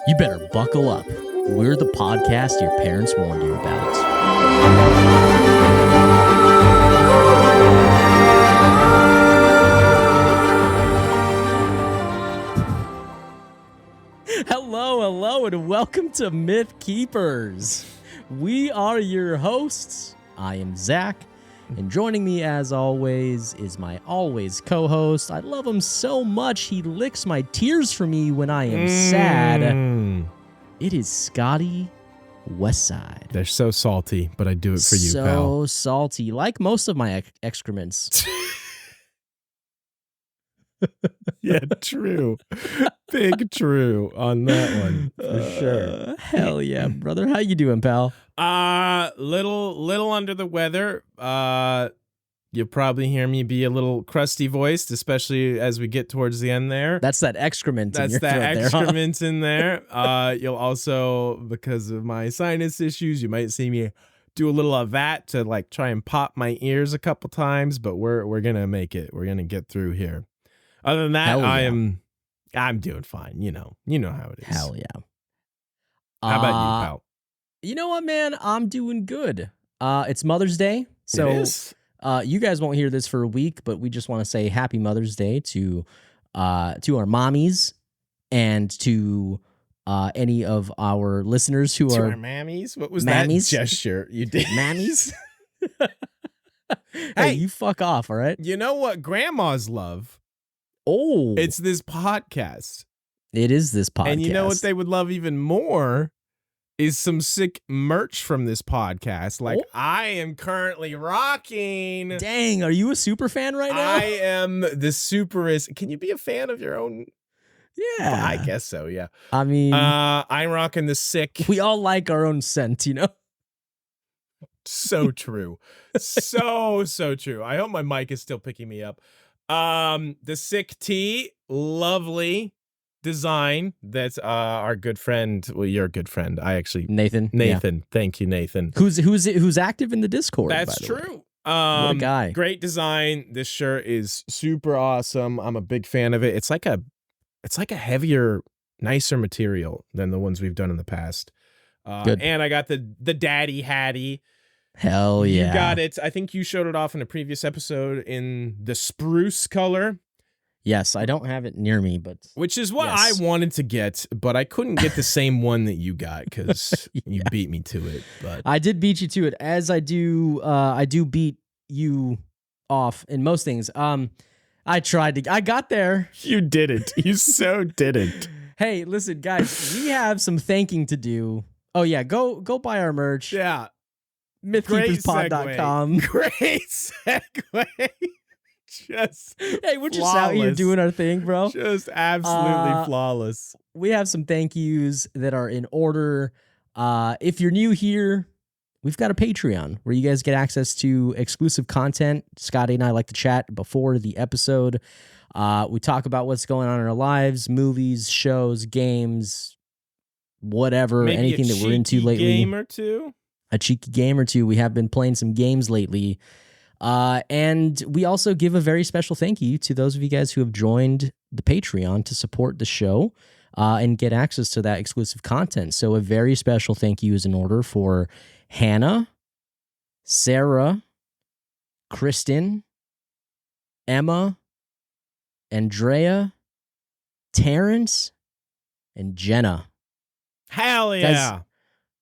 You better buckle up. We're the podcast your parents warned you about. Hello, and welcome to Mythkeepers. We are your hosts. I am Zach, and joining me as always is my always co-host. I love him so much he licks my tears for me when I am sad. It is Scotty Westside. They're so salty, but I do it for you, so pal. So salty, like most of my excrements. Yeah, true. Big true on that one, for sure. Hell yeah, brother. How you doing, pal? Little under the weather. You'll probably hear me be a little crusty voiced, especially as we get towards the end there. That's that excrement in That's your that throat excrement there, huh? in there. You'll also, because of my sinus issues, you might see me do a little of that to like try and pop my ears a couple times, but we're gonna make it. We're gonna get through here. Other than that, Hell yeah. I'm doing fine. You know how it is. Hell yeah. How about you, pal? You know what, man? I'm doing good. It's Mother's Day, so It is. you guys won't hear this for a week, but we just want to say Happy Mother's Day to our mommies and to any of our listeners who To are our mammies? What was mammies? that gesture you did? Mammies. Hey. Hey, you fuck off, all right? You know what grandmas love? Oh, It's this podcast. it is this podcast. And you know what they would love even more is some sick merch from this podcast. Like I am currently rocking. Dang, are you a super fan right now? I am the superest. Can you be a fan of your own? Yeah. I guess so, yeah. I mean, I'm rocking the sick. we all like our own scent, you know? So true. So true. I hope my mic is still picking me up. The sick tee, lovely design. That's our good friend. Well, you're a good friend. Nathan. Thank you, Nathan. Who's active in the Discord. That's by the way. true. What a guy. Great design. This shirt is super awesome. I'm a big fan of it. It's like a heavier, nicer material than the ones we've done in the past. Good. And I got the daddy hattie. Hell yeah. You got it. I think you showed it off in a previous episode in the spruce color. Yes, I don't have it near me, but Which is what yes. I wanted to get, but I couldn't get the same one that you got because you Yeah. beat me to it. But I did beat you to it, as I do beat you off in most things. I got there. you didn't. You so didn't. Hey, listen, guys, we have some thanking to do. Oh yeah, go buy our merch. Yeah. Great mythkeeperspod.com. Great segue. Just Hey, we're just out here flawless. doing our thing, bro. Just absolutely flawless. We have some thank yous that are in order. If you're new here, we've got a Patreon where you guys get access to exclusive content. Scotty and I like to chat before the episode. We talk about what's going on in our lives, movies, shows, games, whatever, Maybe anything a that we're into cheeky lately. game or two. A cheeky game or two. We have been playing some games lately. And we also give a very special thank you to those of you guys who have joined the Patreon to support the show and get access to that exclusive content. So a very special thank you is in order for Hannah, Sarah, Kristen, Emma, Andrea, Terrence, and Jenna. Hell yeah. Guys,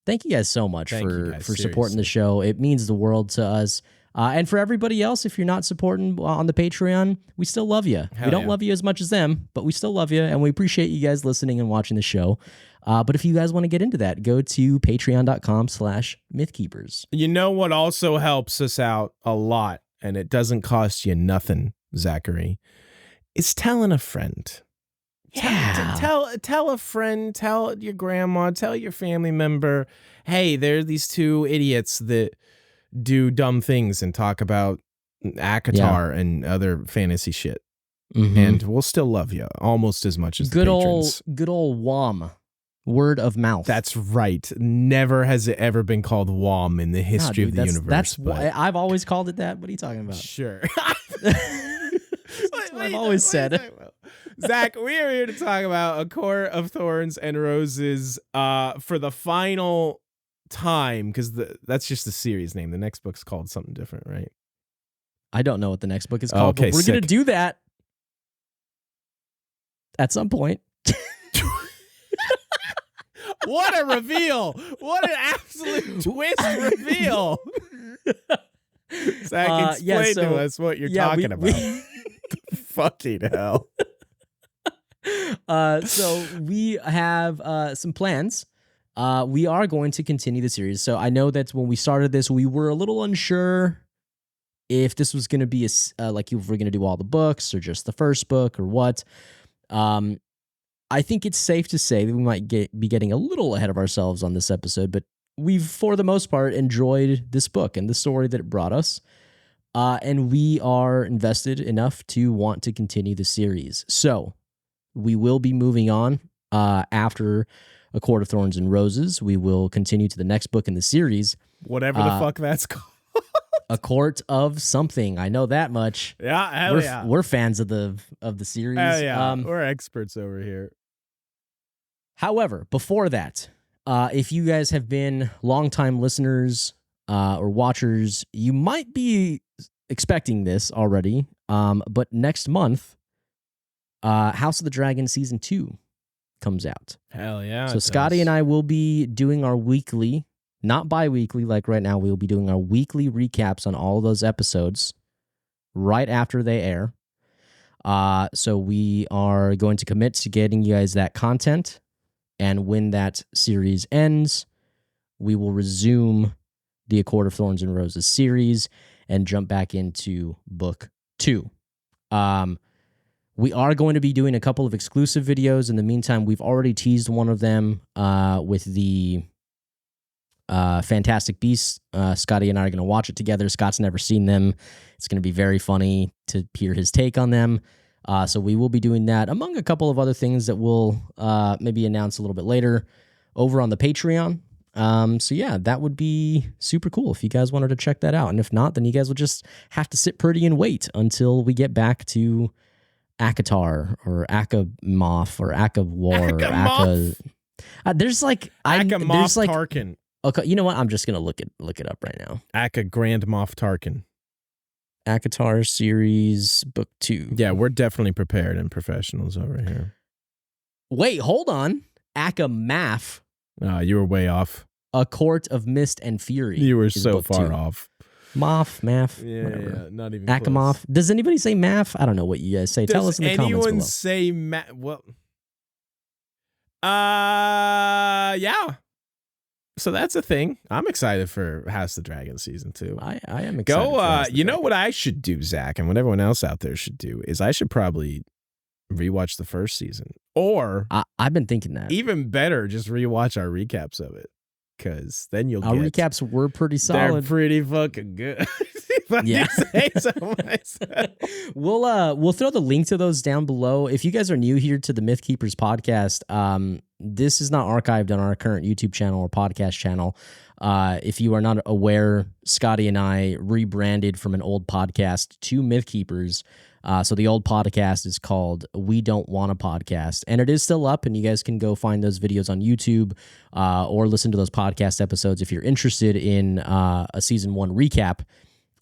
thank you guys so much Thank you guys, for supporting the seriously. show. It means the world to us. And for everybody else, if you're not supporting on the Patreon, we still love you. Hell We don't yeah. love you as much as them, but we still love you, and we appreciate you guys listening and watching the show. But if you guys want to get into that, go to patreon.com/mythkeepers. You know what also helps us out a lot, and it doesn't cost you nothing, Zachary, is telling a friend. Yeah. Tell a friend, tell your grandma, tell your family member, hey, there are these two idiots that do dumb things and talk about ACOTAR and other fantasy shit. Mhm. And we'll still love you almost as much as good the old patrons. WOM, word of mouth. That's right. Never has it ever been called WOM in the history of the universe. That's but why I've always called it that. What are you talking about? sure. That's what I've always said. Zach, we are here to talk about A Court of Thorns and Roses for the final time, because that's just the series name. The next book's called something different, right? I don't know what the next book is called, Okay, but we're going to sick. do that at some point. What a reveal! What an absolute twist reveal! Zach, explain to us what you're talking about. Fucking hell. So we have some plans. We are going to continue the series. So I know that when we started this, we were a little unsure if this was going to be like if we're going to do all the books or just the first book or what. I think it's safe to say that we might be getting a little ahead of ourselves on this episode, but we've, for the most part, enjoyed this book and the story that it brought us. And we are invested enough to want to continue the series. So we will be moving on after A Court of Thorns and Roses. We will continue to the next book in the series. Whatever the fuck that's called. A Court of something. I know that much. Yeah, hell yeah. We're fans of the series. Hell yeah. We're experts over here. However, before that, if you guys have been longtime listeners or watchers, you might be expecting this already. But next month, House of the Dragon Season 2 comes out. Hell yeah. So Scotty and I will be doing our weekly, not bi-weekly like right now, we will be doing our weekly recaps on all of those episodes right after they air. So we are going to commit to getting you guys that content. And when that series ends, we will resume the A Court of Thorns and Roses series and jump back into book 2. We are going to be doing a couple of exclusive videos. In the meantime, we've already teased one of them with the Fantastic Beasts. Scotty and I are going to watch it together. Scott's never seen them. It's going to be very funny to hear his take on them. So we will be doing that, among a couple of other things that we'll maybe announce a little bit later over on the Patreon. So yeah, that would be super cool if you guys wanted to check that out. And if not, then you guys will just have to sit pretty and wait until we get back to ACOTAR or ACOMOF or ACOWAR. There's like ACOMOF Tarkin. Okay, you know what? I'm just gonna look it up right now. Grand Moff Tarkin. ACOTAR series book 2. Yeah, we're definitely prepared and professionals over here. Wait, hold on. ACOMAF. You were way off. A Court of Mist and Fury. You were so far off. Math, whatever. Yeah, not even ACOMOF. Does anybody say math? I don't know what you guys say. Tell us in the comments below. Does anyone say math? Well, yeah. So that's a thing. I'm excited for House of the Dragon Season 2. I am excited. You know what I should do, Zach, and what everyone else out there should do is I should probably rewatch the first season. Or I've been thinking that. Even better, just rewatch our recaps of it. Because then you'll our recaps were pretty solid. They're pretty fucking good. Yeah. Say so myself. We'll throw the link to those down below. If you guys are new here to the Mythkeepers podcast, this is not archived on our current YouTube channel or podcast channel. If you are not aware, Scotty and I rebranded from an old podcast to Mythkeepers. So the old podcast is called We Don't Want a Podcast, and it is still up, and you guys can go find those videos on YouTube or listen to those podcast episodes if you're interested in a season 1 recap.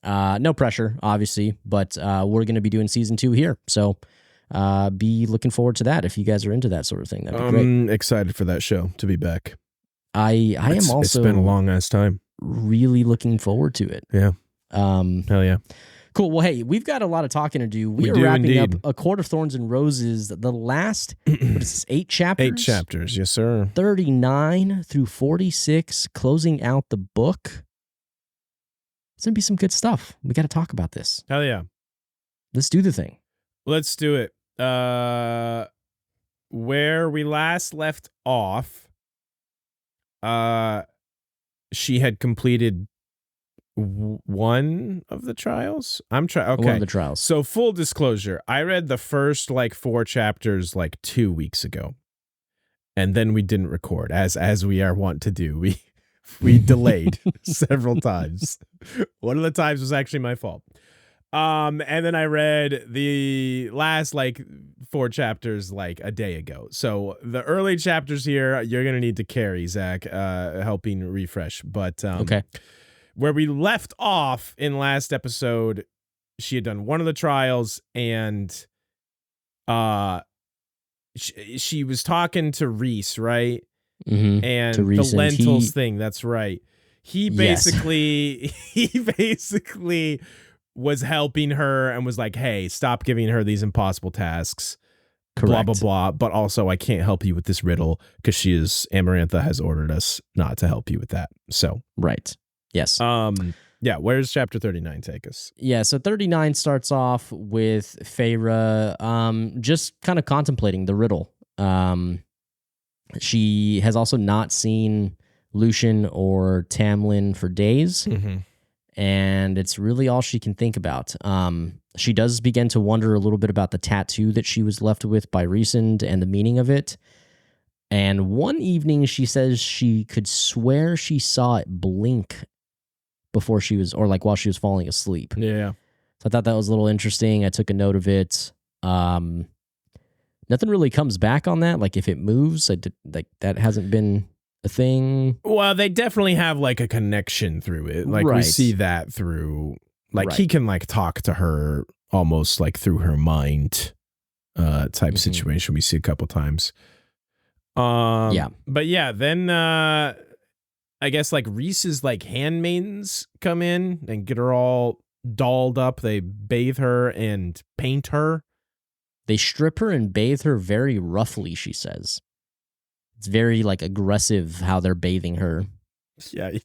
No pressure, obviously, but we're going to be doing season 2 here. So be looking forward to that if you guys are into that sort of thing. That'd be great. I'm excited for that show to be back. I am also. It's been a long ass time. Really looking forward to it. Yeah. Hell yeah. Cool. Well, hey, we've got a lot of talking to do. We are wrapping up A Court of Thorns and Roses, the last, what is this, 8 chapters? 8 chapters, yes, sir. 39 through 46, closing out the book. It's going to be some good stuff. We got to talk about this. Hell yeah. Let's do the thing. Let's do it. Where we last left off, she had completed one of the trials. Okay. One of the trials. So full disclosure, I read the first 4 chapters 2 weeks ago, and then we didn't record as we are wont to do. We delayed several times. One of the times was actually my fault. And then I read the last like 4 chapters like a day ago. So the early chapters here, you're gonna need to carry, Zach, helping refresh. But Okay. where we left off in last episode, she had done one of the trials, and she was talking to Rhys, right? Mm-hmm. And To the Rhys, and lentils thing, that's right. He Yes. basically was helping her and was like, hey, stop giving her these impossible tasks. Correct. Blah, blah, blah. But also, I can't help you with this riddle because Amarantha has ordered us not to help you with that. So, right. Yes. Yeah, where's chapter 39 take us? Yeah, so 39 starts off with Feyre just kind of contemplating the riddle. She has also not seen Lucian or Tamlin for days, Mm-hmm. and it's really all she can think about. She does begin to wonder a little bit about the tattoo that she was left with by Rhysand and the meaning of it. And one evening, she says she could swear she saw it blink before she was, or like while she was falling asleep. Yeah. So I thought that was a little interesting. I took a note of it. Nothing really comes back on that. Like if it moves, like that hasn't been a thing. Well, they definitely have like a connection through it. Like we Right. see that through, like Right. he can like talk to her almost like through her mind type situation we see a couple times. Yeah. But yeah, then I guess like Rhys's like handmaidens come in and get her all dolled up. They bathe her and paint her. They strip her and bathe her very roughly, she says. It's very like aggressive how they're bathing her. Yeah, you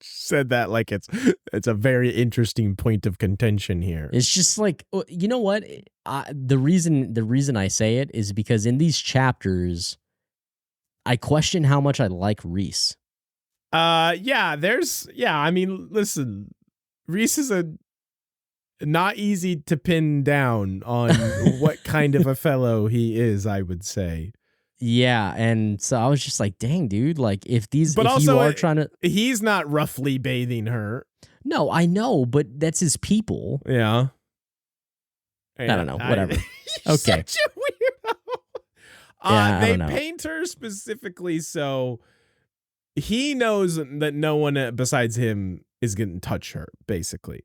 said that like it's a very interesting point of contention here. It's just like, you know what? The reason I say it is because in these chapters, I question how much I like Rhys. I mean, listen, Rhys is a not easy to pin down on what kind of a fellow he is, I would say. Yeah, and so I was just like, dang, dude, like if But if also, you are trying to, he's not roughly bathing her. no, I know, but that's his people. Yeah. I don't know, whatever. You're Okay. such a weirdo. Yeah, I They don't know. paint her specifically so he knows that no one besides him is going to touch her, basically.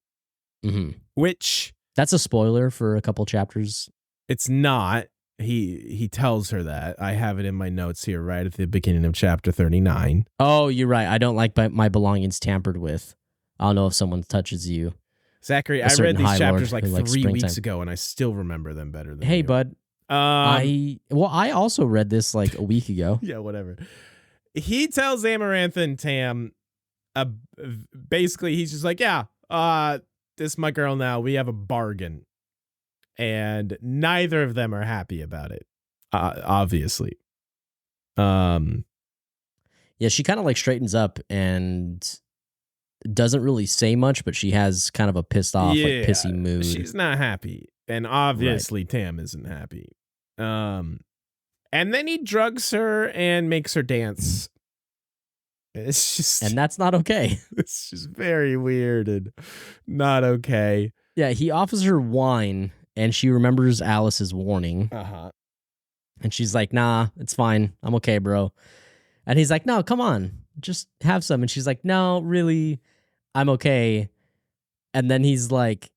Mm-hmm. Which That's a spoiler for a couple chapters. it's not. He tells her that. I have it in my notes here right at the beginning of chapter 39. Oh, you're right. I don't like my belongings tampered with. I don't know if someone touches you. Zachary, A I read certain these High chapters Lord like who likes 3 weeks springtime. ago, and I still remember them better than Hey, you. bud. I also read this like a week ago. Yeah, whatever. He tells Amarantha and Tam, basically, he's just like, yeah, this is my girl now. We have a bargain. And neither of them are happy about it, obviously. Yeah, she kind of like straightens up and doesn't really say much, but she has kind of a pissed off, like pissy mood. She's not happy. And obviously Tam isn't happy. And then he drugs her and makes her dance. It's just, And that's not okay. it's just very weird and not okay. Yeah, he offers her wine and she remembers Alice's warning. Uh-huh. And she's like, nah, it's fine. I'm okay, bro. And he's like, no, come on, just have some. And she's like, no, really, I'm okay. And then he's like,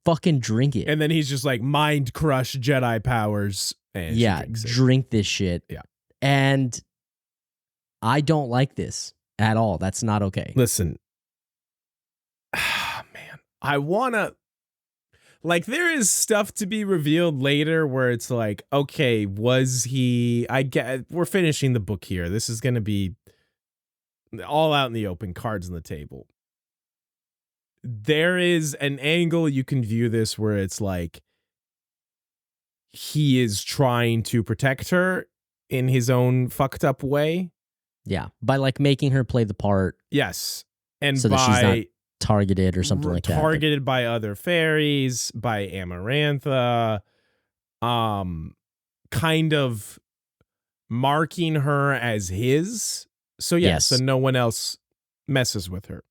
fucking drink it. And then he's just like, mind crush Jedi powers. And she Yeah, drinks it. drink this shit. Yeah. And I don't like this at all. That's not okay. Listen, man, I want to, like, there is stuff to be revealed later where it's like, okay, was he, we're finishing the book here. This is going to be all out in the open, cards on the table. There is an angle you can view this where it's like, he is trying to protect her in his own fucked up way. Yeah, by like making her play the part. Yes. And so that she's not targeted or something like that. Targeted by other fairies, by Amarantha, kind of marking her as his. So yes, so no one else messes with her.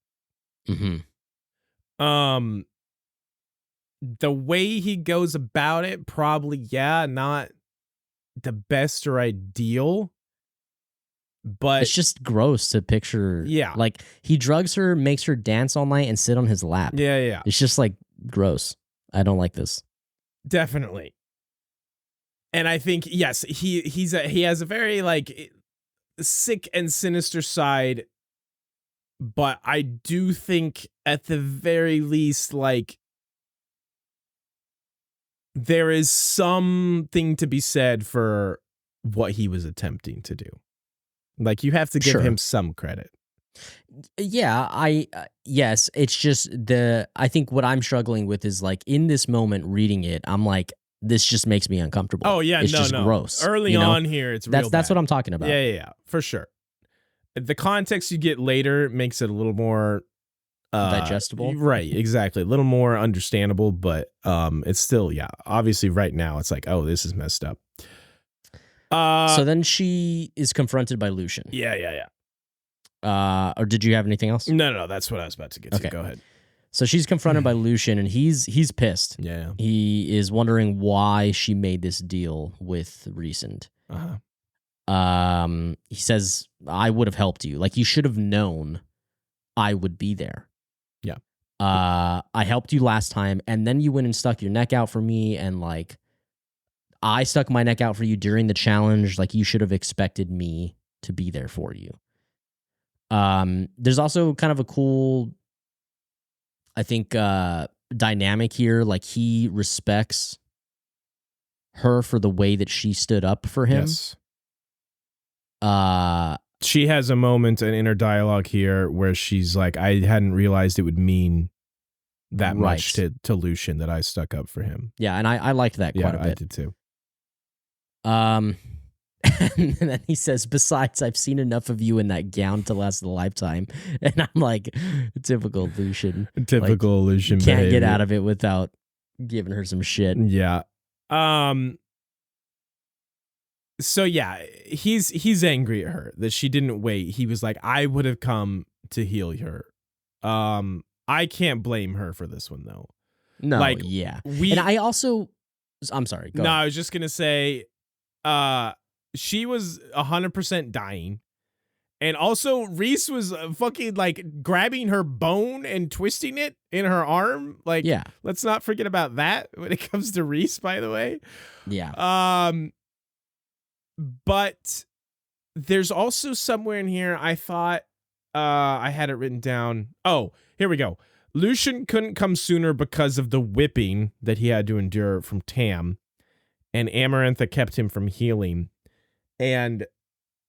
Mm-hmm. the way he goes about it, probably, not the best or ideal. But it's just gross to picture. Yeah. Like, he drugs her, makes her dance all night and sit on his lap. Yeah. It's just like gross. I don't like this. Definitely. And I think, yes, he has a very like sick and sinister side, but I do think at the very least, like, there is something to be said for what he was attempting to do. Like, you have to give him some credit. Yeah, yes, it's just I think what I'm struggling with is, like, in this moment reading it, I'm like, this just makes me uncomfortable. Oh yeah, it's just gross. Early on here, it's real that's bad. what I'm talking about. Yeah, for sure. The context you get later makes it a little more digestible. Right, exactly. A little more understandable, but it's still, obviously right now it's like, oh, this is messed up. So then she is confronted by Lucian. Yeah. Or did you have anything else? No, that's what I was about to get to. Go ahead. So she's confronted by Lucian, and he's pissed. Yeah. He is wondering why she made this deal with Rhysand. He says, I would have helped you. Like, you should have known I would be there. Yeah. I helped you last time, and then you went and stuck your neck out for me, and, like, I stuck my neck out for you during the challenge. Like, you should have expected me to be there for you. There's also kind of a cool, I think, dynamic here. Like, he respects her for the way that she stood up for him. Yes. She has a moment, an inner dialogue here where she's like, I hadn't realized it would mean that much to Lucian that I stuck up for him. Yeah, and I liked that quite a bit. I did too. And then he says, besides, I've seen enough of you in that gown to last a lifetime. And I'm like, typical Lucian. Typical Lucian can't behavior. get out of it without giving her some shit. Yeah. So yeah, he's angry at her that she didn't wait. He was like, I would have come to heal her. I can't blame her for this one though. No, like, yeah. And I also, I'm sorry. Go ahead. I was just gonna say, she was 100% dying. And also, Rhys was fucking, like, grabbing her bone and twisting it in her arm. Like, yeah. Let's not forget about that when it comes to Rhys, by the way. Yeah. But there's also somewhere in here, I thought I had it written down. Oh, here we go. Lucian couldn't come sooner because of the whipping that he had to endure from Tam. And Amarantha kept him from healing. And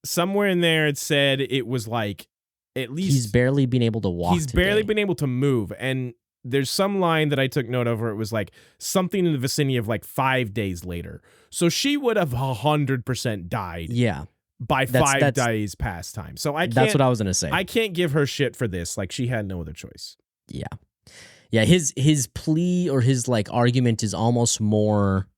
somewhere in there, it said it was like, at least he's barely been able to walk. He's barely been able to move. And there's some line that I took note of where it was like something in the vicinity of like 5 days later. So she would have 100% died. Yeah. By 5 days past time. So that's what I was going to say. I can't give her shit for this. Like, she had no other choice. Yeah. Yeah. His plea or his, like, argument is almost more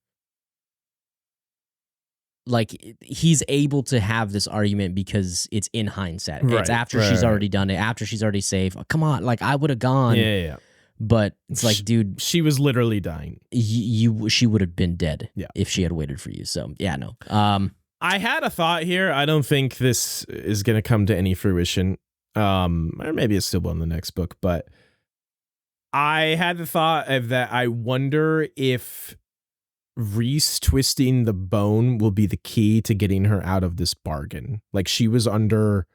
like he's able to have this argument because it's in hindsight. Right, it's after she's already done it, after she's already safe. Oh, come on, like, I would have gone. Yeah. But it's like, dude, she was literally dying. She would have been dead if she had waited for you. So yeah, no. I had a thought here. I don't think this is going to come to any fruition. Or maybe it's still on the next book, but I had the thought of that. I wonder if Rhys twisting the bone will be the key to getting her out of this bargain. Like, she was under,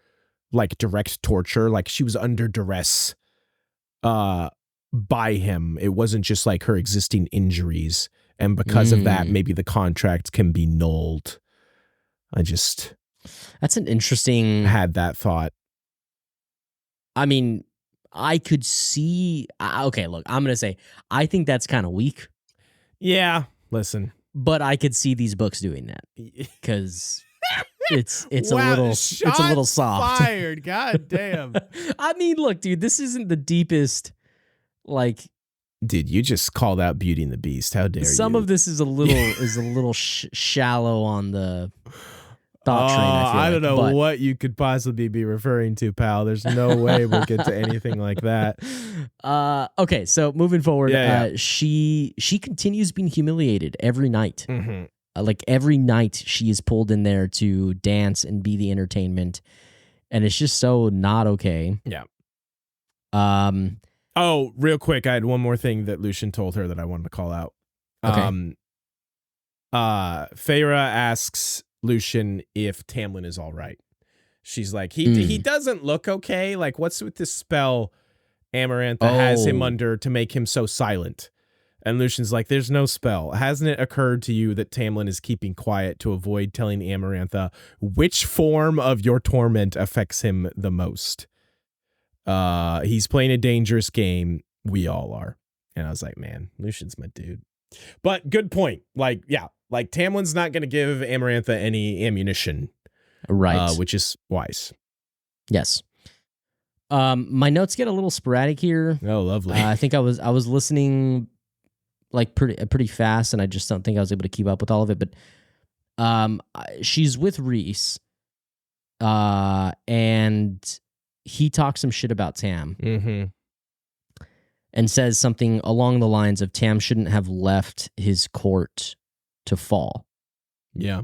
like, direct torture. Like, she was under duress by him. It wasn't just like her existing injuries. And because of that, maybe the contract can be nulled. That's an interesting... had that thought. I mean, I could see... Okay, look, I'm going to say, I think that's kind of weak. Yeah, listen. But I could see these books doing that. Because it's wow, a little soft. Fired, god damn. I mean, look, dude, this isn't the deepest, like... Dude, you just called out Beauty and the Beast. How dare you? Some of this is a little shallow on the... thought train, I feel I like. don't know But what you could possibly be referring to, pal. There's no way we'll get to anything like that. Okay, so moving forward, Yeah. she continues being humiliated every night. Mm-hmm. Like every night she is pulled in there to dance and be the entertainment, and it's just so not okay. Yeah. Oh, real quick, I had one more thing that Lucian told her that I wanted to call out. Okay. Feyre asks Lucian if Tamlin is all right. She's like, he doesn't look okay. Like, what's with this spell Amarantha has him under to make him so silent? And Lucian's like, there's no spell. Hasn't it occurred to you that Tamlin is keeping quiet to avoid telling Amarantha which form of your torment affects him the most? He's playing a dangerous game. We all are. And I was like, man, Lucian's my dude. But good point. Like, yeah, like Tamlin's not going to give Amarantha any ammunition. Right. Which is wise. Yes. My notes get a little sporadic here. Oh, lovely. I think I was listening like pretty fast, and I just don't think I was able to keep up with all of it. But she's with Rhys, and he talks some shit about Tam, and says something along the lines of Tam shouldn't have left his court to fall. Yeah.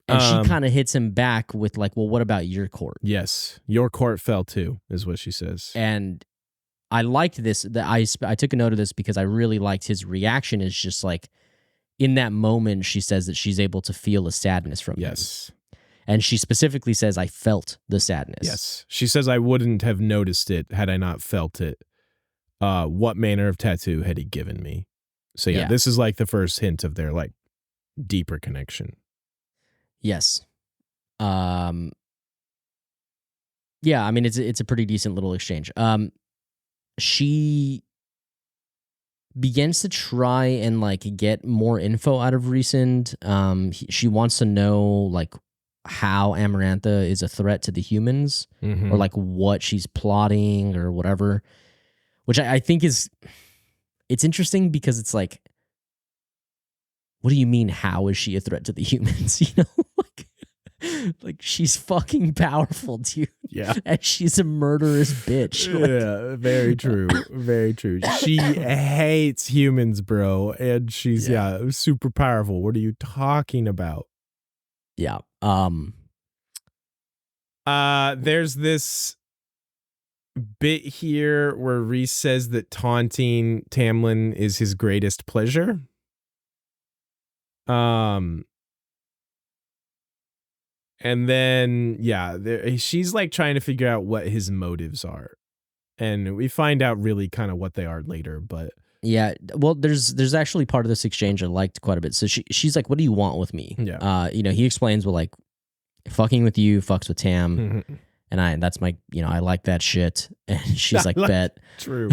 And she kind of hits him back with like, well, what about your court? Yes. Your court fell too, is what she says. And I liked this. I took a note of this because I really liked his reaction. Is just like, in that moment, she says that she's able to feel the sadness from him. Yes. And she specifically says, I felt the sadness. Yes. She says, I wouldn't have noticed it had I not felt it. What manner of tattoo had he given me? So yeah, this is like the first hint of their like deeper connection. Yes. Yeah, I mean, it's a pretty decent little exchange. She begins to try and like get more info out of Rhysand. She wants to know like how Amarantha is a threat to the humans, or like what she's plotting or whatever, which I think it's interesting because it's like, what do you mean, how is she a threat to the humans? You know, like she's fucking powerful, dude. Yeah. And she's a murderous bitch. Yeah, very true. Very true. She hates humans, bro. And she's, super powerful. What are you talking about? Yeah. There's this bit here where Rhys says that taunting Tamlin is his greatest pleasure. And then, she's like trying to figure out what his motives are. And we find out really kind of what they are later, but. Yeah, well, there's actually part of this exchange I liked quite a bit. So she's like, what do you want with me? Yeah. He explains, well, like, fucking with you fucks with Tam. And that's my, I like that shit. And she's like, bet. True.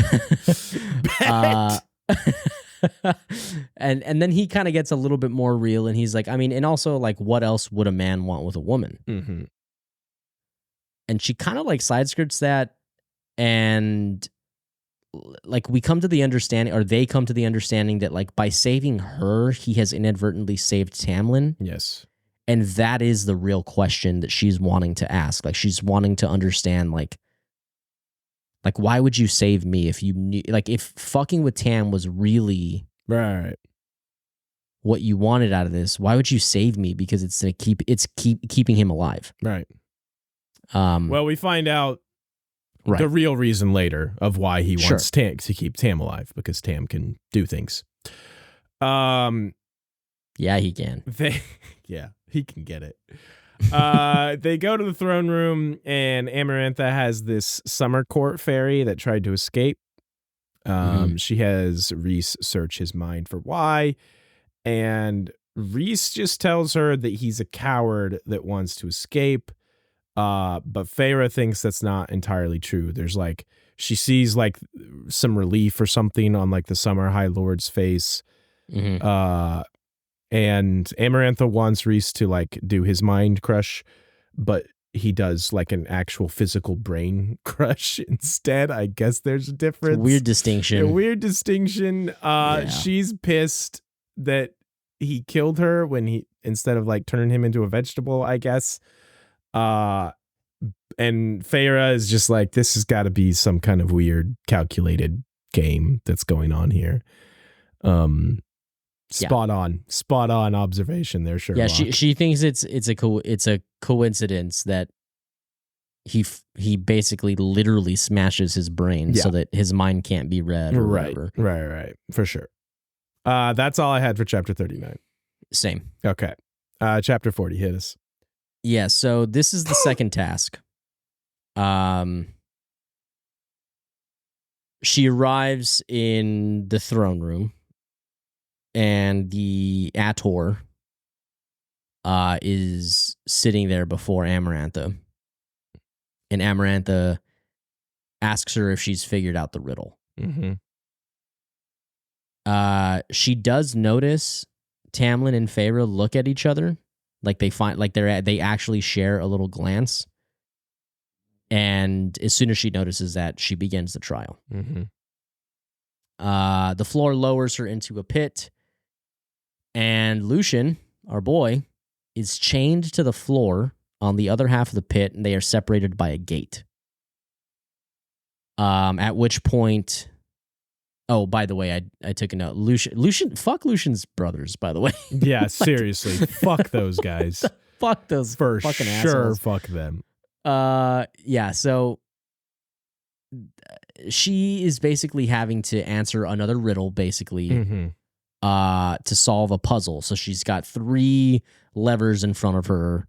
Bet. And then he kind of gets a little bit more real, and he's like, I mean, and also like, what else would a man want with a woman? And she kind of like side skirts that, and like we come to the understanding, or they come to the understanding that like by saving her, he has inadvertently saved Tamlin. Yes. And that is the real question that she's wanting to ask. Like she's wanting to understand like why would you save me if you knew, like if fucking with Tam was really right what you wanted out of this, why would you save me? Because it's to keeping him alive. Right. Well, we find out the real reason later of why he wants Tam to keep Tam alive, because Tam can do things. Yeah, he can. He can get it. They go to the throne room, and Amarantha has this summer court fairy that tried to escape. She has Rhys search his mind for why, and Rhys just tells her that he's a coward that wants to escape. But Feyre thinks that's not entirely true. There's like, she sees like some relief or something on like the Summer High Lord's face. And Amarantha wants Rhys to like do his mind crush, but he does like an actual physical brain crush instead. I guess there's a difference. Weird distinction. She's pissed that he killed her when instead of like turning him into a vegetable, I guess. And Feyre is just like, this has got to be some kind of weird calculated game that's going on here. Spot on observation there, Sherlock. Yeah, she thinks it's a coincidence that he basically literally smashes his brain so that his mind can't be read or whatever. Right, for sure. That's all I had for chapter 39. Same. Okay. Chapter 40, hit us. Yeah, so this is the second task. She arrives in the throne room, and the ACOTAR is sitting there before Amarantha. And Amarantha asks her if she's figured out the riddle. Mm-hmm. She does notice Tamlin and Feyre look at each other, like they actually share a little glance. And as soon as she notices that, she begins the trial. Mm-hmm. The floor lowers her into a pit, and Lucian, our boy, is chained to the floor on the other half of the pit, and they are separated by a gate. At which point, oh, by the way, I took a note. Lucian, fuck Lucian's brothers, by the way. Yeah, seriously, fuck those guys. Fuck those for fucking sure. assholes. Fuck them. Yeah. So she is basically having to answer another riddle, basically, to solve a puzzle. So she's got 3 levers in front of her.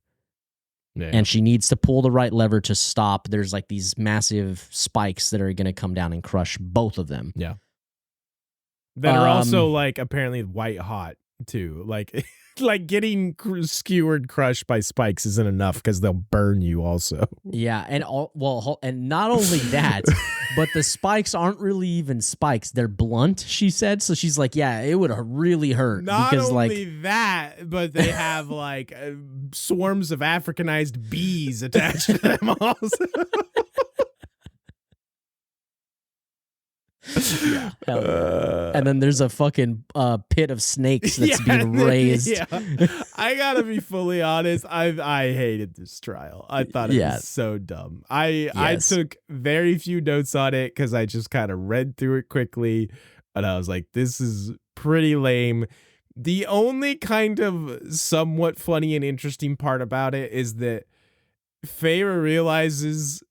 Yeah. And she needs to pull the right lever to stop. There's like these massive spikes that are going to come down and crush both of them. Yeah. That are also like apparently white hot too. Like getting skewered, crushed by spikes isn't enough because they'll burn you also. Yeah. And and not only that, but the spikes aren't really even spikes. They're blunt, she said. So she's like, yeah, it would really hurt. Not because only that, but they have like swarms of Africanized bees attached to them also. Yeah, and then there's a fucking pit of snakes that's being raised. Yeah. I gotta be fully honest. I hated this trial. I thought it was so dumb. I took very few notes on it because I just kind of read through it quickly, and I was like, this is pretty lame. The only kind of somewhat funny and interesting part about it is that Feyre realizes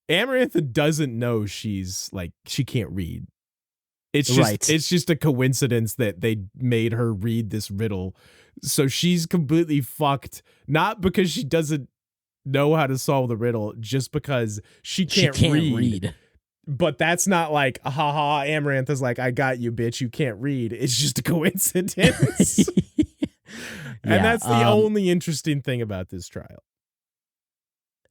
Amarantha doesn't know she can't read. It's just a coincidence that they made her read this riddle. So she's completely fucked, not because she doesn't know how to solve the riddle, just because she can't read. But that's not like, haha, Amarantha's like, I got you, bitch, you can't read. It's just a coincidence. And that's the only interesting thing about this trial.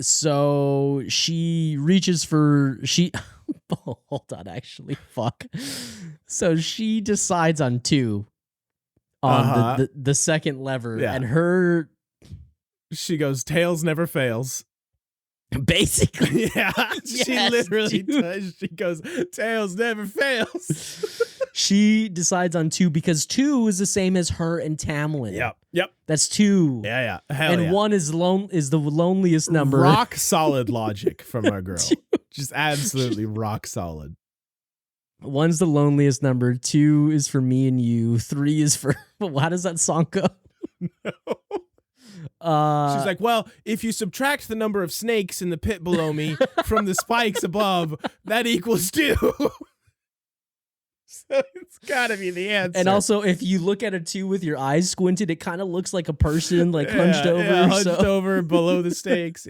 So she reaches for hold on, actually, fuck. So she decides on 2 on the second lever, and she goes, tails never fails. Basically, yeah, she literally does. She goes, tails never fails. She decides on 2 because 2 is the same as her and Tamlin. Yep. That's 2. Yeah. Hell and 1 is the loneliest number. Rock solid logic from our girl. Just absolutely rock solid. 1's the loneliest number. 2 is for me and you. 3 is for. How does that song go? No. She's like, well, if you subtract the number of snakes in the pit below me from the spikes above, that equals 2. So it's gotta be the answer. And also, if you look at a 2 with your eyes squinted, it kind of looks like a person hunched over. Yeah, hunched over below the stakes.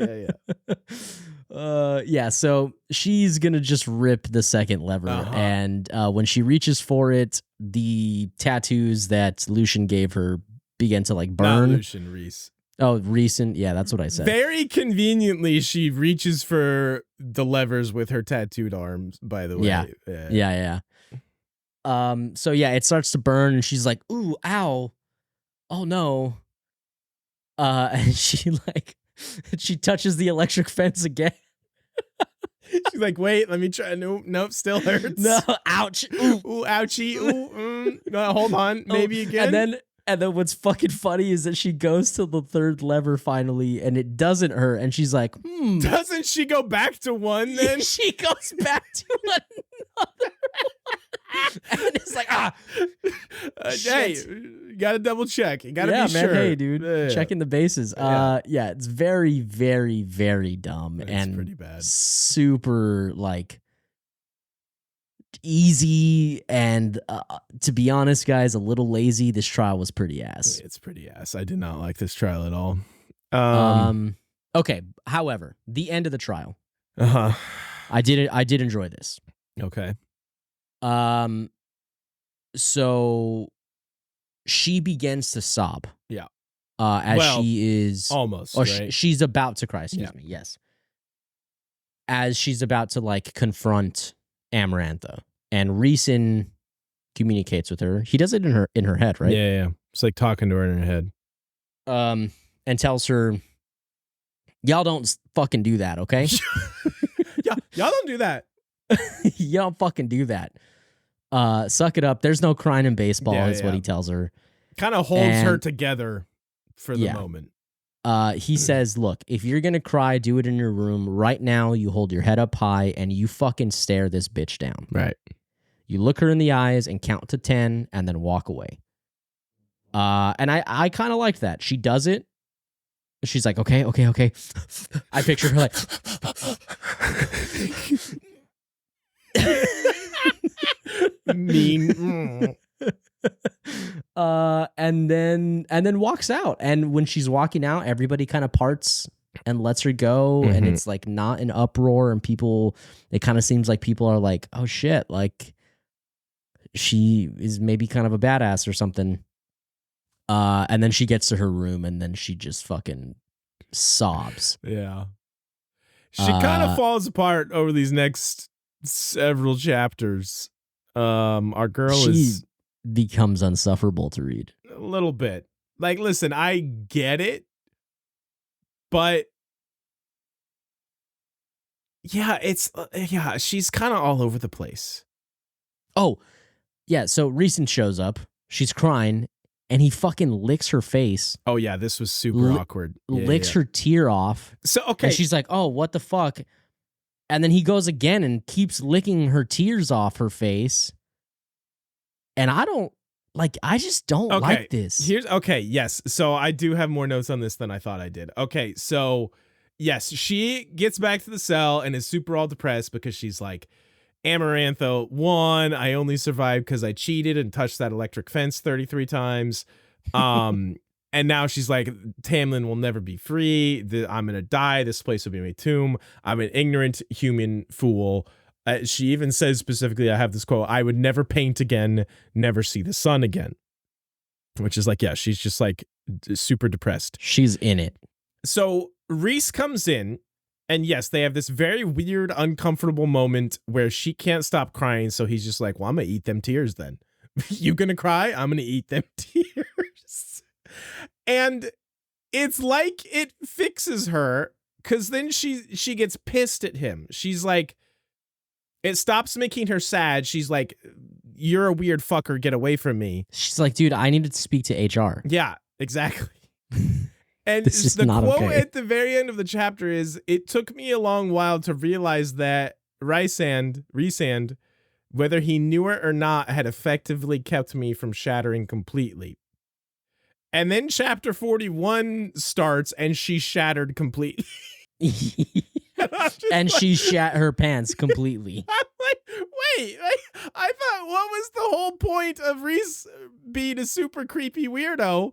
Yeah. So she's gonna just rip the second lever, and when she reaches for it, the tattoos that Lucian gave her begin to like burn. Not Lucian, Rhys. Oh, recent. Yeah, that's what I said. Very conveniently, she reaches for the levers with her tattooed arms, by the way. Yeah. So yeah, it starts to burn, and she's like, ooh, ow. Oh no. And she touches the electric fence again. She's like, wait, let me try. Nope, still hurts. No, ouch. Ooh, ouchie. Ooh, no, hold on. Maybe again. And then And then what's fucking funny is that she goes to the third lever finally, and it doesn't hurt. And she's like, Doesn't she go back to one then? She goes back to another one. And it's like, hey, you gotta double check. You gotta be sure. Hey, dude, checking the bases. It's very, very, very dumb. It's pretty bad. Super, like, easy, and to be honest, guys, a little lazy. This trial was pretty ass. It's pretty ass. I did not like this trial at all. Okay. However, the end of the trial. I did enjoy this. Okay. So she begins to sob. Yeah. As she is almost. Or right? she's about to cry. Excuse me. Yes. As she's about to like confront Amarantha, and Rhysand communicates with her. He does it in her head, right? Yeah. It's like talking to her in her head. And tells her, y'all don't fucking do that, okay? Y'all don't do that. You don't fucking do that. Suck it up. There's no crying in baseball, is what he tells her. Kind of holds her together for the moment. He says, look, if you're going to cry, do it in your room. Right now, you hold your head up high and you fucking stare this bitch down. Right. You look her in the eyes and count to 10 and then walk away. And I kind of liked that. She does it. She's like, okay. I picture her like... mean. And then walks out. And when she's walking out, everybody kind of parts and lets her go. And it's like not an uproar, and it kind of seems like people are like, oh shit, like she is maybe kind of a badass or something. And then she gets to her room, and then she just fucking sobs. Yeah. She kind of falls apart over these next several chapters. Our girl becomes insufferable to read. A little bit. Like, listen, I get it, but she's kind of all over the place. Oh, yeah. So Rhysand shows up. She's crying, and he fucking licks her face. Oh yeah, this was super awkward. Licks her tear off. So okay, and she's like, "Oh, what the fuck?" And then he goes again and keeps licking her tears off her face. And I just don't like this. Yes. So I do have more notes on this than I thought I did. Okay, so yes, she gets back to the cell and is super all depressed because she's like, Amarantha, one, I only survived because I cheated and touched that electric fence 33 times. And now she's like, Tamlin will never be free. I'm going to die. This place will be my tomb. I'm an ignorant human fool. She even says specifically, I have this quote, I would never paint again, never see the sun again. Which is like, yeah, she's just like super depressed. She's in it. So Rhys comes in, and yes, they have this very weird, uncomfortable moment where she can't stop crying. So he's just like, well, I'm going to eat them tears then. You going to cry? I'm going to eat them tears. And it's like it fixes her, because then she gets pissed at him. She's like, it stops making her sad. She's like, you're a weird fucker. Get away from me. She's like, dude, I needed to speak to HR. Yeah, exactly. And the quote at the very end of the chapter is, it took me a long while to realize that Rhysand, whether he knew it or not, had effectively kept me from shattering completely. And then chapter 41 starts and she shattered completely. And she shat her pants completely. I'm like, wait, I thought, what was the whole point of Rhys being a super creepy weirdo?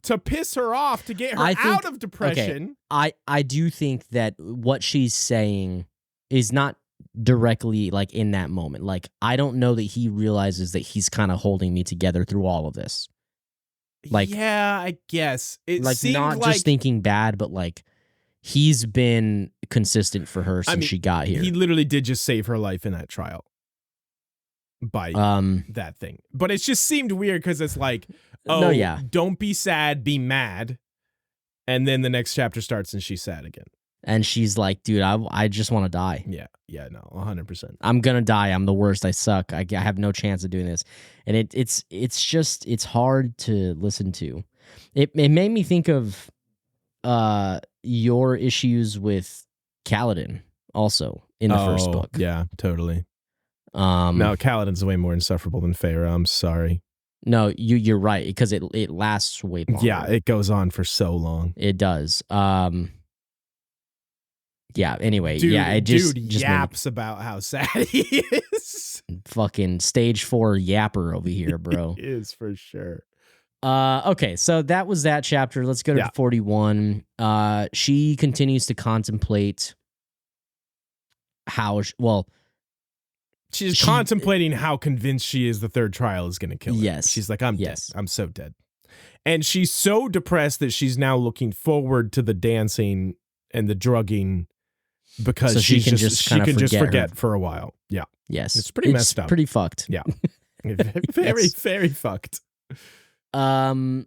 To piss her off, to get her out of depression. Okay, I do think that what she's saying is not directly like in that moment. Like, I don't know that he realizes that he's kind of holding me together through all of this. Like, yeah, I guess it like seemed not like, just thinking bad, but like he's been consistent for her since she got here. He literally did just save her life in that trial by that thing. But it just seemed weird because it's like, don't be sad, be mad. And then the next chapter starts and she's sad again. And she's like, dude, I just want to die. Yeah, no, 100%. I'm gonna die. I'm the worst. I suck. I have no chance of doing this. And it's hard to listen to. It made me think of your issues with Kaladin also in the first book. Yeah, totally. No, Kaladin's way more insufferable than Feyre. I'm sorry. No, you're right, because it lasts way longer. Yeah, it goes on for so long. It does. Yeah, anyway, dude, yeah, it just yaps about how sad he is. Fucking stage 4 yapper over here, bro. He is for sure. Okay, so that was that chapter. Let's go to 41. She continues to contemplate how she's contemplating how convinced she is the third trial is going to kill her. Yes. She's like, I'm dead. I'm so dead. And she's so depressed that she's now looking forward to the dancing and the drugging, because she can just forget for a while. Yeah. Yes. It's pretty messed up. Pretty fucked. Yeah. Very, very fucked. Okay,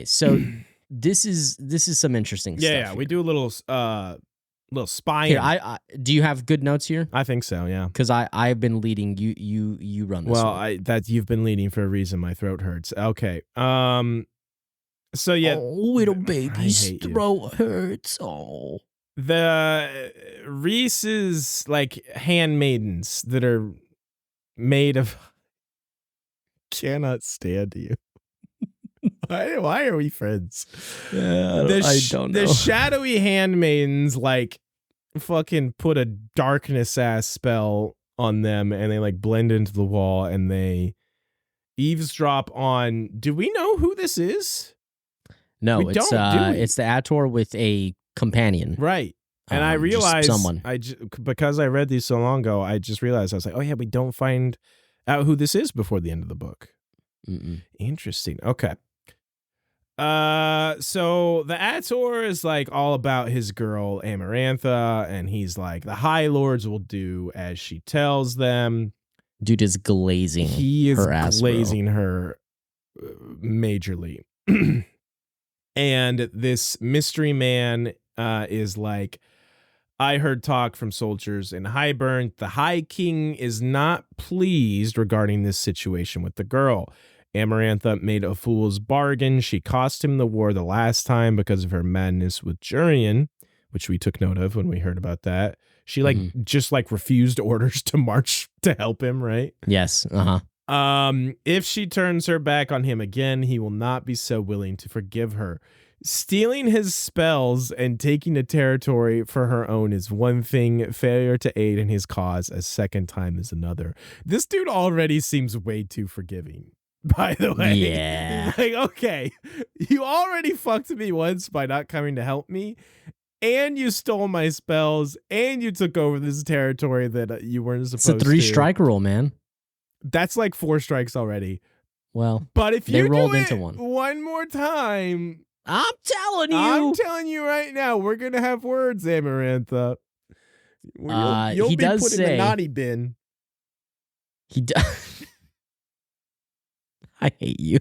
so this is some interesting stuff. Yeah, we do a little spying. Here, do you have good notes here? I think so, yeah. Because I've been leading. You run this. Well, that you've been leading for a reason. My throat hurts. Okay. So yeah, little baby's throat hurts. Oh, the Rhys's like handmaidens that are made of. Cannot stand you. Why are we friends? I don't know. The shadowy handmaidens like fucking put a darkness ass spell on them, and they like blend into the wall, and they eavesdrop on. Do we know who this is? No, it's the ACOTAR with a companion, right? And I realized someone. Because I read these so long ago, I just realized I was like, oh yeah, we don't find out who this is before the end of the book. Interesting. Okay. So the ACOTAR is like all about his girl Amarantha, and he's like, the High Lords will do as she tells them. Dude is glazing. He is her ass, glazing her majorly. And this mystery man is like, I heard talk from soldiers in Highburn. The High King is not pleased regarding this situation with the girl. Amarantha made a fool's bargain. She cost him the war the last time because of her madness with Jurian, which we took note of when we heard about that. She just refused orders to march to help him, right? Yes. If she turns her back on him again, he will not be so willing to forgive her. Stealing his spells and taking the territory for her own is one thing. Failure to aid in his cause a second time is another. This dude already seems way too forgiving, by the way. Yeah. Like, okay, you already fucked me once by not coming to help me, and you stole my spells, and you took over this territory that you weren't supposed to. It's a 3-strike rule, man. That's like 4 strikes already. Well, but if you rolled do into one more time, I'm telling you right now, we're gonna have words, Amarantha. You'll he be does put say, in the naughty bin. He does. I hate you.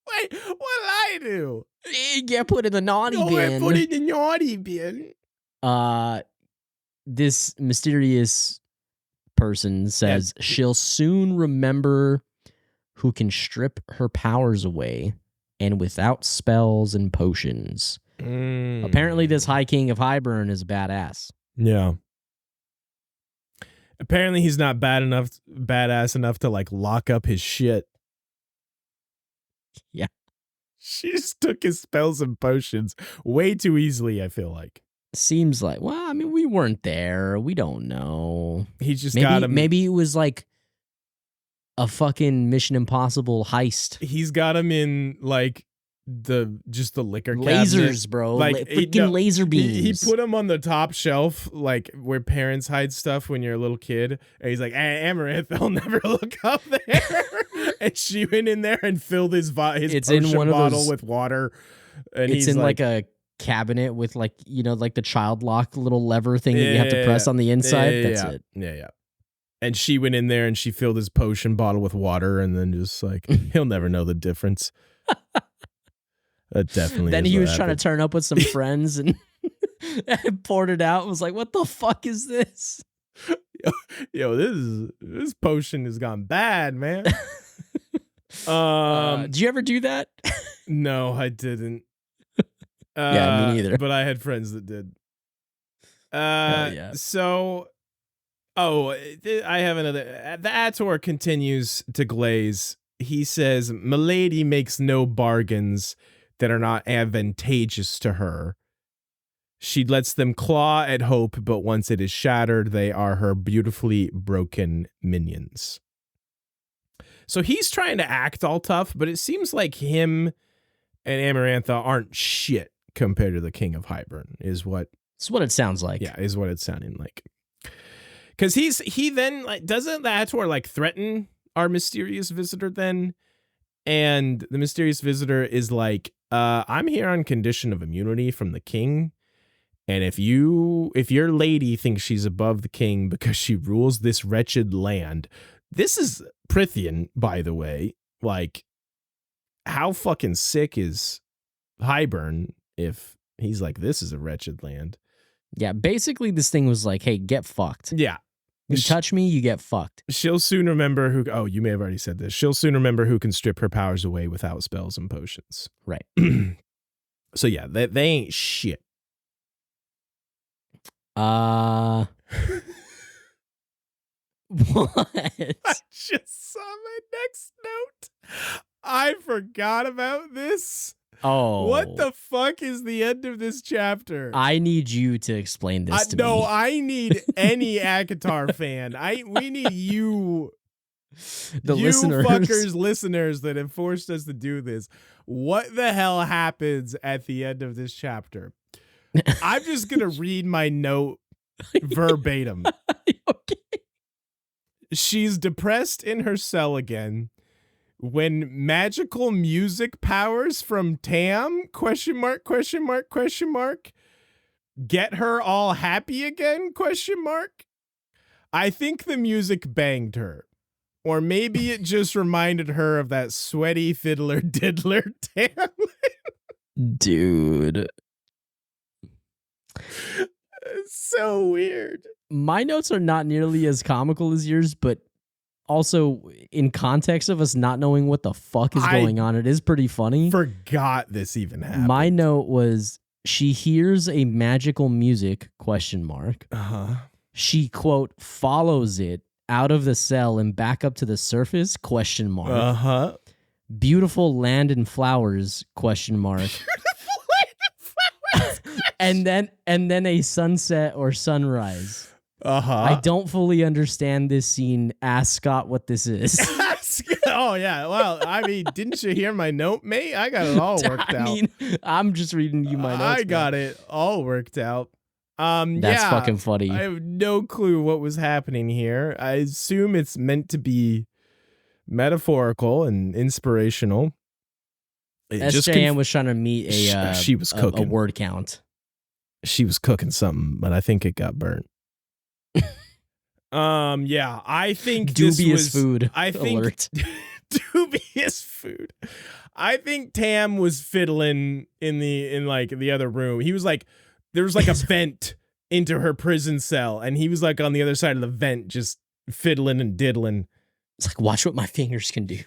Wait, what did I do? You get put in the naughty bin. Put in the naughty bin. This mysterious person says she'll soon remember who can strip her powers away, and without spells and potions. Apparently this High King of Highburn is a badass. Yeah. Apparently he's not badass enough to like lock up his shit. Yeah. She just took his spells and potions way too easily, I feel like. Seems like, well, I mean, we weren't there. We don't know. He just got him. Maybe it was like a fucking Mission Impossible heist. He's got him in like the liquor lasers, cabinet. bro. Like freaking laser beams. He put him on the top shelf, like where parents hide stuff when you're a little kid. And he's like, Amaranth, they'll never look up there. And she went in there and filled his potion bottle with water. And it's in like a cabinet with like, you know, like the child lock little lever thing that you have to press on the inside. That's it. Yeah. And she went in there and she filled his potion bottle with water, and then just like, he'll never know the difference. That definitely. Then he was trying to turn up with some friends, and and poured it out. Was like, what the fuck is this? Yo, this potion has gone bad, man. Did you ever do that? No, I didn't. Yeah, me neither. But I had friends that did. Yeah. So, I have another. The ACOTAR continues to glaze. He says, "Milady makes no bargains that are not advantageous to her. She lets them claw at hope, but once it is shattered, they are her beautifully broken minions." So he's trying to act all tough, but it seems like him and Amarantha aren't shit compared to the King of Hybern, is what it sounds like. Yeah, is what it's sounding like. Because he then, like, doesn't the ACOTAR, like, threaten our mysterious visitor then? And the mysterious visitor is like, I'm here on condition of immunity from the king. And if your lady thinks she's above the king because she rules this wretched land, this is Prithian, by the way. Like, how fucking sick is Hybern if he's like, this is a wretched land? Yeah, basically this thing was like, hey, get fucked. Yeah. You touch me, you get fucked. She'll soon remember who... Oh, you may have already said this. She'll soon remember who can strip her powers away without spells and potions. Right. So yeah, they ain't shit. What? I just saw my next note. I forgot about this. Oh. What the fuck is the end of this chapter? I need you to explain this to me. No, I need any ACOTAR fan. We need you. The you listeners. Fuckers listeners that have forced us to do this. What the hell happens at the end of this chapter? I'm just going to read my note verbatim. Okay. She's depressed in her cell again when magical music powers from Tam ? Get her all happy again ? I think the music banged her. Or maybe it just reminded her of that sweaty fiddler diddler Tamlin. Dude. It's so weird. My notes are not nearly as comical as yours, but also in context of us not knowing what the fuck is going on, it is pretty funny. Forgot this even happened. My note was, she hears a magical music ? Uh-huh. She, quote, follows it out of the cell and back up to the surface ? Uh-huh. Beautiful land and flowers ? and then a sunset or sunrise. Uh-huh. I don't fully understand this scene. Ask Scott what this is. Oh, yeah. Well, I mean, didn't you hear my note, mate? I got it all worked out. I mean, I'm just reading you my notes. I got it all worked out. That's fucking funny. I have no clue what was happening here. I assume it's meant to be metaphorical and inspirational. SJM was trying to meet she was cooking. a word count. She was cooking something, but I think it got burnt. Yeah, I think dubious food. I think alert. Dubious food. I think Tam was fiddling in the other room. He was like, there was like a vent into her prison cell, and he was like on the other side of the vent, just fiddling and diddling. It's like, watch what my fingers can do.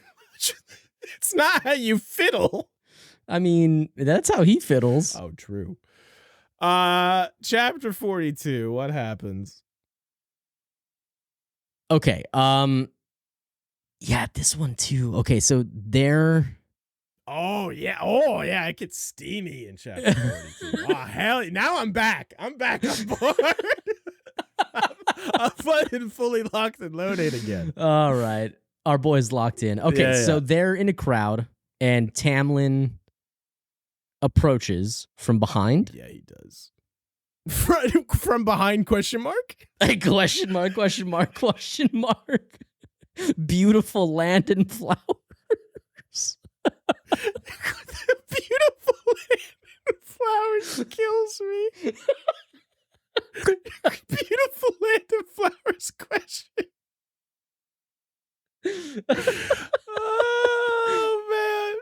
It's not how you fiddle. I mean, that's how he fiddles. Oh, true. Chapter 42. What happens? Okay. Yeah, this one too. Okay, so they're... Oh, yeah. It gets steamy in chapter 42. Oh, hell. Now I'm back. I'm back on board. I'm fully locked and loaded again. All right. Our boy's locked in. Okay, so they're in a crowd, and Tamlin approaches from behind. Yeah, he does. From behind ? Question mark. Beautiful land and flowers. Beautiful land and flowers kills me. Beautiful land and flowers ? Oh, man.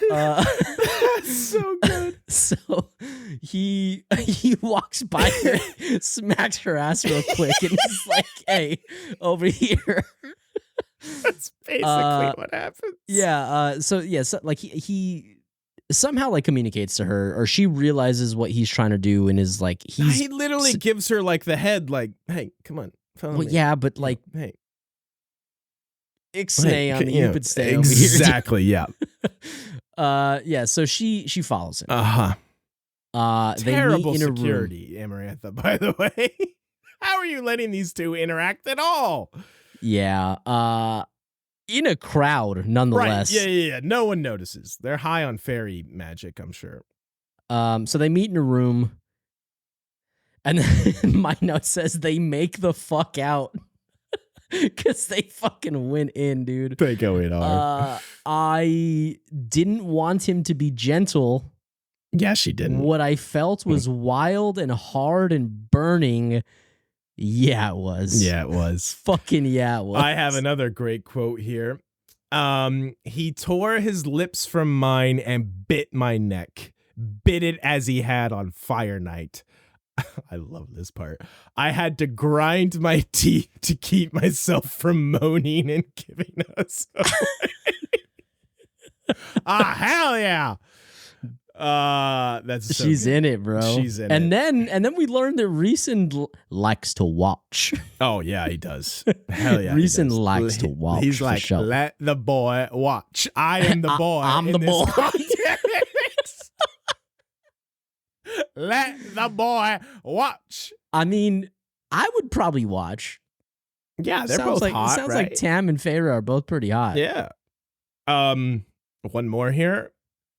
That's so good. So he walks by her, smacks her ass real quick, and is like, "Hey, over here." That's basically what happens. Yeah. So like he somehow like communicates to her, or she realizes what he's trying to do, and is like, he literally gives her like the head, like, "Hey, come on, follow me." Yeah, but like, hey, ixnay on the you could stay exactly, yeah. Yeah. So she follows him. Terrible they meet in security, Amarantha. By the way, how are you letting these two interact at all? Yeah. In a crowd, nonetheless. Right. Yeah. No one notices. They're high on fairy magic, I'm sure. So they meet in a room, and my note says they make the fuck out because they fucking went in, dude. They go in hard. I didn't want him to be gentle. Yeah, she didn't. What I felt was wild and hard and burning. Yeah, it was. Yeah, it was. Fucking yeah, it was. I have another great quote here. He tore his lips from mine and bit my neck. Bit it as he had on Fire Night. I love this part. I had to grind my teeth to keep myself from moaning and giving us away. Hell yeah. That's so she's good. in it, bro. She's in and it. And then we learned that Rhysand likes to watch. Oh yeah, he does. Hell yeah, Rhysand likes to watch. He's like, sure. Let the boy watch. I am the boy. I'm the boy. Let the boy watch. I mean, I would probably watch. Yeah, they're both hot. Sounds right? like Tam and Feyre are both pretty hot. Yeah. One more here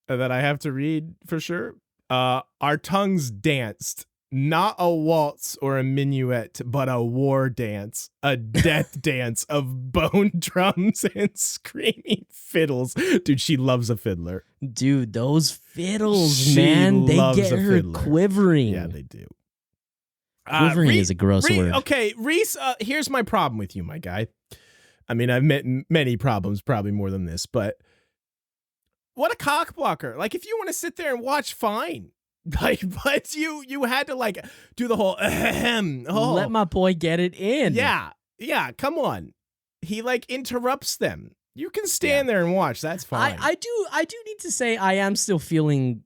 that I have to read for sure. Our tongues danced, not a waltz or a minuet, but a war dance, a death dance of bone drums and screaming fiddles. Dude, she loves a fiddler. Dude, those fiddles, man, they get her fiddler. Quivering. Yeah, they do. Quivering is a gross word. Okay, Rhys, here's my problem with you, my guy. I mean, I've met many problems, probably more than this, but what a cock blocker. Like, if you want to sit there and watch, fine. Like, but you had to like do the whole let my boy get it in. Yeah, come on. He like interrupts them. You can stand there and watch. That's fine. I do need to say I am still feeling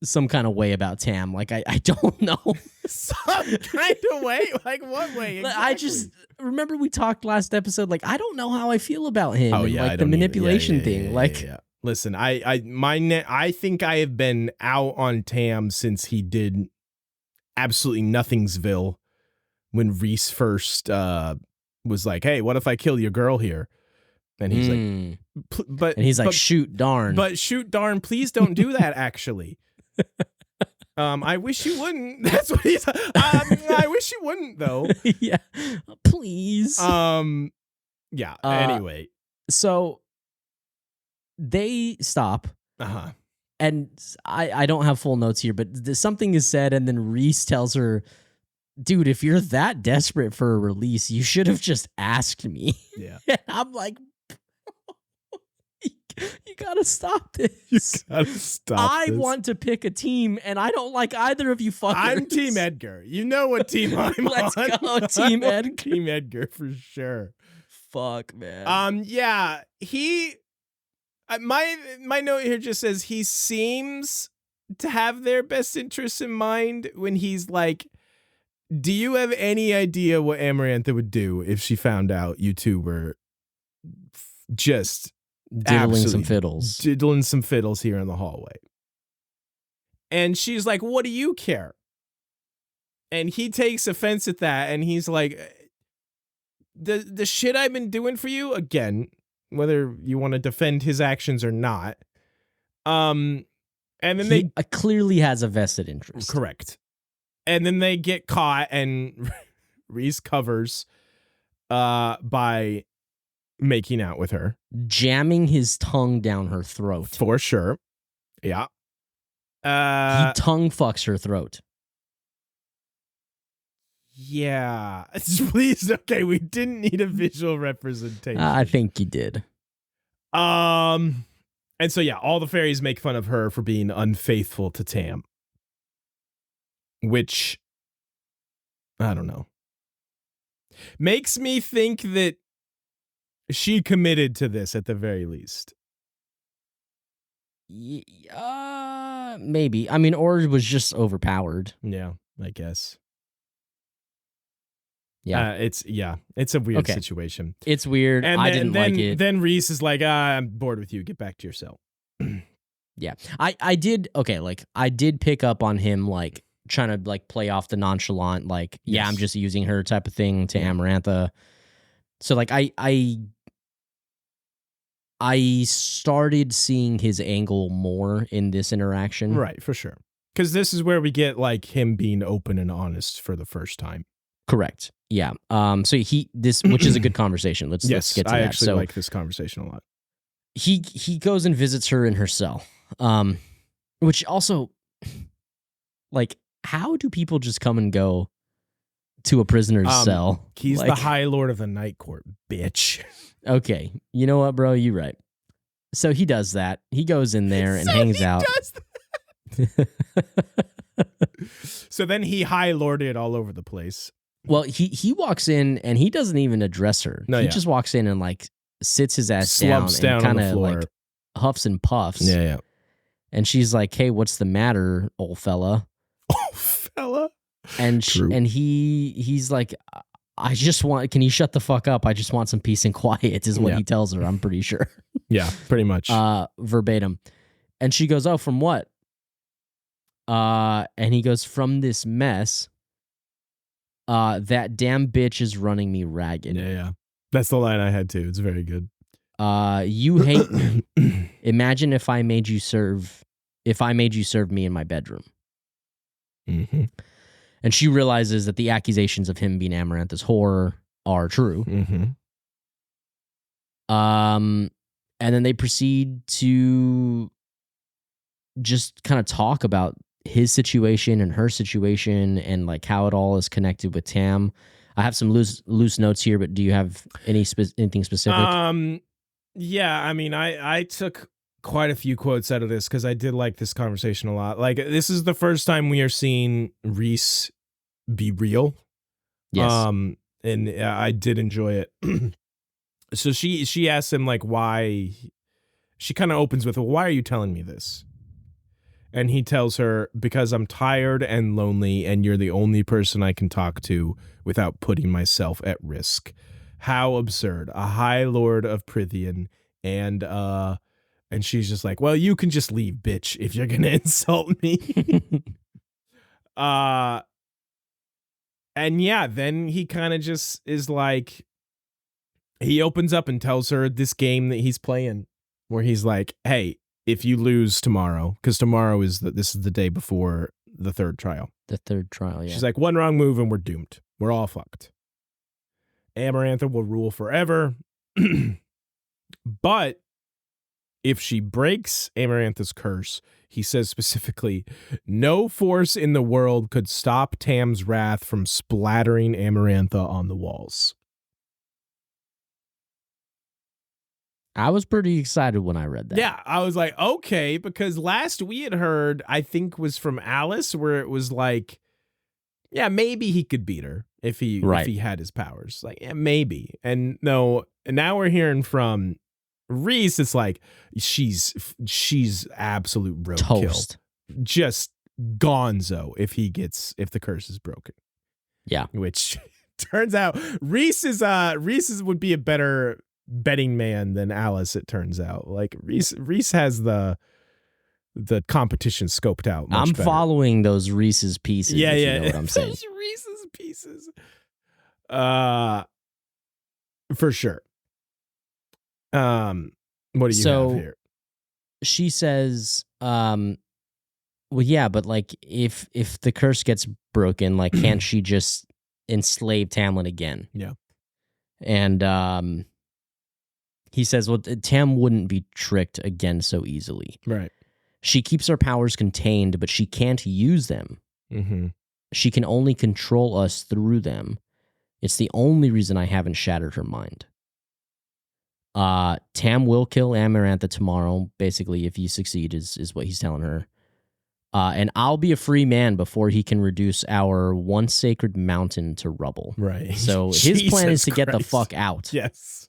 some kind of way about Tam. Like I don't know. Some kind of way? Like what way? Exactly? I just remember we talked last episode. Like I don't know how I feel about him. Oh and, yeah, like the manipulation thing. Yeah. Listen, I think I have been out on Tam since he did absolutely Nothingsville when Rhys first was like, "Hey, what if I kill your girl here?" And he's like, shoot, darn. But shoot, darn, please don't do that, actually. I wish you wouldn't. That's what he's I wish you wouldn't, though. Yeah. Please. Yeah, anyway. So they stop. Uh-huh. And I don't have full notes here, but something is said, and then Rhys tells her, dude, if you're that desperate for a release, you should have just asked me. Yeah. And I'm like, you gotta stop this. You gotta stop I this. want to pick a team, and I don't like either of you fuckers. I'm Team Edgar. You know what team I'm Let's on. go, Team Edgar. Team Edgar for sure. Fuck, man. Yeah, he... my note here just says he seems to have their best interests in mind when he's like, do you have any idea what Amarantha would do if she found out you two were just diddling some fiddles? Diddling some fiddles here in the hallway. And she's like, what do you care? And he takes offense at that, and he's like, the shit I've been doing for you, again, whether you want to defend his actions or not. And then he clearly has a vested interest. Correct. And then they get caught, and Rhys covers by making out with her. Jamming his tongue down her throat. For sure. Yeah. He tongue fucks her throat. Yeah. Please, okay, we didn't need a visual representation. I think you did. And so, yeah, all the fairies make fun of her for being unfaithful to Tam. which I don't know. Makes me think that she committed to this at the very least. Maybe. I mean, or it was just overpowered. Yeah, I guess. Yeah. It's a weird situation. It's weird. I didn't like it. Then Rhys is like, I'm bored with you. Get back to your cell. Yeah. I did pick up on him like trying to like play off the nonchalant, like, yeah, I'm just using her type of thing to Amarantha. So like I started seeing his angle more in this interaction. Right, for sure. Because this is where we get like him being open and honest for the first time. Correct. Yeah. So which is a good conversation. Let's get to that. I actually like this conversation a lot. He goes and visits her in her cell. Which also, like, how do people just come and go to a prisoner's cell? He's like, the High Lord of the Night Court, bitch. Okay. You know what, bro? You're right. So he does that. He goes in there and hangs out. So then he High Lorded it all over the place. Well, he walks in and he doesn't even address her. He just walks in and like sits his ass Slumps down and kind of like huffs and puffs. Yeah. And she's like, "Hey, what's the matter, old fella?" Old fella. And he's like, can you shut the fuck up? I just want some peace and quiet is what he tells her, I'm pretty sure. Yeah, pretty much. Verbatim. And she goes, "Oh, from what?" And he goes, "From this mess. That damn bitch is running me ragged." Yeah. That's the line I had too. It's very good. You hate me. Imagine if I made you serve me in my bedroom. Mm-hmm. And she realizes that the accusations of him being Amarantha's whore are true. Mm-hmm. And then they proceed to just kind of talk about his situation and her situation and like how it all is connected with Tam. I have some loose notes here, but do you have anything specific? Yeah, I mean, I took quite a few quotes out of this because I did like this conversation a lot. Like, this is the first time we are seeing Rhys be real. Yes. And I did enjoy it. So she asks him like why. She kind of opens with, "Well, why are you telling me this?" And he tells her, "Because I'm tired and lonely, and you're the only person I can talk to without putting myself at risk." How absurd! A High Lord of Prythian, and she's just like, "Well, you can just leave, bitch, if you're gonna insult me." And yeah, then he kind of just is like, he opens up and tells her this game that he's playing, where he's like, "Hey, if you lose tomorrow," because tomorrow this is the day before the third trial. The third trial, yeah. She's like, "One wrong move and we're doomed. We're all fucked. Amarantha will rule forever." But if she breaks Amarantha's curse, he says specifically, "No force in the world could stop Tam's wrath from splattering Amarantha on the walls." I was pretty excited when I read that. Yeah, I was like, okay, because last we had heard, I think was from Alice, where it was like, yeah, maybe he could beat her if he had his powers. Like, yeah, maybe. And no, and now we're hearing from Rhys, it's like she's absolute roadkill. Just gonzo if the curse is broken. Yeah. Which turns out Rhys would be a better betting man than Alice, it turns out. Like Rhys has the competition scoped out much better. Following those Rhys's pieces. Yeah. You know what I'm saying. Those Rhys's pieces. For sure. What do you have here? She says, well, yeah, but like if the curse gets broken, like can't she just enslave Tamlin again? Yeah. And he says, well, Tam wouldn't be tricked again so easily. Right. She keeps her powers contained, but she can't use them. Mm-hmm. She can only control us through them. It's the only reason I haven't shattered her mind. Tam will kill Amarantha tomorrow, basically, if you succeed, is what he's telling her. And I'll be a free man before he can reduce our once sacred mountain to rubble. Right. So his plan is to get the fuck out. Yes.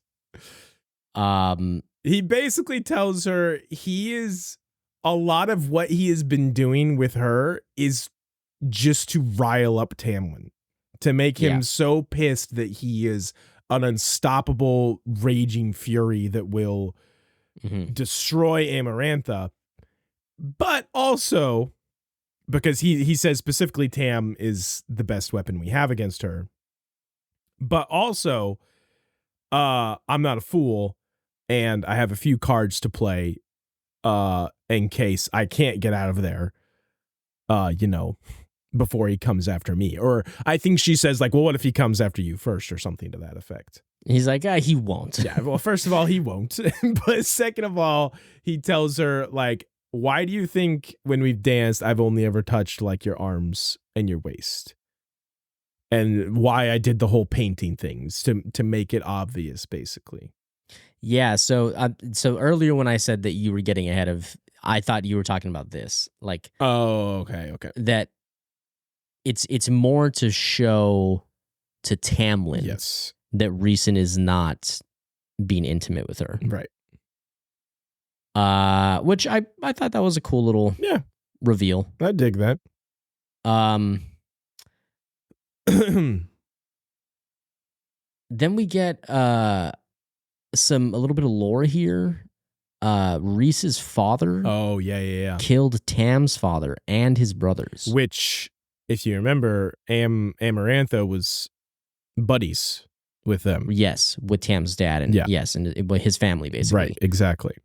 Um, He basically tells her a lot of what he has been doing with her is just to rile up Tamlin, to make him so pissed that he is an unstoppable raging fury that will destroy Amarantha. But also, because he says specifically Tam is the best weapon we have against her. But also, I'm not a fool, and I have a few cards to play in case I can't get out of there, before he comes after me. Or I think she says, like, well, what if he comes after you first or something to that effect? He's like, he won't. Yeah, well, first of all, he won't. But second of all, he tells her, like, why do you think when we've danced, I've only ever touched, like, your arms and your waist? And why I did the whole painting things to make it obvious, basically. Yeah, so earlier when I said that you were getting ahead of, I thought you were talking about this. Like, oh, okay. That it's more to show to Tamlin that Rhysand is not being intimate with her. Right. Which I thought that was a cool little reveal. I dig that. Then we get a little bit of lore here. Rhys's father killed Tam's father and his brothers. Which, if you remember, Amarantha was buddies with them. Yes, with Tam's dad and and his family, basically. Right, exactly.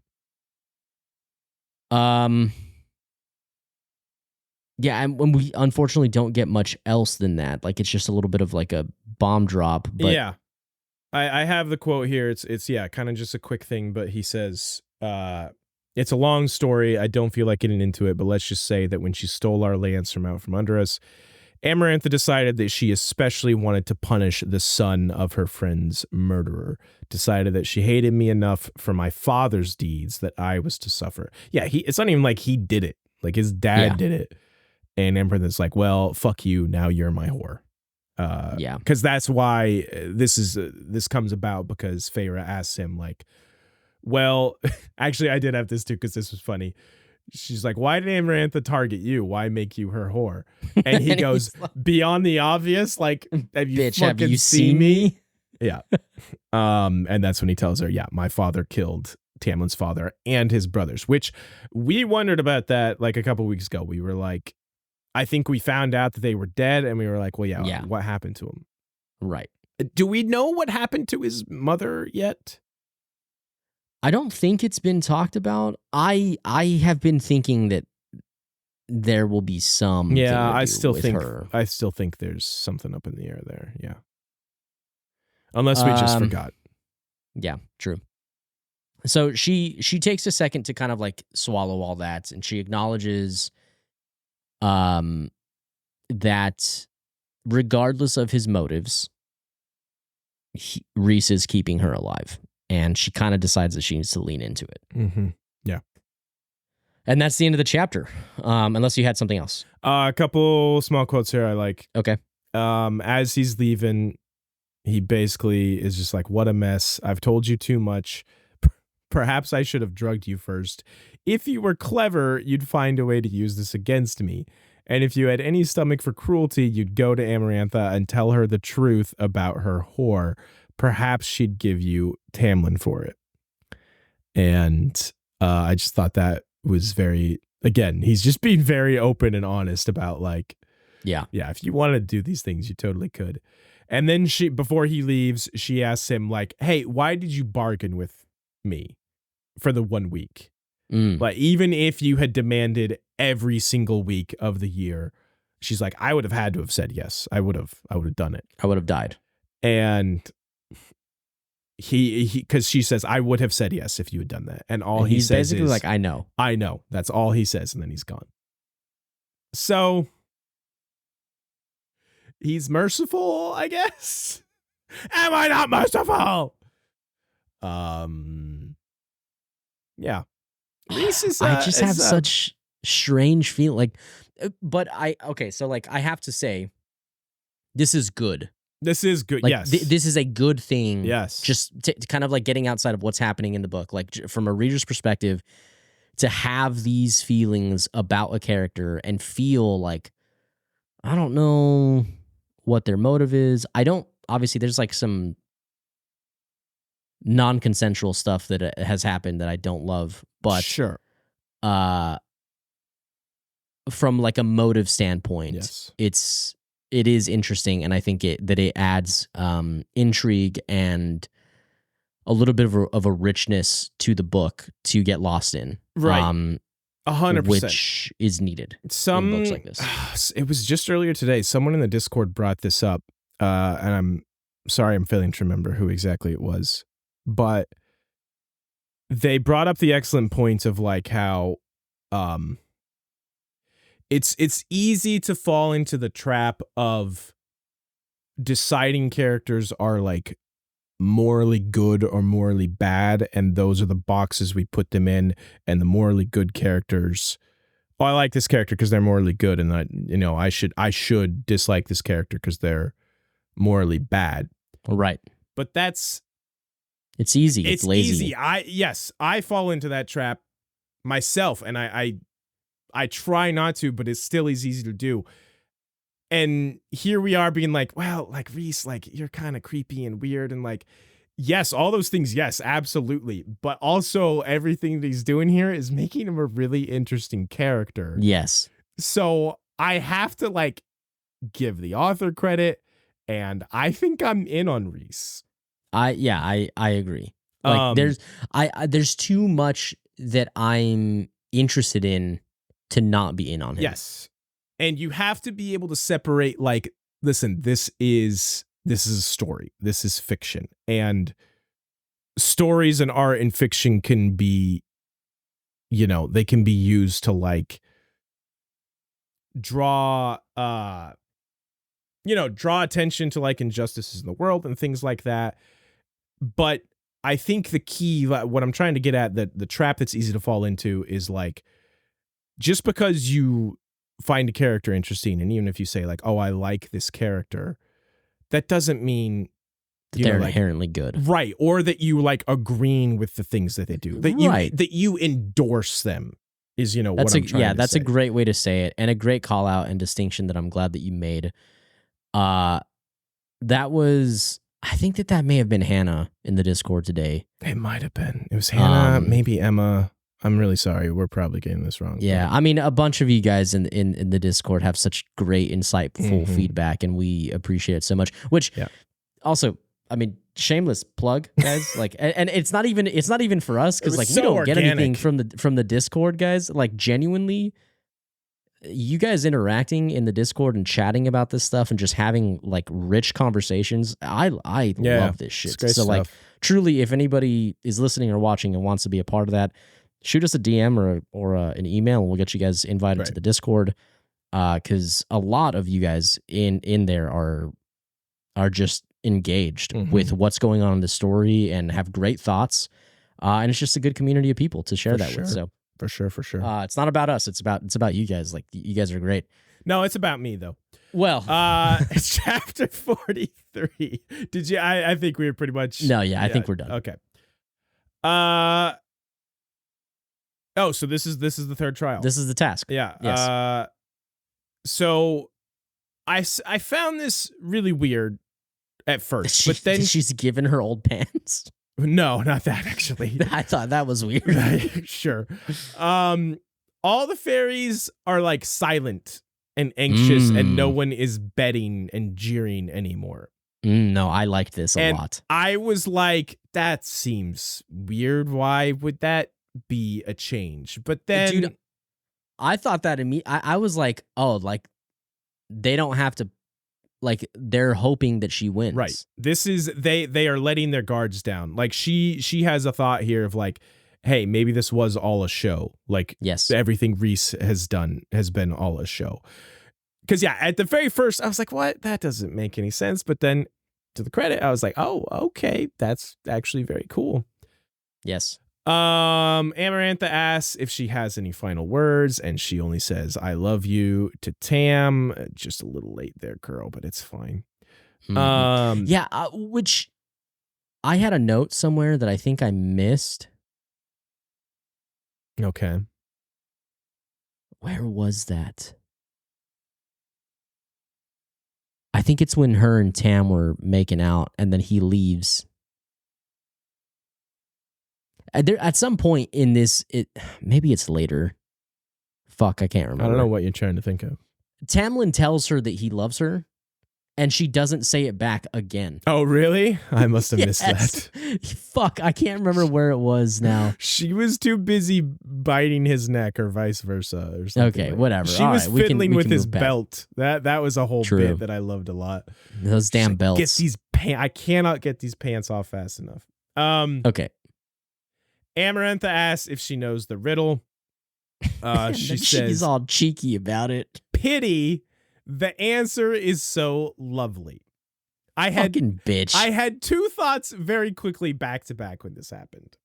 Yeah, and we unfortunately don't get much else than that. Like, it's just a little bit of like a bomb drop. But yeah. I have the quote here. It's kind of just a quick thing, but he says, it's a long story. I don't feel like getting into it, but let's just say that when she stole our lands from out from under us, Amarantha decided that she especially wanted to punish the son of her friend's murderer, decided that she hated me enough for my father's deeds that I was to suffer. Yeah, it's not even like he did it. Like, his dad did it. And Amarantha's like, well, fuck you. Now you're my whore. Because that's why this comes about, because Feyre asks him, like, well, actually, I did have this too, because this was funny. She's like, why did Amarantha target you? Why make you her whore? And he goes, like, beyond the obvious, like, have you seen me? Yeah. And that's when he tells her, yeah, my father killed Tamlin's father and his brothers, which we wondered about that like a couple weeks ago. We were like, I think we found out that they were dead, and we were like, well, yeah. What happened to him? Right. Do we know what happened to his mother yet? I don't think it's been talked about. I have been thinking that there will be some. Yeah, I still think there's something up in the air there. Yeah. Unless we just forgot. Yeah, true. So she takes a second to kind of like swallow all that, and she acknowledges that regardless of his motives, Rhys is keeping her alive. And she kind of decides that she needs to lean into it. Mm-hmm. Yeah. And that's the end of the chapter. Unless you had something else. A couple small quotes here I like. Okay. As he's leaving, he basically is just like, what a mess. I've told you too much. Perhaps I should have drugged you first. If you were clever, you'd find a way to use this against me. And if you had any stomach for cruelty, you'd go to Amarantha and tell her the truth about her whore. Perhaps she'd give you Tamlin for it. And I just thought that was again, he's just being very open and honest about, like, yeah, if you wanted to do these things, you totally could. And then before he leaves, she asks him, like, hey, why did you bargain with me for the 1 week? Like, even if you had demanded every single week of the year, she's like, I would have had to have said yes. I would have done it. I would have died. And because she says, I would have said yes if you had done that. And he says basically is, like, I know. That's all he says. And then he's gone. So he's merciful, I guess. Am I not merciful? Yeah. Rhys is, I just have such strange feeling. Like, but so like I have to say, this is good. This is good. Like, Yes. this is a good thing. Yes. Just to kind of like getting outside of what's happening in the book, like from a reader's perspective, to have these feelings about a character and feel like, I don't know what their motive is. Obviously there's like some non-consensual stuff that has happened that I don't love, but sure. From like a motive standpoint, yes. it is interesting, and I think it adds intrigue and a little bit of a richness to the book to get lost in. Right. 100%. Which is needed in books like this. It was just earlier today. Someone in the Discord brought this up, and I'm sorry, I'm failing to remember who exactly it was, but they brought up the excellent point of like how it's easy to fall into the trap of deciding characters are like morally good or morally bad, and those are the boxes we put them in. And the morally good characters, oh, I like this character because they're morally good, and I should dislike this character because they're morally bad. Right. But it's easy. It's lazy. Easy. I fall into that trap myself, and I try not to, but it still is easy to do. And here we are being like, well, like Rhys, like you're kind of creepy and weird, and like, yes, all those things, yes, absolutely. But also everything that he's doing here is making him a really interesting character. Yes. So I have to like give the author credit, and I think I'm in on Rhys. I agree. Like there's too much that I'm interested in to not be in on him. Yes. And you have to be able to separate, like, listen, this is a story. This is fiction. And stories and art and fiction can be, they can be used to like draw attention to like injustices in the world and things like that. But I think the key, what I'm trying to get at, that the trap that's easy to fall into is like, just because you find a character interesting, and even if you say like, oh, I like this character, that doesn't mean that they're inherently good. Right. Or that you like agreeing with the things that they do. That you endorse them is, what I'm trying to say. That's a great way to say it, and a great call out and distinction that I'm glad that you made. I think that may have been Hannah in the Discord today. It might have been. It was Hannah, maybe Emma. I'm really sorry. We're probably getting this wrong. Yeah, I mean, a bunch of you guys in the Discord have such great, insightful feedback, and we appreciate it so much. Which, also, I mean, shameless plug, guys. Like, and it's not even for us, because like we don't get anything from the Discord, guys. Like, genuinely, you guys interacting in the Discord and chatting about this stuff and just having like rich conversations. I love this shit. So stuff. Like, truly, if anybody is listening or watching and wants to be a part of that, shoot us a DM or an email, and we'll get you guys invited to the Discord. Because a lot of you guys in there are just engaged with what's going on in the story and have great thoughts. And it's just a good community of people to share with. So for sure. It's not about us. It's about you guys. Like, you guys are great. No, it's about me though. Well, it's chapter 43. Did you? I think we were pretty much. No, I think we're done. Okay. Oh, so this is the third trial. This is the task. Yeah. Yes. So I found this really weird at first, but then she's given her old pants. No, not that actually. I thought that was weird. Sure. All the fairies are like silent and anxious, and no one is betting and jeering anymore. No, I liked this a lot. I was like, that seems weird. Why would that be a change? But then, dude, I thought that I was like, oh, like they don't have to, like they're hoping that she wins. Right. This is they are letting their guards down. Like she has a thought here of like, hey, maybe this was all a show. Like, yes, everything Rhys has done has been all a show. Because at the very first, I was like, what? That doesn't make any sense. But then, to the credit, I was like, oh, okay, that's actually very cool. Yes. Amarantha asks if she has any final words, and she only says, "I love you" to Tam. Just a little late there, girl, but it's fine. Yeah, which I had a note somewhere that I think I missed. Okay. Where was that? I think it's when her and Tam were making out, and then he leaves. At some point in this, maybe it's later. Fuck, I can't remember. I don't know what you're trying to think of. Tamlin tells her that he loves her, and she doesn't say it back again. Oh, really? I must have missed that. Fuck, I can't remember where it was now. She was too busy biting his neck or vice versa or something. Okay, whatever. She All was right, fiddling with his move past. belt. That was a whole bit that I loved a lot. Those damn belts. Get these I cannot get these pants off fast enough. Okay. Amarantha asks if she knows the riddle. She says she's all cheeky about it. Pity. The answer is so lovely. Fucking bitch. I had two thoughts very quickly back to back when this happened.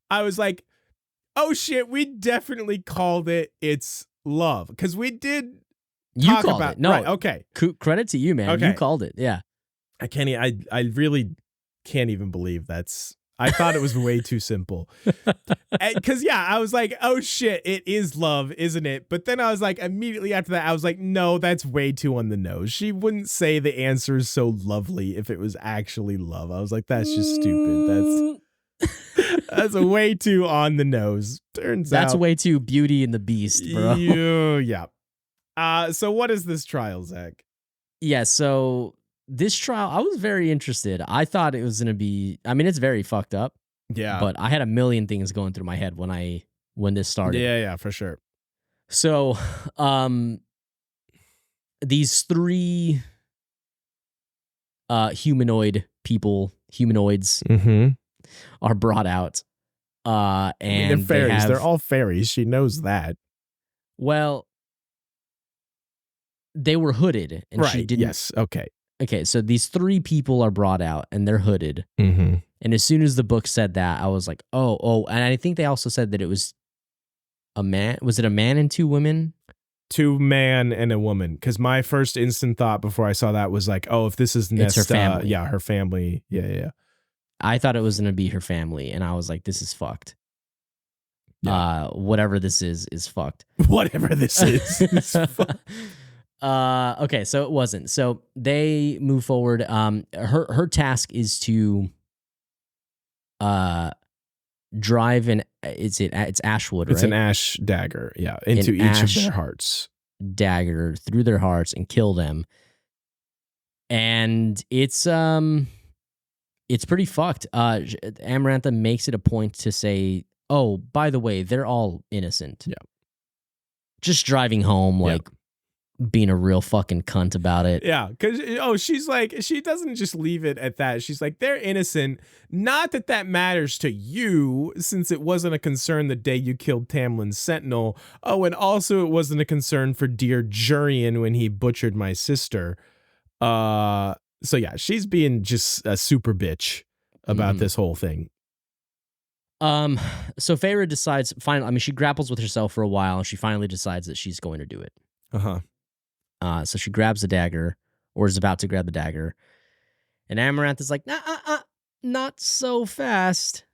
I was like, oh shit, we definitely called it It's Love. Because we did talk about it. No, right, okay. Credit to you, man. Okay. You called it. Yeah. I really can't even believe I thought it was way too simple. Because, yeah, I was like, oh, shit, it is love, isn't it? But then I was like, immediately after that, I was like, no, that's way too on the nose. She wouldn't say the answer is so lovely if it was actually love. I was like, that's just stupid. That's way too on the nose. That's way too Beauty and the Beast, bro. Yeah. So what is this trial, Zach? Yeah, so this trial, I was very interested. I thought it was going to be, I mean, it's very fucked up. Yeah. But I had a million things going through my head when this started. Yeah, for sure. So, these three humanoids are brought out. And they're fairies. They're all fairies. She knows that. Well, they were hooded, and she didn't. Yes. Okay. Okay, so these three people are brought out, and they're hooded. Mm-hmm. And as soon as the book said that, I was like, oh. And I think they also said that it was a man. Was it a man and two women? 2 man and a woman. Because my first instant thought before I saw that was like, oh, if this is Nesta, her family. Yeah, her family. Yeah. I thought it was going to be her family, and I was like, this is fucked. Yeah. Whatever this is fucked. Whatever this is fucked. Okay, so it wasn't. So they move forward. Her task is to drive it's Ashwood, right? It's an ash dagger, yeah, into each of their hearts. Dagger through their hearts and kill them. And it's pretty fucked. Amarantha makes it a point to say, "Oh, by the way, they're all innocent." Yeah. Just driving home, like being a real fucking cunt about it. Yeah, because she's like, she doesn't just leave it at that. She's like, they're innocent. Not that matters to you, since it wasn't a concern the day you killed Tamlin's sentinel. Oh, and also it wasn't a concern for dear Jurian when he butchered my sister. So yeah, she's being just a super bitch about this whole thing. So Feyre decides finally. I mean, she grapples with herself for a while, and she finally decides that she's going to do it. So she grabs the dagger, or is about to grab the dagger, and Amarantha's like, not so fast.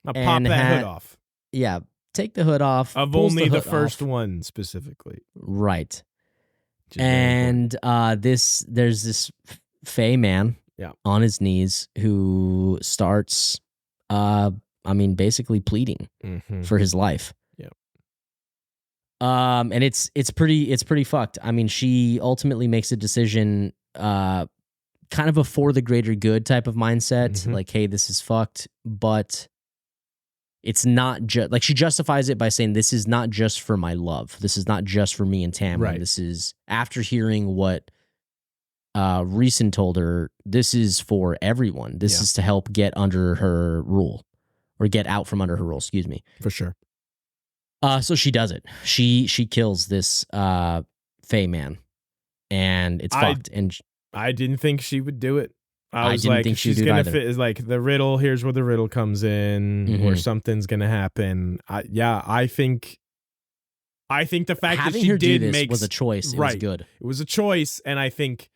I'll pop that hood off. Yeah, take the hood off. Of only the first one specifically. Right. And there's this Fey man on his knees who starts, basically pleading for his life. And it's pretty fucked. I mean, she ultimately makes a decision, kind of a for the greater good type of mindset. Like, hey, this is fucked, but it's not just like she justifies it by saying, this is not just for my love. This is not just for me and Tamlin. Right. This is after hearing what Rhysand told her. This is for everyone. This is to help get under her rule, or get out from under her rule. Excuse me. For sure. So she does it. She kills this Fey man, and it's fucked. And I didn't think she would do it. I was didn't like, think she would she's do it gonna either. fit. Is like the riddle. Here's where the riddle comes in, or something's gonna happen. I think the fact Having that she her do did this makes was a choice. It right. was good. It was a choice, and I think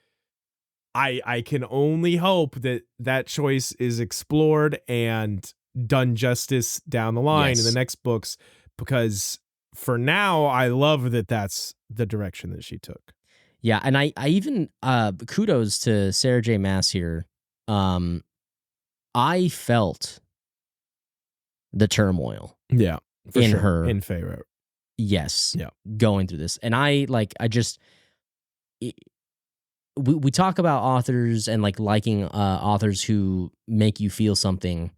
I can only hope that choice is explored and done justice down the line in the next books, because for now I love that that's the direction that she took. Yeah, and I even kudos to Sarah J. Maas here. I felt the turmoil. Yeah, for in sure. her In Feyre. Yes. Yeah. Going through this, and we talk about authors and like liking authors who make you feel something.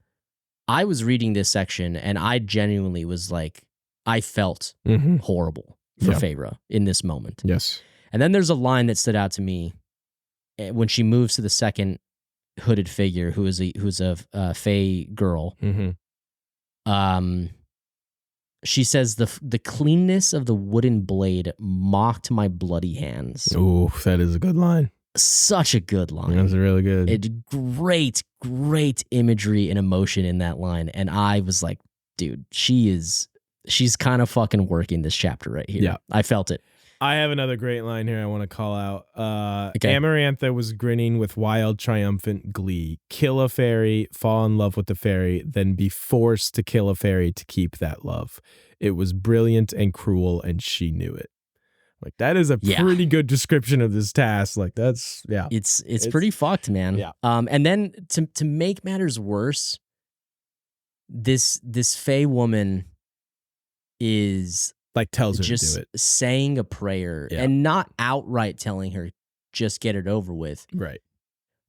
I was reading this section and I genuinely was like, I felt horrible for Feyre in this moment. Yes. And then there's a line that stood out to me when she moves to the second hooded figure, who's a Fey girl. She says the cleanness of the wooden blade mocked my bloody hands. Oh, that is a good line. Such a good line. That's really good. Great imagery and emotion in that line. And I was like, dude, she's kind of fucking working this chapter right here. Yeah. I felt it. I have another great line here I want to call out. Amarantha was grinning with wild, triumphant glee. Kill a fairy, fall in love with the fairy, then be forced to kill a fairy to keep that love. It was brilliant and cruel, and she knew it. Like, that is a pretty good description of this task. Like, that's, It's pretty fucked, man. Yeah. And then to make matters worse, this Fey woman is like tells her just to do it, saying a prayer and not outright telling her just get it over with. Right.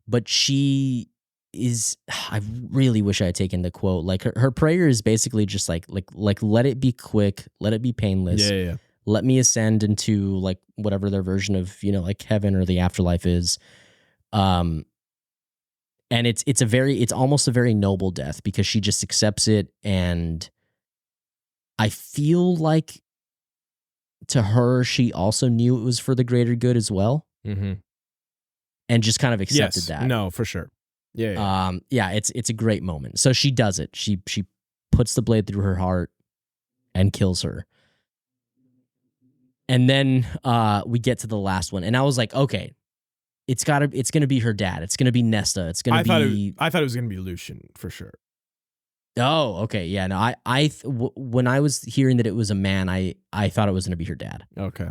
But she is, I really wish I had taken the quote. Like her prayer is basically just like let it be quick, let it be painless. Yeah. Let me ascend into like whatever their version of, like heaven or the afterlife is. And it's almost a very noble death because she just accepts it. And I feel like to her, she also knew it was for the greater good as well. And just kind of accepted that. No, for sure. Yeah. It's a great moment. So she does it. She puts the blade through her heart and kills her. And then we get to the last one, and I was like, okay, it's gonna be her dad. It's gonna be Nesta. It's gonna be. I thought it was gonna be Lucian for sure. Oh, okay, yeah. No, when I was hearing that it was a man, I thought it was gonna be her dad. Okay.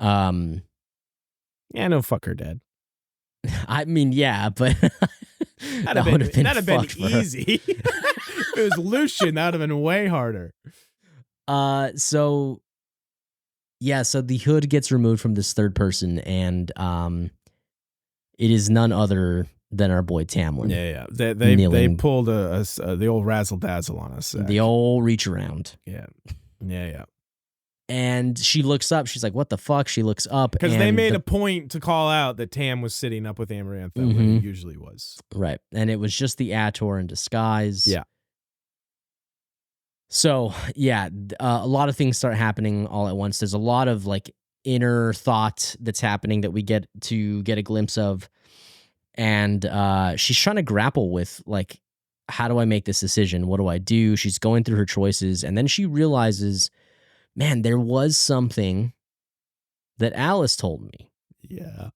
Yeah, no, fuck her dad. I mean, yeah, but that would have been easy. If it was Lucian, that would have been way harder. So the hood gets removed from this third person, and it is none other than our boy Tamlin. Yeah. They pulled the old razzle dazzle on us. The old reach around. Yeah. And she looks up. She's like, "What the fuck?" She looks up because they made a point to call out that Tam was sitting up with Amarantha when he usually was. Right, and it was just the ACOTAR in disguise. Yeah. So, a lot of things start happening all at once. There's a lot of like inner thought that's happening that we get a glimpse of. And she's trying to grapple with like, how do I make this decision? What do I do? She's going through her choices. And then she realizes, man, there was something that Alice told me. Yeah.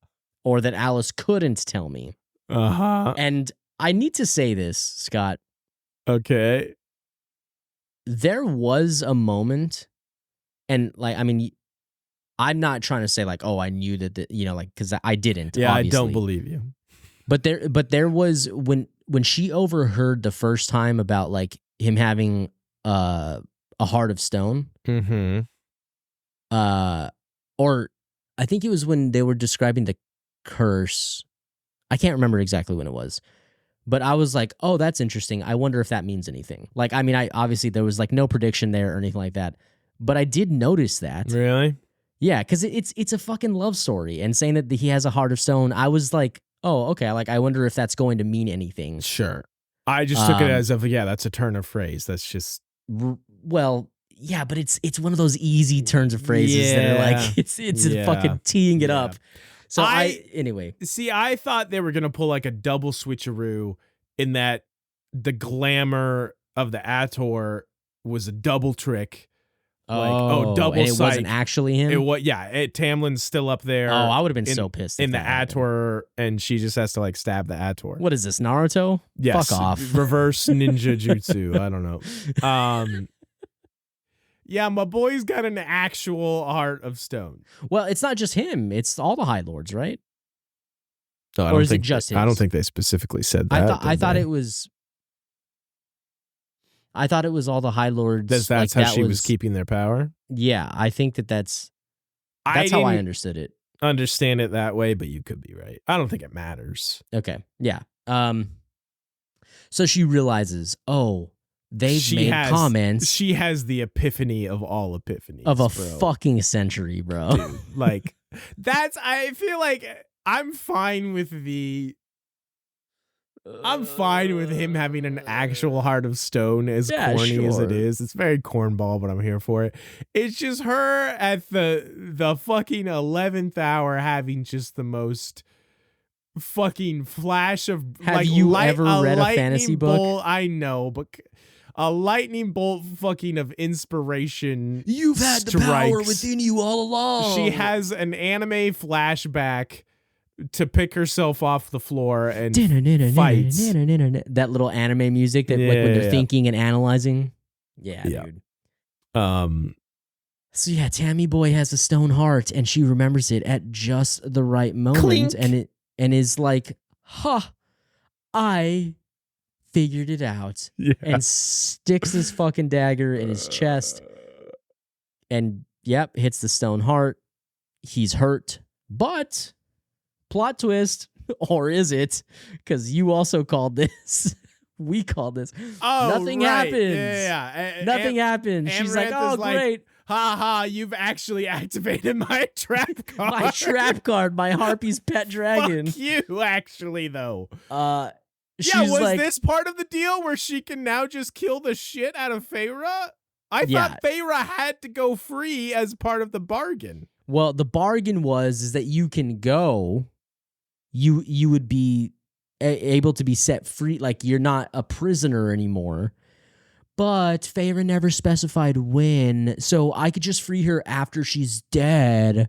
Or that Alice couldn't tell me. And I need to say this, Scott. Okay. There was a moment, and like, I mean, I'm not trying to say like, oh, I knew that, because I didn't. Yeah, obviously. I don't believe you. But there was when she overheard the first time about like him having a heart of stone. Or I think it was when they were describing the curse. I can't remember exactly when it was. But I was like, oh, that's interesting. I wonder if that means anything. Like, I mean, obviously there was like no prediction there or anything like that. But I did notice that. Really? Yeah, because it's a fucking love story. And saying that he has a heart of stone, I was like, oh, okay. Like, I wonder if that's going to mean anything. Sure. I just took it as that's a turn of phrase. That's just. Well, yeah, but it's one of those easy turns of phrases that are like, it's fucking teeing it up. So anyway. See, I thought they were going to pull like a double switcheroo in that the glamour of the ACOTAR was a double trick. Double and it psych. wasn't actually him? Tamlin's still up there. Oh, I would have been so pissed. In the ACOTAR, and she just has to like stab the ACOTAR. What is this, Naruto? Yes. Fuck off. Reverse ninja jutsu. I don't know. Yeah, my boy's got an actual heart of stone. Well, it's not just him. It's all the High Lords, right? No, or is it just his? I don't think they specifically said that. I thought it was all the High Lords. That's how she was keeping their power? Yeah, I think that's how I understood it. Understand it that way, but you could be right. I don't think it matters. Okay, yeah. So she realizes, they've made comments. She has the epiphany of all epiphanies. Of a fucking century, bro. Dude, like, I feel like I'm fine with him having an actual heart of stone, as corny as it is. It's very cornball, but I'm here for it. It's just her at the fucking 11th hour having just the most fucking flash of Have you ever read a fantasy book? I know, but a lightning bolt fucking of inspiration. You've had the power within you all along. She has an anime flashback to pick herself off the floor and fights. That little anime music that like when they're thinking and analyzing. Yeah, dude. So yeah, Tammy boy has a stone heart and she remembers it at just the right moment. Clink. and is like, I figured it out. Yeah. And sticks this fucking dagger in his chest and hits the stone heart. He's hurt, but plot twist, or is it? Because you also called this. We called this. Nothing happens. Yeah. Nothing happens. She's like, great. Ha ha, you've actually activated my trap card. My trap card, my Harpy's pet dragon. Fuck you, actually, though. Was this part of the deal where she can now just kill the shit out of Feyre? I thought Feyre had to go free as part of the bargain. Well, the bargain is that you can go. You would be able to be set free, like you're not a prisoner anymore. But Feyre never specified when, so I could just free her after she's dead.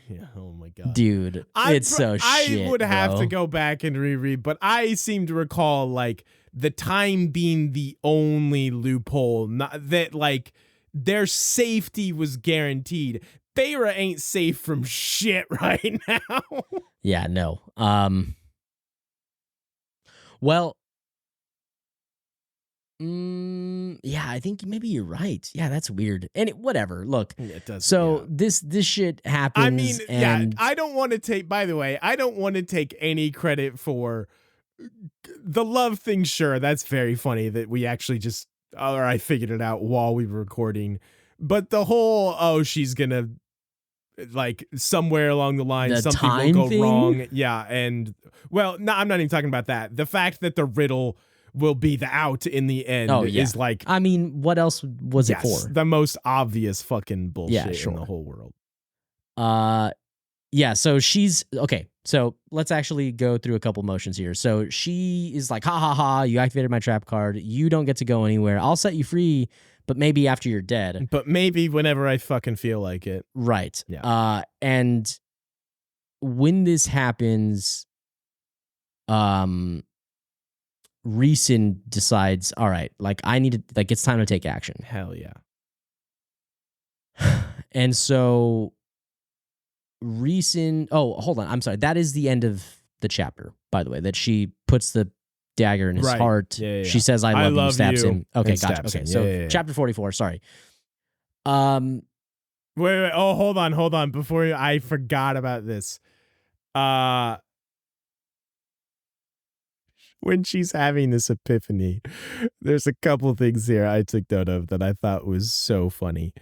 Yeah, oh my god. Dude, it's so shit, I would have to go back and reread, but I seem to recall like the time being the only loophole, not that like their safety was guaranteed. Feyre ain't safe from shit right now. Yeah, no. Well, yeah, I think maybe you're right. Yeah, that's weird. And whatever. Look, it does. So this shit happens. I mean, and I don't want to take. By the way, I don't want to take any credit for the love thing. Sure, that's very funny that we actually just, or I figured it out while we were recording. But the whole she's gonna like somewhere along the line something will go wrong. Yeah, and well, no, I'm not even talking about that. The fact that the riddle will be the out in the end is like, I mean, what else was it for? The most obvious fucking bullshit in the whole world. So she's okay. So let's actually go through a couple motions here. So she is like, ha ha ha, you activated my trap card. You don't get to go anywhere. I'll set you free, but maybe after you're dead. But maybe whenever I fucking feel like it. Right. Yeah. And when this happens, Rhysand decides, all right, like I need to, like it's time to take action. Hell yeah. And so Rhysand, hold on, I'm sorry. That is the end of the chapter, by the way, that she puts the dagger in his heart. Yeah. She says, I love you, stabs him. Okay, gotcha. Okay, so chapter 44, sorry. Wait, hold on. Before I forgot about this. When she's having this epiphany, there's a couple things here I took note of that I thought was so funny.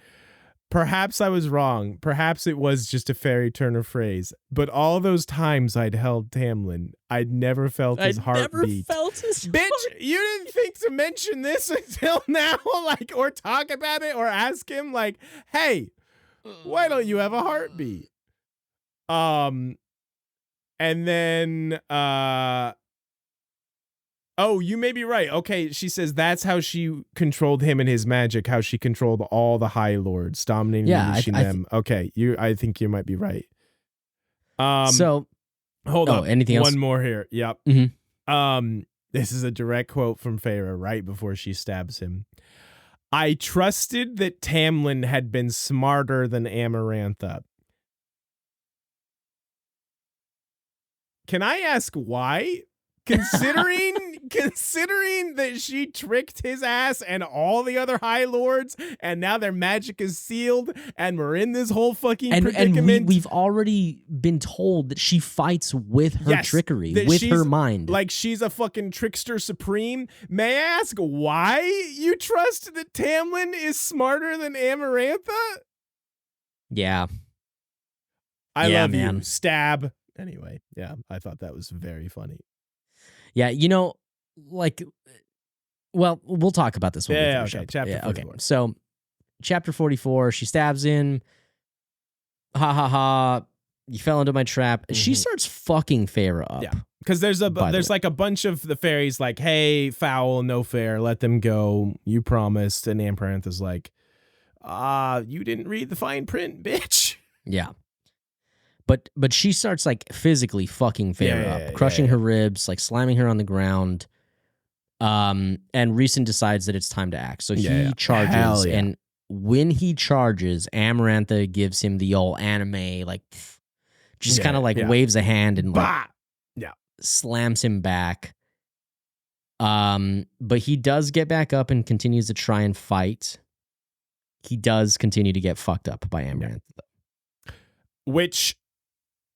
Perhaps I was wrong. Perhaps it was just a fairy turn of phrase. But all those times I'd held Tamlin, I'd never felt his heartbeat. Bitch, you didn't think to mention this until now, like, or talk about it, or ask him, like, hey, why don't you have a heartbeat? And then, oh, you may be right. Okay, she says that's how she controlled him and his magic, how she controlled all the High Lords, dominating and unleashing them. Okay, I think you might be right. So, hold up. Anything else? One more here. Yep. Mm-hmm. This is a direct quote from Feyre right before she stabs him. I trusted that Tamlin had been smarter than Amarantha. Can I ask why? Considering that she tricked his ass and all the other High Lords, and now their magic is sealed, and we're in this whole fucking predicament. And we've already been told that she fights with her trickery, with her mind. Like she's a fucking trickster supreme. May I ask why you trust that Tamlin is smarter than Amarantha? Yeah. I love you. Stab. Anyway, yeah, I thought that was very funny. Yeah, like, well, we'll talk about this one. Yeah, okay. Chapter 44. Okay. So, chapter 44, she stabs him. Ha ha ha. You fell into my trap. Mm-hmm. She starts fucking Feyre up. Yeah, because there's like a bunch of the fairies like, hey, foul, no fair, let them go. You promised. And Amarantha's like, you didn't read the fine print, bitch. Yeah. But she starts like physically fucking Feyre up, crushing her ribs, like slamming her on the ground. And Rhysand decides that it's time to act. So he charges, and when he charges, Amarantha gives him the old anime, like just kind of like waves a hand and like slams him back. But he does get back up and continues to try and fight. He does continue to get fucked up by Amarantha, though. Which,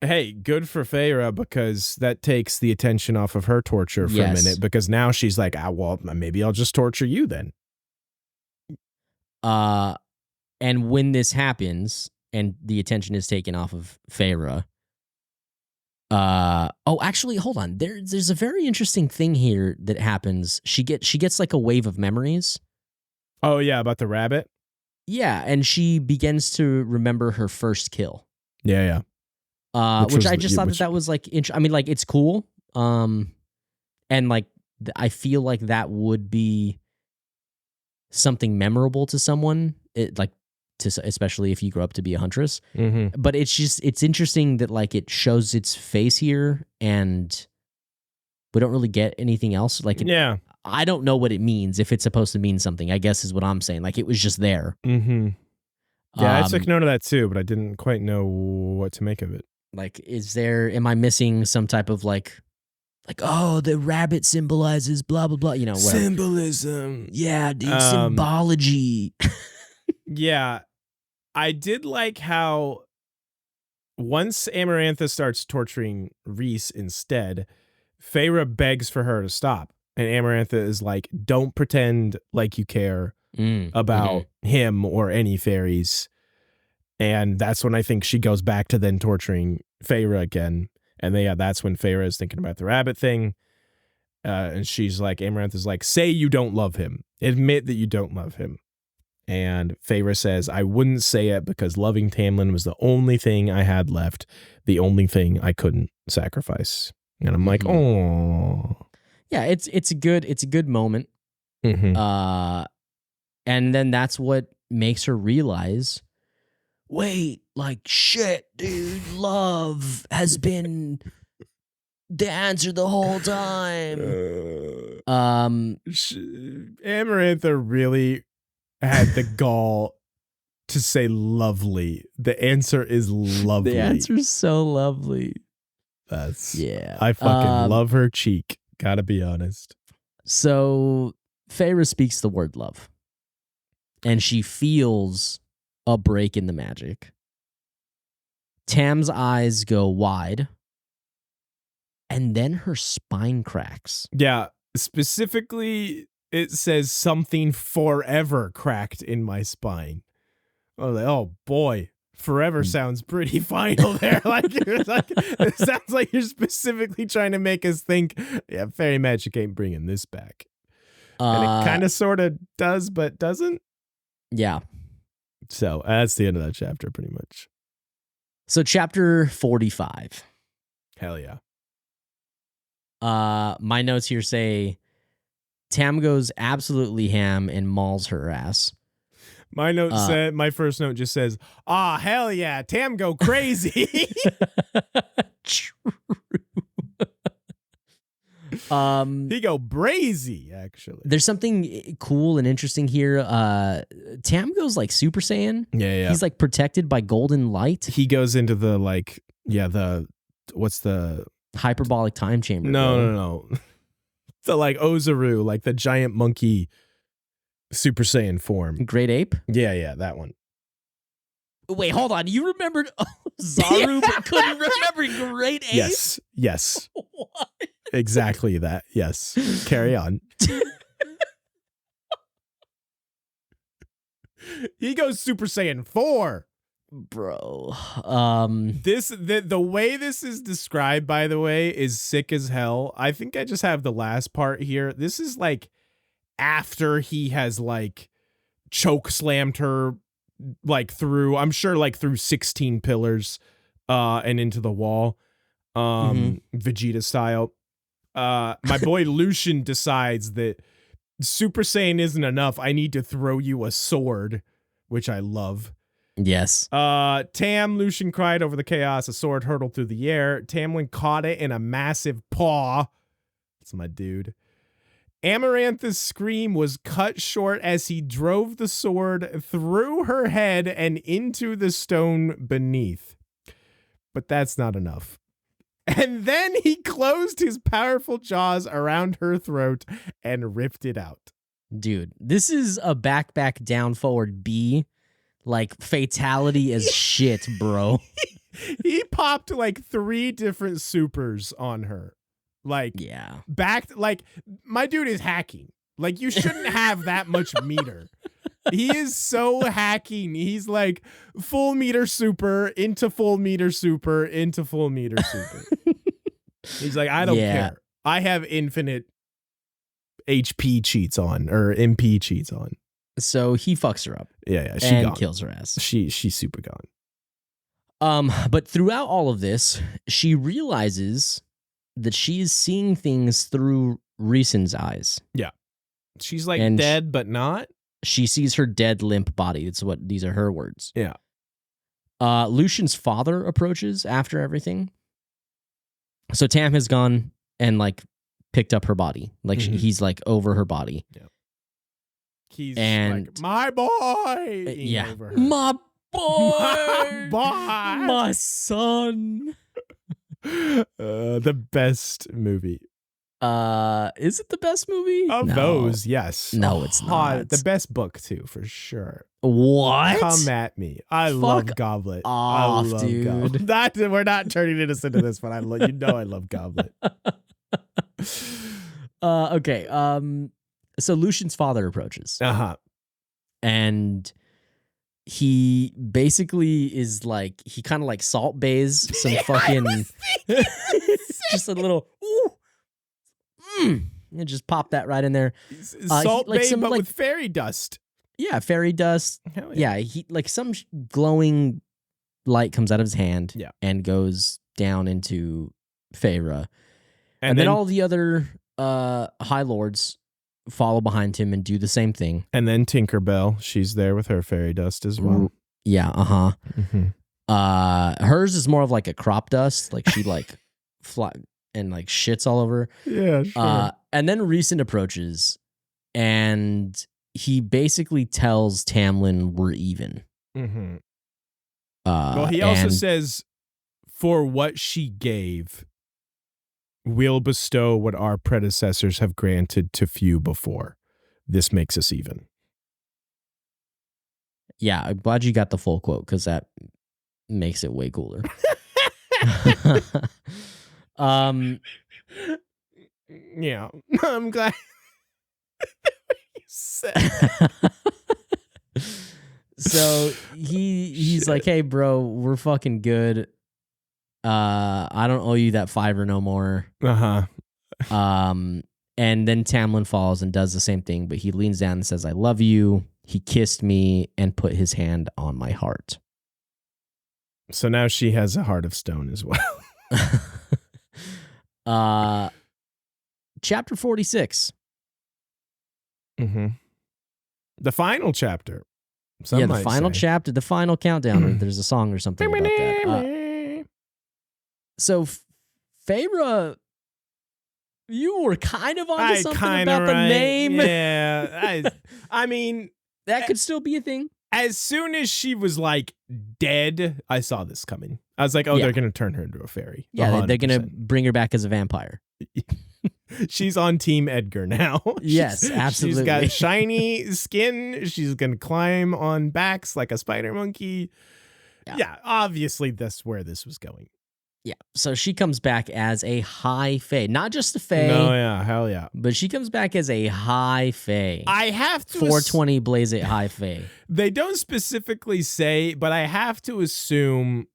hey, good for Feyre, because that takes the attention off of her torture for a minute, because now she's like, well, maybe I'll just torture you then. And when this happens and the attention is taken off of Feyre, actually, hold on. There's a very interesting thing here that happens. She gets like a wave of memories. Oh yeah, about the rabbit? Yeah, and she begins to remember her first kill. Yeah. Which I just thought that was like, I mean, like, it's cool. And like, I feel like that would be something memorable to someone, especially if you grow up to be a huntress. Mm-hmm. But it's interesting that like it shows its face here, and we don't really get anything else. Like, I don't know what it means, if it's supposed to mean something, I guess is what I'm saying. Like, it was just there. Mm-hmm. Yeah, I took note of that too, but I didn't quite know what to make of it. Like, am I missing some type of like, oh, the rabbit symbolizes blah, blah, blah, whatever. Symbolism. Yeah, dude, symbology. Yeah. I did like how once Amarantha starts torturing Rhys instead, Feyre begs for her to stop. And Amarantha is like, don't pretend like you care about him or any fairies. And that's when I think she goes back to then torturing Feyre again. And that's when Feyre is thinking about the rabbit thing. And she's like, Amarantha's like, say you don't love him. Admit that you don't love him. And Feyre says, I wouldn't say it because loving Tamlin was the only thing I had left. The only thing I couldn't sacrifice. And I'm like, oh. Yeah, it's a good moment. Mm-hmm. And then that's what makes her realize, wait, like, shit, dude, love has been the answer the whole time. Amarantha really had the gall to say lovely. The answer is lovely. The answer's so lovely. I fucking love her cheek. Gotta be honest. So Feyre speaks the word love, and she feels a break in the magic. Tam's eyes go wide, and then her spine cracks. Yeah, specifically, it says something forever cracked in my spine. Oh boy, forever sounds pretty final there. It sounds like you're specifically trying to make us think, yeah, fairy magic ain't bringing this back. And it kind of sort of does, but doesn't. Yeah. So that's the end of that chapter, pretty much. So chapter 45. Hell yeah. My notes here say Tam goes absolutely ham and mauls her ass. My note said, my first note just says, hell yeah, Tam go crazy. True. He go brazy, actually. There's something cool and interesting here. Tam goes like Super Saiyan. Yeah. He's like protected by golden light. He goes into the what's the hyperbolic time chamber. No. The like Ozaru, like the giant monkey Super Saiyan form. Great ape? Yeah, that one. Wait, hold on. You remembered Zaru but couldn't remember Great Ape? Yes. What? Exactly that. Yes. Carry on. He goes Super Saiyan 4. Bro. The way this is described, by the way, is sick as hell. I think I just have the last part here. This is like after he has like choke slammed her like through, I'm sure like through 16 pillars and into the wall. Vegeta style. My boy Lucian decides that Super Saiyan isn't enough. I need to throw you a sword, which I love. Yes. Lucian cried over the chaos. A sword hurtled through the air. Tamlin caught it in a massive paw. That's my dude. Amarantha's scream was cut short as he drove the sword through her head and into the stone beneath. But that's not enough. And then he closed his powerful jaws around her throat and ripped it out. Dude, this is a back, down, forward B. Like fatality as shit, bro. He popped like 3 different supers on her. Like, yeah. Like, my dude is hacking. Like, you shouldn't have that much meter. He is so hacking. He's like full meter super into full meter super into full meter super. He's like, I don't care. I have infinite HP cheats on, or MP cheats on. So he fucks her up. Yeah, she and gone. Kills her ass. She's super gone. But throughout all of this, she realizes that she is seeing things through Rhysand's eyes. Yeah. She's like dead, but not. She sees her dead, limp body. These are her words. Yeah. Lucian's father approaches after everything. So Tam has gone and like picked up her body. Like he's like over her body. Yeah. He's and like, my boy. Yeah. Over her. My boy. My boy. My son. The best movie. Is it the best movie? Of those, yes. No, it's not. The best book too, for sure. What? Come at me. I love Goblet. Off, I love dude. Goblet. We're not turning this into this, but I love Goblet. Okay. So Lucian's father approaches. And he basically is like, he kind of like salt bays some fucking just a little and just pop that right in there. Salt bay, but with fairy dust. Yeah, fairy dust. Hell yeah. He like some glowing light comes out of his hand and goes down into Feyre. And then all the other High Lords follow behind him and do the same thing. And then Tinkerbell, she's there with her fairy dust as well. Yeah, hers is more of like a crop dust. Like she like fly and like shits all over. Yeah, sure. And then Rhysand approaches and he basically tells Tamlin we're even. Well, he also says, for what she gave, we'll bestow what our predecessors have granted to few before. This makes us even. Yeah, I'm glad you got the full quote because that makes it way cooler. Yeah, I'm glad you said. So he's like, hey, bro, we're fucking good. I don't owe you that $5 no more. And then Tamlin falls and does the same thing, but he leans down and says, I love you. He kissed me and put his hand on my heart. So now she has a heart of stone as well. Chapter 46. Mm-hmm. The final chapter. The final chapter, the final countdown, or there's a song or something about that. So, Feyre, you were kind of onto something about the name. Yeah. I mean, that could still be a thing. As soon as she was like dead, I saw this coming. I was like, oh, they're going to turn her into a fairy. Yeah, they're going to bring her back as a vampire. She's on Team Edgar now. Yes, absolutely. She's got shiny skin. She's going to climb on backs like a spider monkey. Yeah, obviously that's where this was going. Yeah, so she comes back as a high fae. Not just a fae. No, yeah, hell yeah. But she comes back as a high fae. I have to 420 Blaze It high fae. They don't specifically say, but I have to assume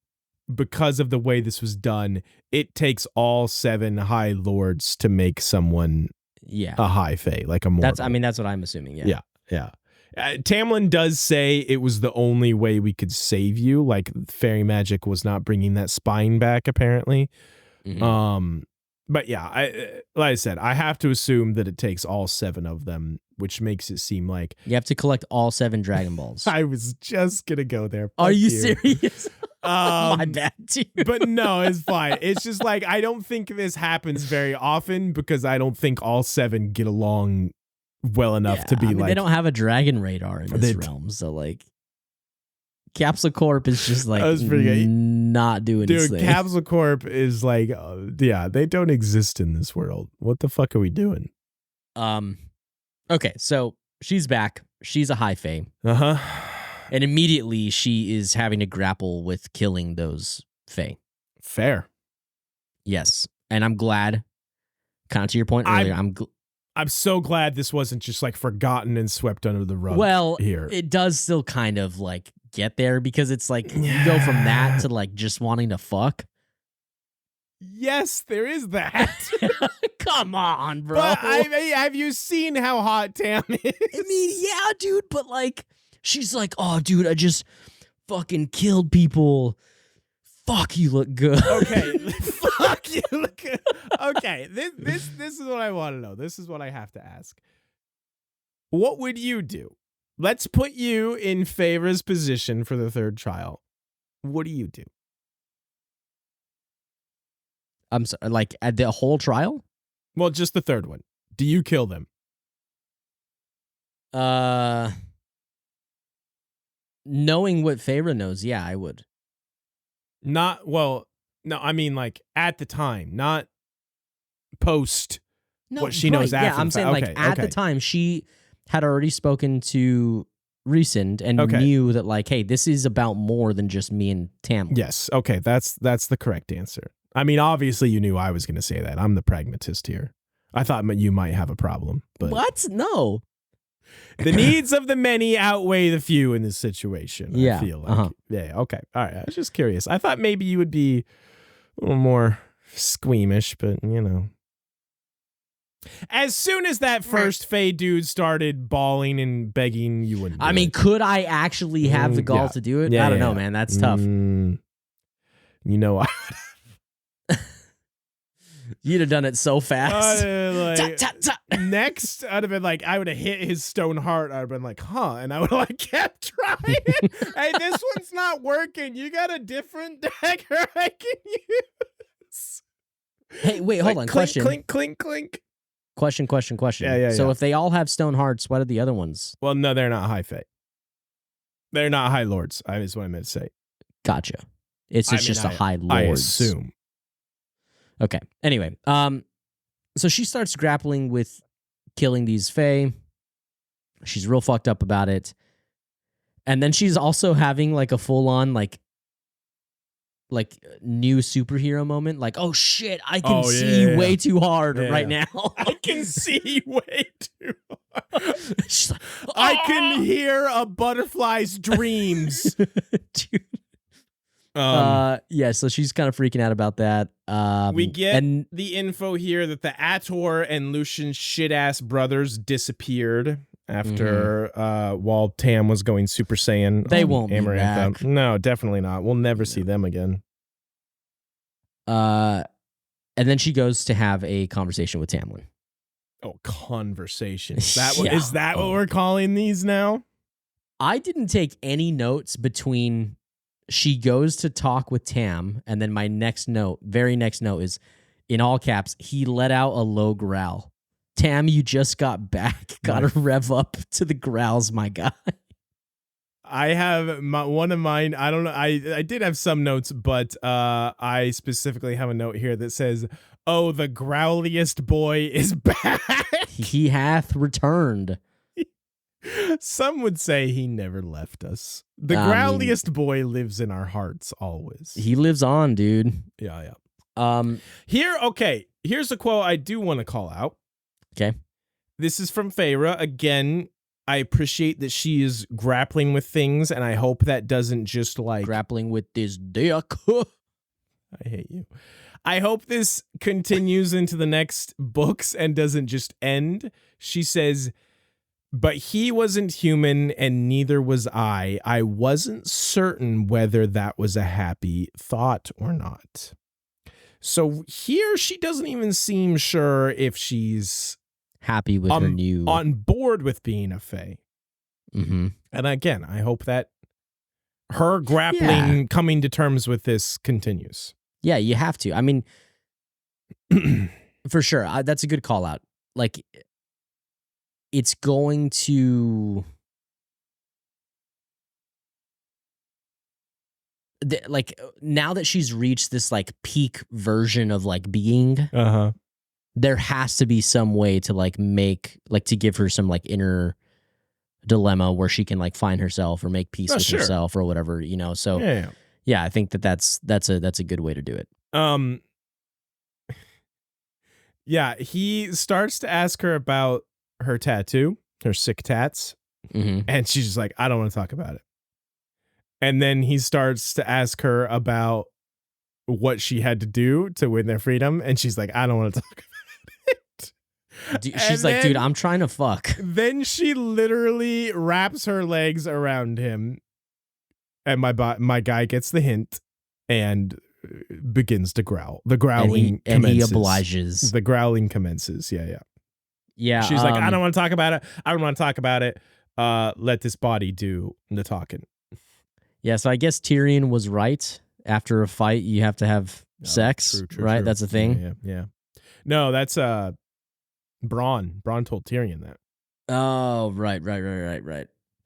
because of the way this was done, it takes all 7 high lords to make someone a high fae, like a mortal. That's what I'm assuming, Yeah. Tamlin does say it was the only way we could save you. Like fairy magic was not bringing that spine back, apparently. Mm-hmm. But yeah, like I said, I have to assume that it takes all 7 of them, which makes it seem like you have to collect all 7 Dragon Balls. I was just gonna go there. Are you serious? My bad, dude. But no, it's fine. It's just like I don't think this happens very often because I don't think all 7 get along well enough to be like they don't have a dragon radar in this realm, so like Capsule Corp is just like not doing its thing. Capsule Corp is like they don't exist in this world. What the fuck are we doing? Okay, so she's back. She's a high fae. And immediately she is having to grapple with killing those fae. Fair. Yes. And I'm glad, kind of to your point earlier, I'm so glad this wasn't just like forgotten and swept under the rug. Well, here it does still kind of like get there because it's like you go from that to like just wanting to fuck. Yes, there is that. Come on, bro. But have you seen how hot Tam is? I mean, yeah, dude, but like she's like, oh, dude, I just fucking killed people. Fuck, you look good. Okay, fuck, you look good. Okay, this is what I want to know. This is what I have to ask. What would you do? Let's put you in Feyre's position for the 3rd trial. What do you do? I'm sorry, like at the whole trial? Well, just the 3rd one. Do you kill them? Knowing what Feyre knows, yeah, I would. No, I mean like at the time, not post what she knows after. Yeah, I'm saying like at the time she had already spoken to Rhysand and knew that like, hey, this is about more than just me and Tamlin. Yes, okay, that's the correct answer. I mean, obviously you knew I was going to say that. I'm the pragmatist here. I thought you might have a problem, but what? No. The needs of the many outweigh the few in this situation. Yeah. I feel like. Yeah. Okay. All right. I was just curious. I thought maybe you would be a little more squeamish, but you know. As soon as that first Fae dude started bawling and begging, you wouldn't. I mean, could I actually have the gall to do it? I don't know, man. That's tough. You know, you'd have done it so fast. Next, I'd have been like, I would have hit his stone heart. I'd have been like, huh? And I would have like kept trying. Hey, this one's not working. You got a different dagger I can use? Hey, wait, hold on. Clink, Question. Clink, clink, clink. Question. Yeah. So if they all have stone hearts, what are the other ones? Well, no, they're not high fae. They're not high lords. Is what I meant to say. Gotcha. It's just a high lord. I assume. Okay. Anyway, so she starts grappling with killing these fae. She's real fucked up about it. And then she's also having like a full-on like new superhero moment. Like, oh shit, I can see way too hard right now. I can see way too hard. She's like, I can hear a butterfly's dreams. Dude. So she's kind of freaking out about that. We get the info here that the Ator and Lucian's shit-ass brothers disappeared after while Tam was going Super Saiyan. They won't be back. No, definitely not. We'll never see them again. And then she goes to have a conversation with Tamlin. Oh, conversation. Is that Yeah. what we're calling these now? I didn't take any notes between she goes to talk with Tam, and then my very next note is, in all caps, he let out a low growl. Tam, you just got back. Gotta rev up to the growls, my guy. I have one of mine. I don't know. I did have some notes, but I specifically have a note here that says, "Oh, the growliest boy is back. He hath returned." Some would say he never left us. The growliest boy lives in our hearts always. He lives on, dude. Yeah. Here's a quote I do want to call out. Okay. This is from Feyre. Again, I appreciate that she is grappling with things, and I hope that doesn't just like... Grappling with this dick. I hate you. I hope this continues into the next books and doesn't just end. She says, "But he wasn't human, and neither was I. I wasn't certain whether that was a happy thought or not." So here she doesn't even seem sure if she's happy with her new... on board with being a Fae. Mm-hmm. And again, I hope that her grappling, coming to terms with this continues. Yeah, you have to. I mean, for sure. That's a good call out. Like, it's going to... like, now that she's reached this, like, peak version of, like, being... there has to be some way to like to give her some like inner dilemma where she can like find herself or make peace with herself or whatever, you know. So yeah, I think that's a good way to do it. Yeah, he starts to ask her about her tattoo, her sick tats, and she's just like, "I don't want to talk about it." And then he starts to ask her about what she had to do to win their freedom, and she's like, "I don't want to talk about it." She's like, "Dude, I'm trying to fuck." Then she literally wraps her legs around him, and my guy gets the hint and begins to growl. The growling commences. And he obliges. The growling commences. Yeah. She's like, "I don't want to talk about it. I don't want to talk about it. Let this body do the talking." Yeah, so I guess Tyrion was right. After a fight, you have to have sex, right? True. That's a thing. Yeah. No, that's Bronn. Bronn told Tyrion that. Oh, right.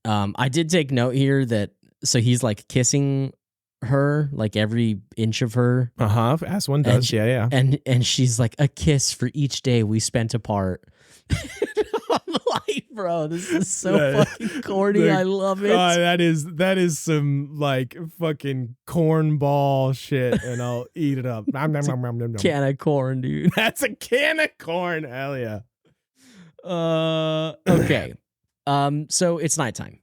I did take note here that so he's like kissing her, like every inch of her. As one does. And she's like, "A kiss for each day we spent apart." I'm like, bro, this is so fucking corny. I love it. That is some like fucking cornball shit, and I'll eat it up. Can of corn, dude. That's a can of corn. Hell yeah. Okay. So it's nighttime.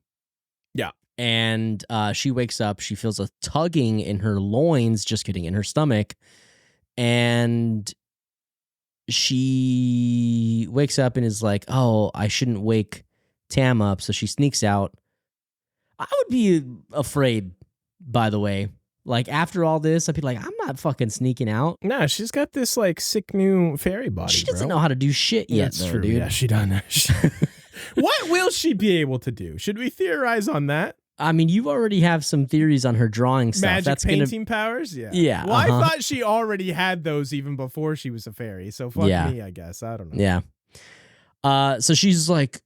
Yeah. And she wakes up. She feels a tugging in her loins, just kidding, in her stomach. And she wakes up and is like, "Oh, I shouldn't wake Tam up." So she sneaks out. I would be afraid, by the way. Like, after all this, I'd be like, I'm not fucking sneaking out. Nah, she's got this, like, sick new fairy body, She doesn't know how to do shit yet, That's though, true. dude. Yeah, she doesn't. What will she be able to do? Should we theorize on that? I mean, you already have some theories on her drawing stuff. Magic painting powers? Yeah. Yeah. Well, I thought she already had those even before she was a fairy, so fuck me, I guess. I don't know. Yeah. So she's like,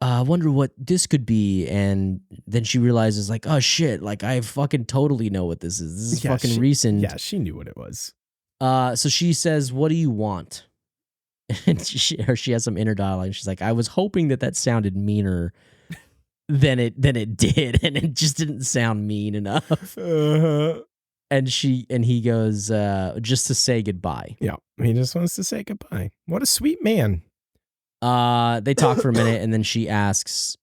"I wonder what this could be," and then she realizes, like, "Oh shit, like I fucking totally know what this is. This is fucking Rhysand." Yeah, she knew what it was. So she says, "What do you want?" And she has some inner dialogue, and she's like, "I was hoping that sounded meaner than it did, and it just didn't sound mean enough." And he goes, "Just to say goodbye." Yeah, he just wants to say goodbye. What a sweet man. They talk for a minute, and then she asks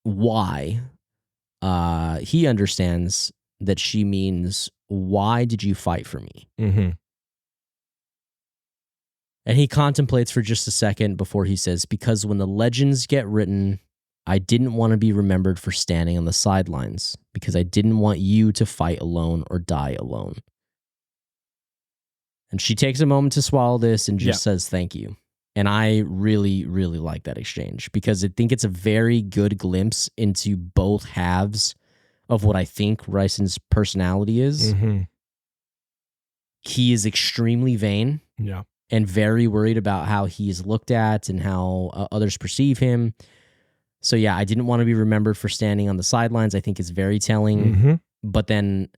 why. He understands that she means, "Why did you fight for me?" Mm-hmm. And he contemplates for just a second before he says, "Because when the legends get written, I didn't want to be remembered for standing on the sidelines, because I didn't want you to fight alone or die alone." And she takes a moment to swallow this and just says thank you. And I really, really like that exchange because I think it's a very good glimpse into both halves of what I think Rhysand's personality is. Mm-hmm. He is extremely vain. Yeah. And very worried about how he is looked at and how others perceive him. So yeah, I didn't want to be remembered for standing on the sidelines. I think it's very telling. Mm-hmm. But then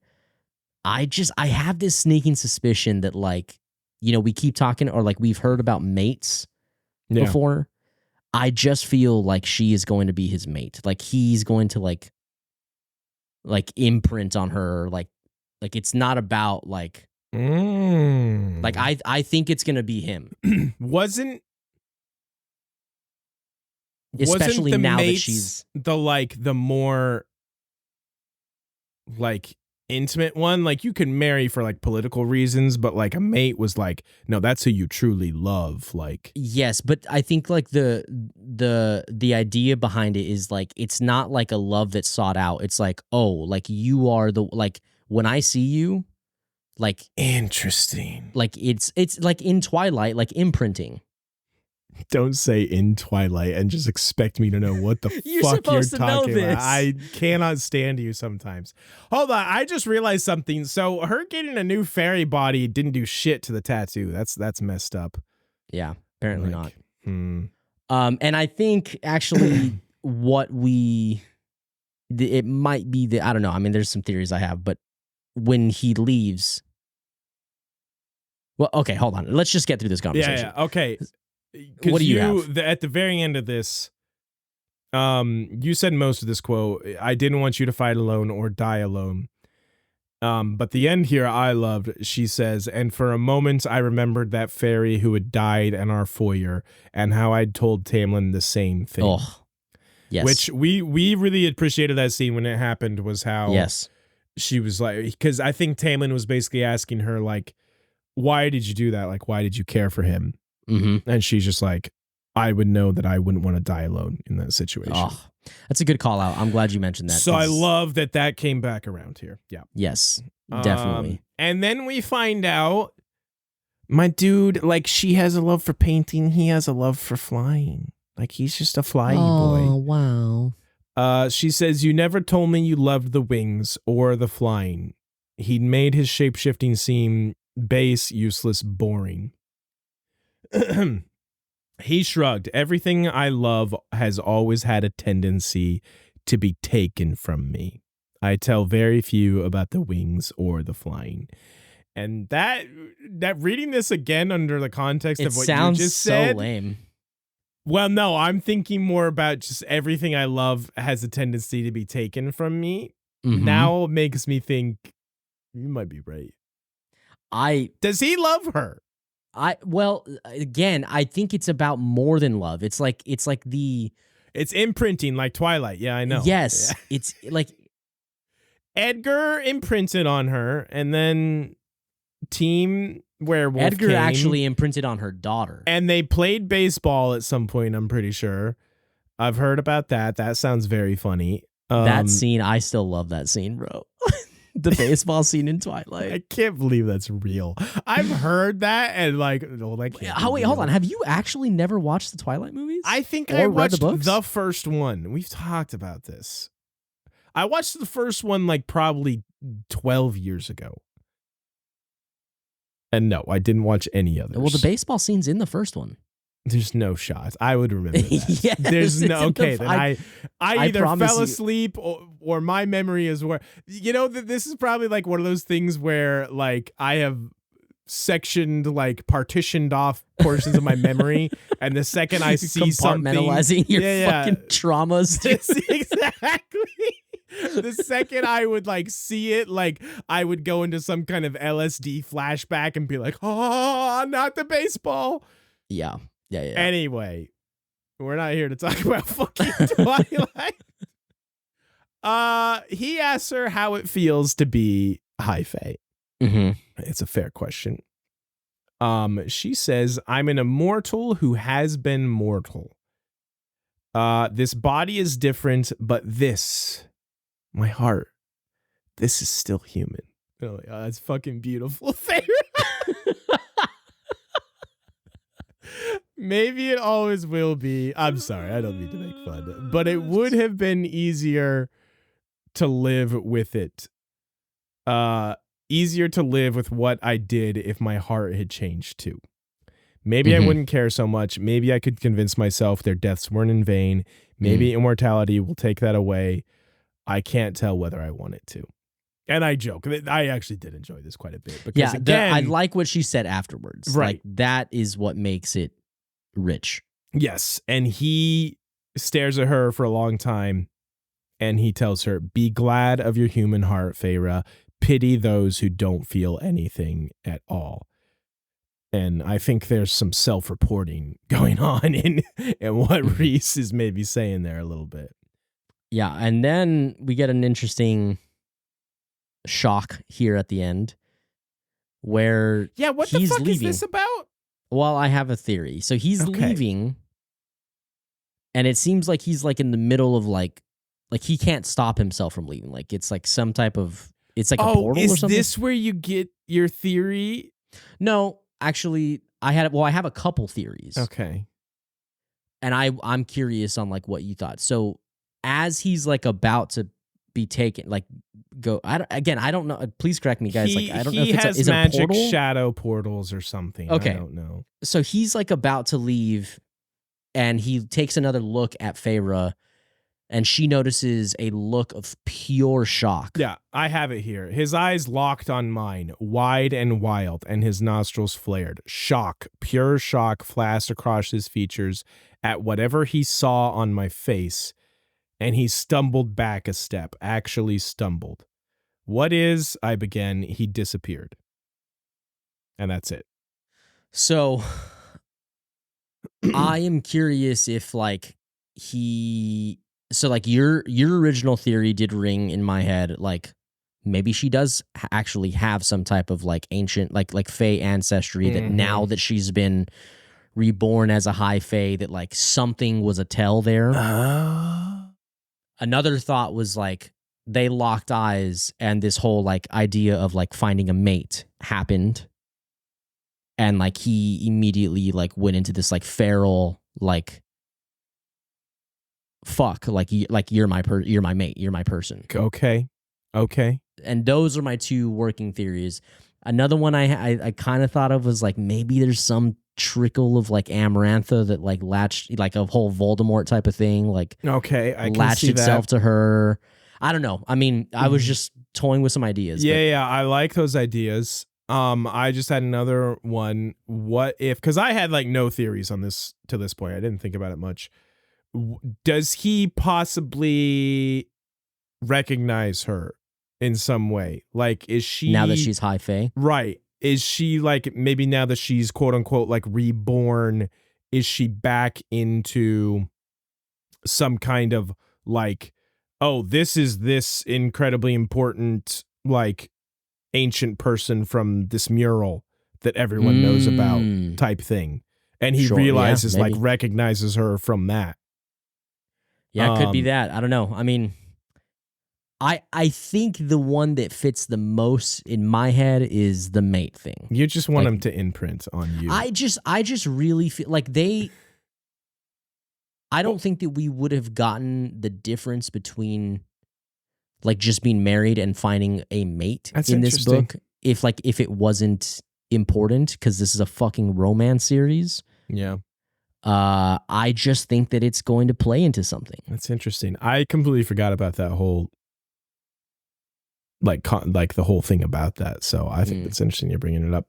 I have this sneaking suspicion that like, we keep talking or like we've heard about mates before. I just feel like she is going to be his mate. Like he's going to like imprint on her. Like it's not about like, like I think it's going to be him. Wasn't especially the now that mates she's the more like intimate one. Like you can marry for like political reasons, but like a mate was like, no, that's who you truly love. Like yes, but I think like the idea behind it is like it's not like a love that's sought out. It's like, oh, like you are the like when I see you, like interesting. Like it's like in Twilight, like imprinting. Don't say in Twilight and just expect me to know what the fuck you're talking about. I cannot stand you sometimes. Hold on, I just realized something. So her getting a new fairy body didn't do shit to the tattoo. That's messed up. Yeah, apparently like, not. And I think actually it might be I don't know. I mean, there's some theories I have, but when he leaves, well, okay, hold on. Let's just get through this conversation. Yeah. Okay. What do you have? At the very end of this, you said most of this quote, I didn't want you to fight alone or die alone. But the end here I loved. She says, and for a moment I remembered that fairy who had died in our foyer and how I'd told Tamlin the same thing. Oh, yes. Which we really appreciated that scene when it happened was how she was like, because I think Tamlin was basically asking her like, why did you do that? Like, why did you care for him? Mm-hmm. And she's just like, I would know that I wouldn't want to die alone in that situation. Oh, that's a good call out. I'm glad you mentioned that. So I love that came back around here. Yeah. Yes, definitely. And then we find out, my dude, like she has a love for painting. He has a love for flying. Like he's just a flyy boy. Oh, wow. She says, you never told me you loved the wings or the flying. He'd made his shape-shifting seem base, useless, boring. He shrugged. Everything I love has always had a tendency to be taken from me. I tell very few about the wings or the flying. And that reading this again under the context of what you just said. It sounds so lame. Well, no, I'm thinking more about just everything I love has a tendency to be taken from me. Mm-hmm. Now makes me think you might be right. Does he love her? Well, again, I think it's about more than love. It's imprinting like Twilight. Yeah, I know. Yes. Yeah. It's like Edgar imprinted on her, and then Team Werewolf Edgar came, actually imprinted on her daughter. and they played baseball at some point, I'm pretty sure. I've heard about that. That sounds very funny. That scene, I still love that scene, bro. The baseball scene in Twilight. I can't believe that's real. I've heard that and like, no, that can't wait, hold on. Have you actually never watched the Twilight movies? I think or I read watched the books? the first one. We've talked about this. I watched the first one like probably 12 years ago. And no, I didn't watch any others. Well, the baseball scene's in the first one. There's no shot. I would remember that. Yes, there's no. Okay, then I either fell you. asleep or my memory is where this is probably like one of those things where like I have sectioned like partitioned off portions of my memory, and the second I see something, compartmentalizing your fucking traumas. Exactly. The second I would like see it, like I would go into some kind of LSD flashback and be like, oh, not the baseball. Yeah. Anyway, we're not here to talk about fucking Twilight. He asks her how it feels to be high fae. Mm-hmm. It's a fair question. She says, I'm an immortal who has been mortal. This body is different, but this, my heart, this is still human. Like, oh, that's fucking beautiful. Maybe it always will be. I'm sorry, I don't mean to make fun, but it would have been easier to live with it. Easier to live with what I did if my heart had changed too. Maybe I wouldn't care so much. Maybe I could convince myself their deaths weren't in vain. Maybe immortality will take that away. I can't tell whether I want it to. And I joke. I actually did enjoy this quite a bit. Because again, I like what she said afterwards. Right. Like, that is what makes it rich. Yes. And he stares at her for a long time, and he tells her, be glad of your human heart, Feyre. Pity those who don't feel anything at all. And I think there's some self-reporting going on in what Rhys is maybe saying there a little bit. Yeah, and then we get an interesting shock here at the end where what he's the fuck leaving. is this about? Well, I have a theory. So he's leaving, and it seems like he's like in the middle of like he can't stop himself from leaving. Like, it's like some type of, it's like a portal or something. Is this where you get your theory? No, actually, I have a couple theories. Okay. And I'm curious on like what you thought. So as he's like about to be taken, like go, I don't know. Please correct me, guys. I don't know if it's is magic a portal? shadow portals or something. Okay. I don't know. So he's like about to leave, and he takes another look at Feyre, and she notices a look of pure shock. Yeah, I have it here. His eyes locked on mine, wide and wild, and his nostrils flared. Shock, pure shock flashed across his features at whatever he saw on my face, and he stumbled back a step, actually stumbled. What is, I began, he disappeared. And that's it. So I am curious if like so like your original theory did ring in my head, like maybe she does actually have some type of like ancient like Fey ancestry that now that she's been reborn as a high Fey, that like something was a tell there. Another thought was like they locked eyes, and this whole like idea of like finding a mate happened, and like he immediately like went into this like feral like fuck, like you're my mate, you're my person. Okay. And those are my two working theories. Another one I kind of thought of was like maybe there's some trickle of like Amarantha that like latched, like a whole Voldemort type of thing, like okay, I can latched see itself that. to her. I don't know. I mean, I was just toying with some ideas. Yeah, I like those ideas. I just had another one. What if, because I had like no theories on this to this point. I didn't think about it much. Does he possibly recognize her in some way? Like, is she, now that she's high Fae? Right. Is she like, maybe now that she's quote unquote like reborn, is she back into some kind of like, oh, this is this incredibly important like ancient person from this mural that everyone knows about type thing, and he realizes like recognizes her from that. Yeah, it could be that. I don't know. I mean, I think the one that fits the most in my head is the mate thing. You just want him to imprint on you. I just really feel like I don't think that we would have gotten the difference between like just being married and finding a mate in this book if it wasn't important, because this is a fucking romance series. Yeah. I just think that it's going to play into something. That's interesting. I completely forgot about that whole like the whole thing about that. So I think it's interesting you're bringing it up.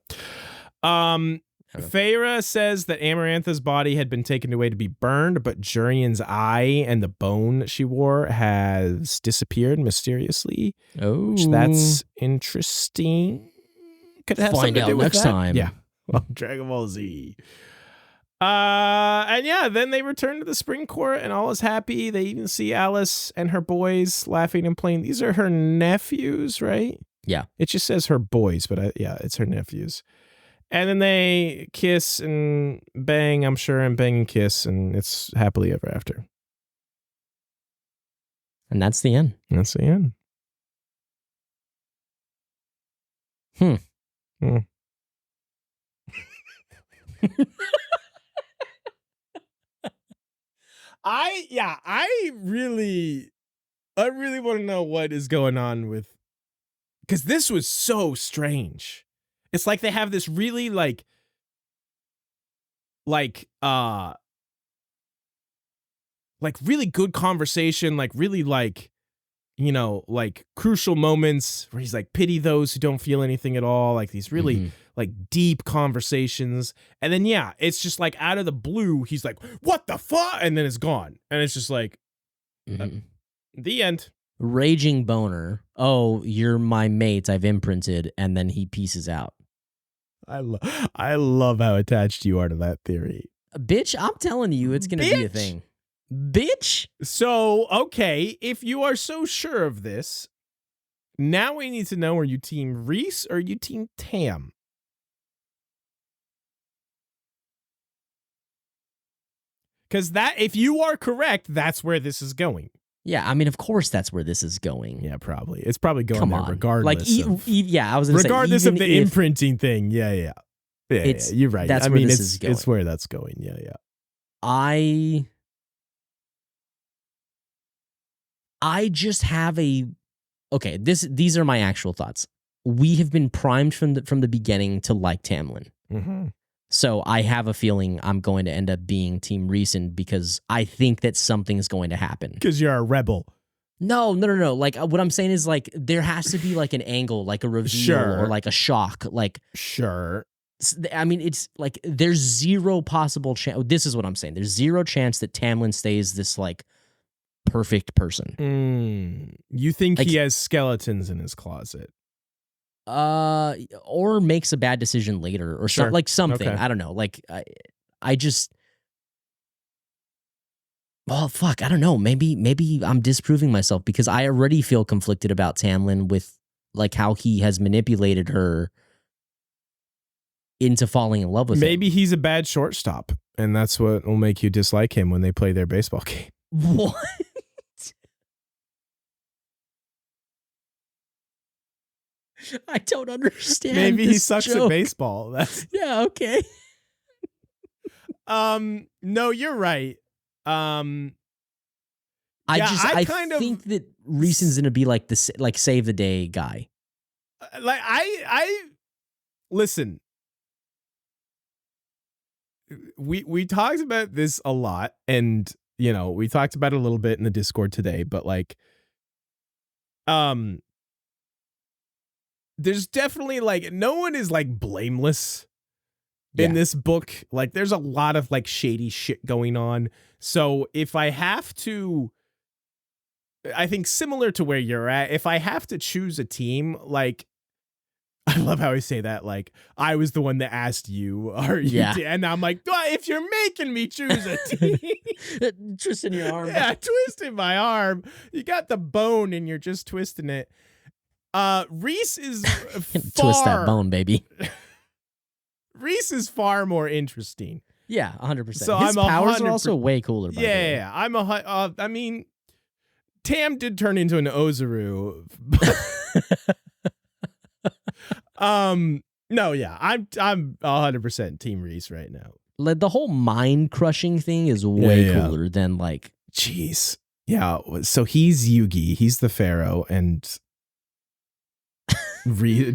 Feyre says that Amarantha's body had been taken away to be burned, but Jurian's eye and the bone she wore has disappeared mysteriously. Oh, that's interesting. Could have find out next time. Yeah. Well, Dragon Ball Z. And yeah, then they return to the spring court and all is happy. They even see Alice and her boys laughing and playing. These are her nephews, right? Yeah. It just says her boys, but it's her nephews. And then they kiss and bang, I'm sure, and bang and kiss, and it's happily ever after. And that's the end. That's the end. I really want to know what is going on with, because this was so strange. It's like they have this really like really good conversation, like really like, you know, like crucial moments where he's like, pity those who don't feel anything at all, like these really like deep conversations. And then it's just like out of the blue, he's like, what the fuck? And then it's gone. And it's just like the end. Raging boner. Oh, you're my mate. I've imprinted, and then he pieces out. I love how attached you are to that theory. Bitch, I'm telling you, it's gonna be a thing. Bitch. So, okay, if you are so sure of this, now we need to know, are you team Rhys or are you team Tam? Because if you are correct, that's where this is going. Yeah, I mean, of course that's where this is going. Yeah, probably. It's probably going there regardless. Like, I was gonna say, regardless of the imprinting thing. Yeah, you're right. That's where this is going. It's where that's going. Yeah. I just have okay. These are my actual thoughts. We have been primed from the beginning to like Tamlin. Mm-hmm. So I have a feeling I'm going to end up being Team Rhysand because I think that something's going to happen. Because you're a rebel. No. Like what I'm saying is like there has to be like an angle, like a reveal or like a shock. Like sure. I mean, it's like there's zero possible chance. This is what I'm saying. There's zero chance that Tamlin stays this like perfect person. You think like, he has skeletons in his closet? Or makes a bad decision later or something. Okay. I don't know. Like I just, well, fuck, I don't know. Maybe I'm disproving myself because I already feel conflicted about Tamlin with like how he has manipulated her into falling in love with him. Maybe he's a bad shortstop, and that's what will make you dislike him when they play their baseball game. What? I don't understand. Maybe he sucks joke. at baseball. Yeah, okay. No, you're right. I think that Rhysand's gonna be like the like save the day guy. Like I listen. We talked about this a lot, and you know we talked about it a little bit in the Discord today, but like, there's definitely like no one is like blameless in this book. Like there's a lot of like shady shit going on. So if I have to, I think similar to where you're at, if I have to choose a team, like I love how I say that, like I was the one that asked you, are you and I'm like, if you're making me choose a team. Twisting your arm. Yeah, twisting my arm. You got the bone and you're just twisting it. Rhys is twist that bone, baby. Rhys is far more interesting. Yeah, 100%. So his powers are also way cooler. By the way. I mean, Tam did turn into an Ozaru. No, yeah, I'm 100% Team Rhys right now. Like the whole mind crushing thing is way cooler than like. Jeez. Yeah. So he's Yugi. He's the Pharaoh, and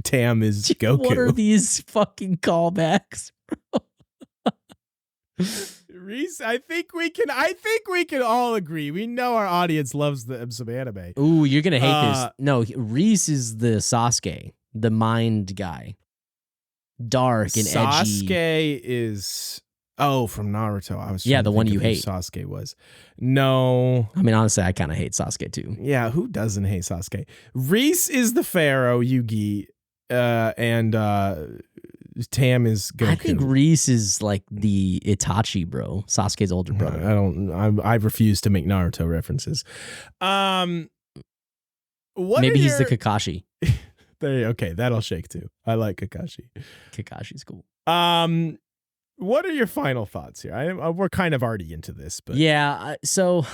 Tam is Goku. What are these fucking callbacks, bro? Rhys, I think we can all agree. We know our audience loves some anime. Ooh, you're gonna hate this. No, Rhys is the Sasuke, the mind guy. Dark and edgy. Sasuke is from Naruto. I was the one you hate. Sasuke was. No. I mean, honestly, I kind of hate Sasuke too. Yeah, who doesn't hate Sasuke? Rhys is the Pharaoh, Yugi, and Tam is Goku. I think Rhys is like the Itachi, bro. Sasuke's older brother. I refuse to make Naruto references. Maybe he's the Kakashi. Okay, that'll shake too. I like Kakashi. Kakashi's cool. What are your final thoughts here? We're kind of already into this, but yeah. So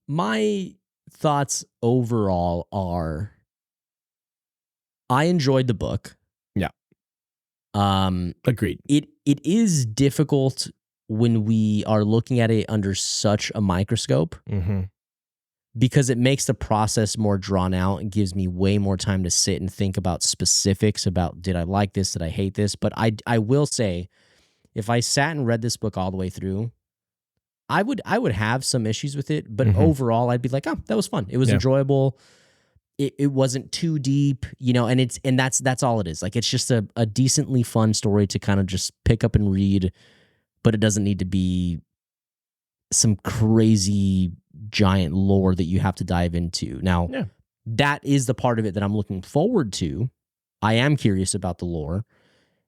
my thoughts overall are, I enjoyed the book. Yeah. Agreed. It is difficult when we are looking at it under such a microscope, because it makes the process more drawn out and gives me way more time to sit and think about specifics about, did I like this? Did I hate this? But I will say, if I sat and read this book all the way through, I would have some issues with it, but overall I'd be like, oh, that was fun. It was enjoyable. It wasn't too deep, and that's all it is. Like, it's just a decently fun story to kind of just pick up and read, but it doesn't need to be some crazy giant lore that you have to dive into. Now, that is the part of it that I'm looking forward to. I am curious about the lore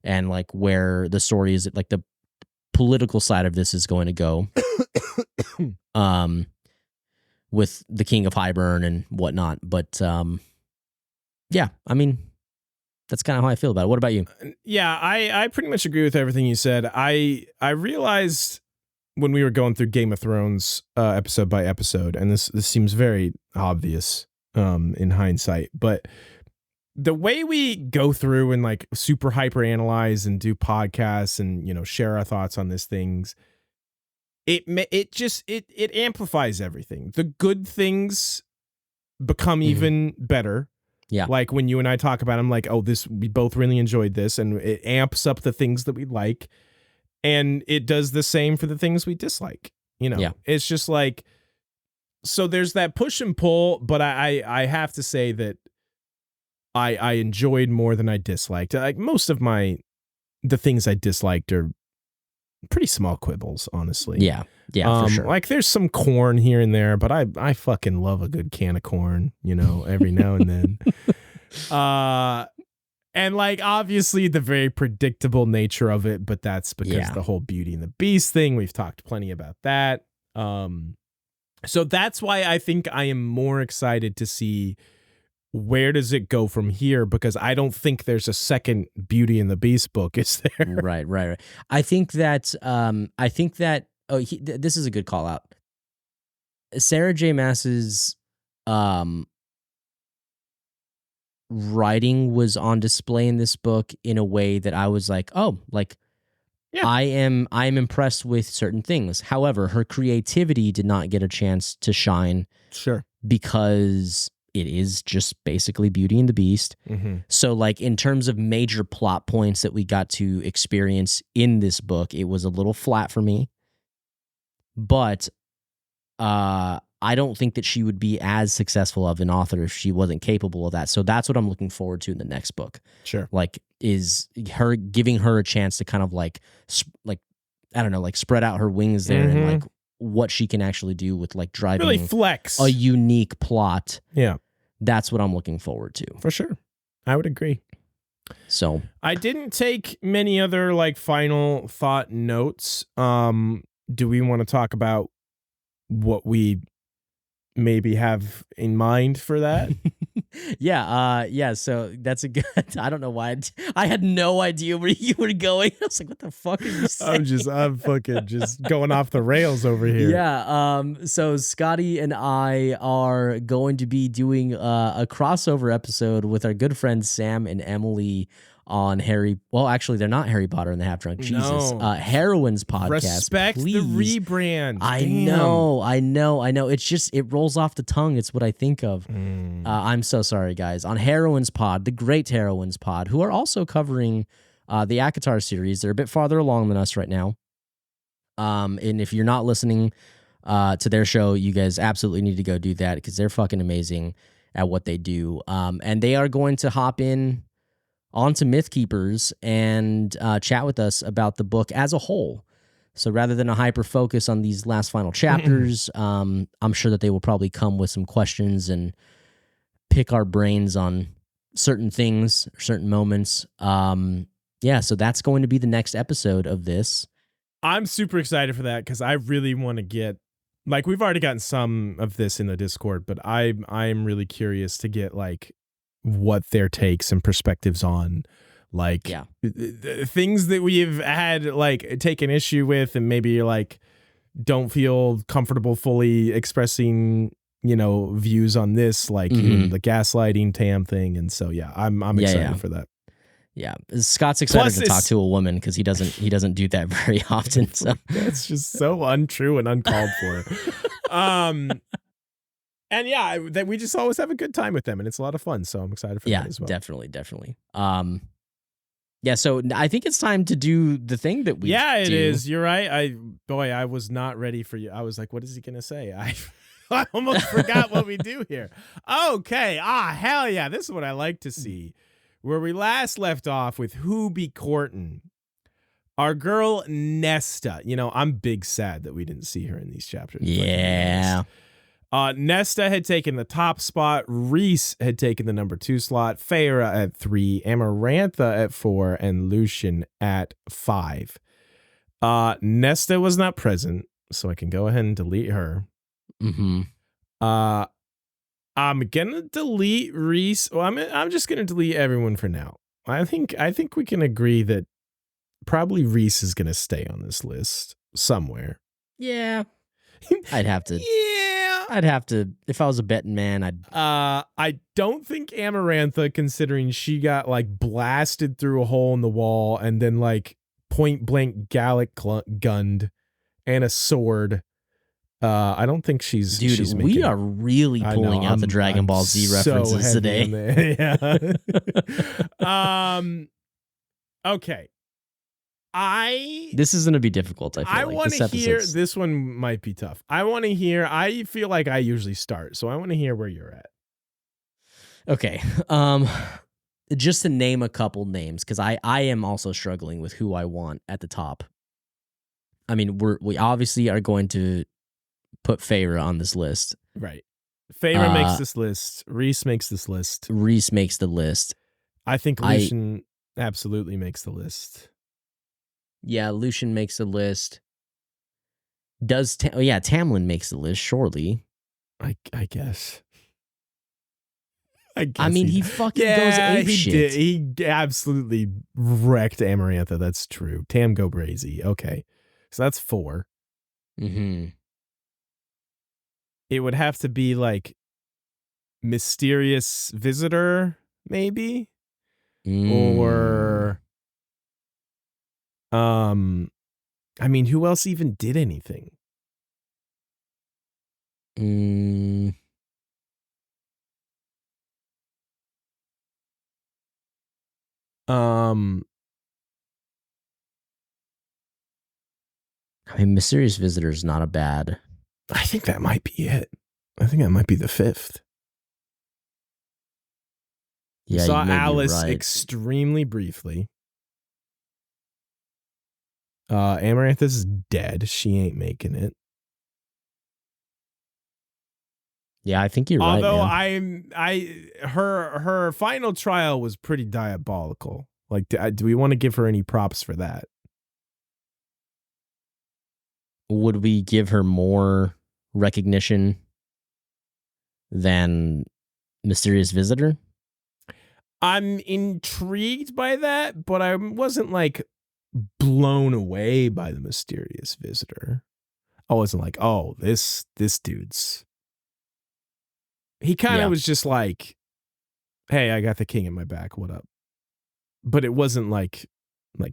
and like where the story is, like the political side of this is going to go. With the King of Highburn and whatnot. But yeah, I mean, that's kind of how I feel about it. What about you? Yeah, I pretty much agree with everything you said. I realized when we were going through Game of Thrones episode by episode, and this seems very obvious in hindsight, but the way we go through and like super hyper analyze and do podcasts and share our thoughts on these things, it amplifies everything. The good things become even better. Yeah. Like when you and I talk about, I'm like, oh, we both really enjoyed this, and it amps up the things that we like, and it does the same for the things we dislike. It's just like, so there's that push and pull, but I have to say that I enjoyed more than I disliked. Like most of the things I disliked are pretty small quibbles, honestly. Yeah, for sure. Like there's some corn here and there, but I fucking love a good can of corn, every now and then. And like obviously the very predictable nature of it, but that's because the whole Beauty and the Beast thing, we've talked plenty about that. So that's why I think I am more excited to see where does it go from here, because I don't think there's a second Beauty and the Beast book, is there? Right. I think that this is a good call out. Sarah J. Maas's writing was on display in this book in a way that I was like, oh, like I am impressed with certain things. However, her creativity did not get a chance to shine. Sure. Because it is just basically Beauty and the Beast. So like in terms of major plot points that we got to experience in this book, it was a little flat for me. But I don't think that she would be as successful of an author if she wasn't capable of that. So that's what I'm looking forward to in the next book. Sure. Like is her giving her a chance to kind of like I don't know, like spread out her wings there and like what she can actually do with like driving really flex a unique plot. Yeah. That's what I'm looking forward to. For sure. I would agree. So I didn't take many other like final thought notes. Do we want to talk about what we maybe have in mind for that? Yeah. So that's a good. I don't know why. I had no idea where you were going. I was like, "What the fuck are you saying?" I'm fucking just going off the rails over here. Yeah. So Scotty and I are going to be doing a crossover episode with our good friends Sam and Emily on actually they're not Harry Potter and the Half Drunk Jesus. No. Heroines podcast. Respect please. the rebrand. I know. It's just, it rolls off the tongue. It's what I think of. I'm so sorry, guys. On Heroines Pod, the great Heroines Pod, who are also covering the ACOTAR series. They're a bit farther along than us right now. And if you're not listening to their show, you guys absolutely need to go do that because they're fucking amazing at what they do. And they are going to hop in onto Mythkeepers and chat with us about the book as a whole. So rather than a hyper focus on these last final chapters, I'm sure that they will probably come with some questions and pick our brains on certain things, certain moments. So that's going to be the next episode of this. I'm super excited for that because I really want to get, like, we've already gotten some of this in the Discord, but I'm really curious to get like what their takes and perspectives on like things that we've had like taken issue with, and maybe you're like don't feel comfortable fully expressing views on this, like even the gaslighting Tam thing. And so I'm excited for that. Yeah, Scott's excited Plus to talk to a woman because he doesn't do that very often. So that's just so untrue and uncalled for. And yeah, that we just always have a good time with them, and it's a lot of fun. So I'm excited for that as well. Definitely. Yeah, so I think it's time to do the thing that we it is. You're right. I was not ready for you. I was like, what is he gonna say? I almost forgot what we do here. Okay. Hell yeah. This is what I like to see. Where we last left off with who be courtin'. Our girl Nesta. You know, I'm big sad that we didn't see her in these chapters. Yeah. Nesta had taken the top spot. Rhys had taken the number 2 slot. Feyre at 3. Amarantha at 4. And Lucian at 5. Nesta was not present, so I can go ahead and delete her. Mm-hmm. I'm gonna delete Rhys. Well, I'm just gonna delete everyone for now. I think we can agree that probably Rhys is gonna stay on this list somewhere. Yeah. I'd have to. Yeah. I'd have to. If I was a betting man, I don't think Amarantha, considering she got like blasted through a hole in the wall and then like point blank Gallic gunned and a sword. I don't think she's. Dude, she's we are really pulling out the Dragon Ball Z references today. Yeah. Okay. This is gonna be difficult. I want to hear. This one might be tough. I want to hear. I feel like I usually start, so I want to hear where you're at. Okay. Just to name a couple names, because I am also struggling with who I want at the top. I mean, we obviously are going to put Feyre on this list. Right. Feyre makes this list. Rhys makes this list. Rhys makes the list. I think Lucian absolutely makes the list. Yeah, Lucian makes the list. Tamlin makes the list, surely. I guess. I mean, he fucking goes ape shit. He absolutely wrecked Amarantha. That's true. Tam go brazy. Okay. So that's 4. Mm-hmm. It would have to be like mysterious visitor, maybe? Or I mean, who else even did anything? I mean, mysterious visitor is not a bad. I think that might be it. I think that might be the 5th. Yeah, saw you may be Alice right. extremely briefly. Amarantha's dead. She ain't making it. Yeah, I think you're right. Although man. her final trial was pretty diabolical. Like, do we want to give her any props for that? Would we give her more recognition than mysterious visitor? I'm intrigued by that, but I wasn't like blown away by the mysterious visitor. I wasn't like, oh, this dude's. He kind of was just like, hey, I got the king in my back. What up? But it wasn't like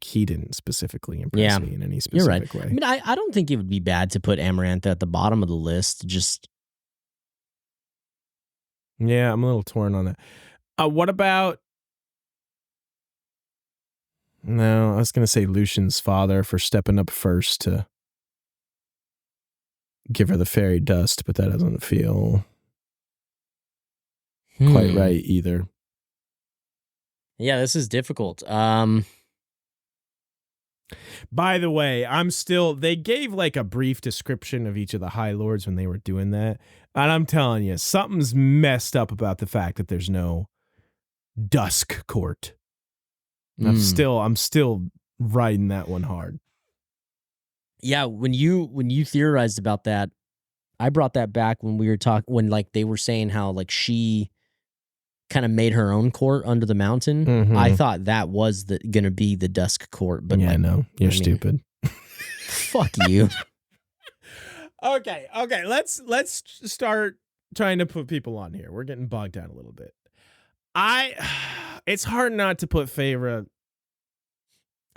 he didn't specifically impress me in any specific way. I mean, I don't think it would be bad to put Amarantha at the bottom of the list. Just. Yeah, I'm a little torn on that. What about? No, I was going to say Lucian's father for stepping up first to give her the fairy dust, but that doesn't feel quite right either. Yeah, this is difficult. By the way, they gave like a brief description of each of the High Lords when they were doing that. And I'm telling you, something's messed up about the fact that there's no Dusk Court. I'm still riding that one hard. Yeah, when you theorized about that, I brought that back when we were when like they were saying how like she kind of made her own court under the mountain. Mm-hmm. I thought that was gonna be the Dusk Court, but yeah, no, you're stupid. Fuck you. Okay, let's start trying to put people on here. We're getting bogged down a little bit. It's hard not to put Feyre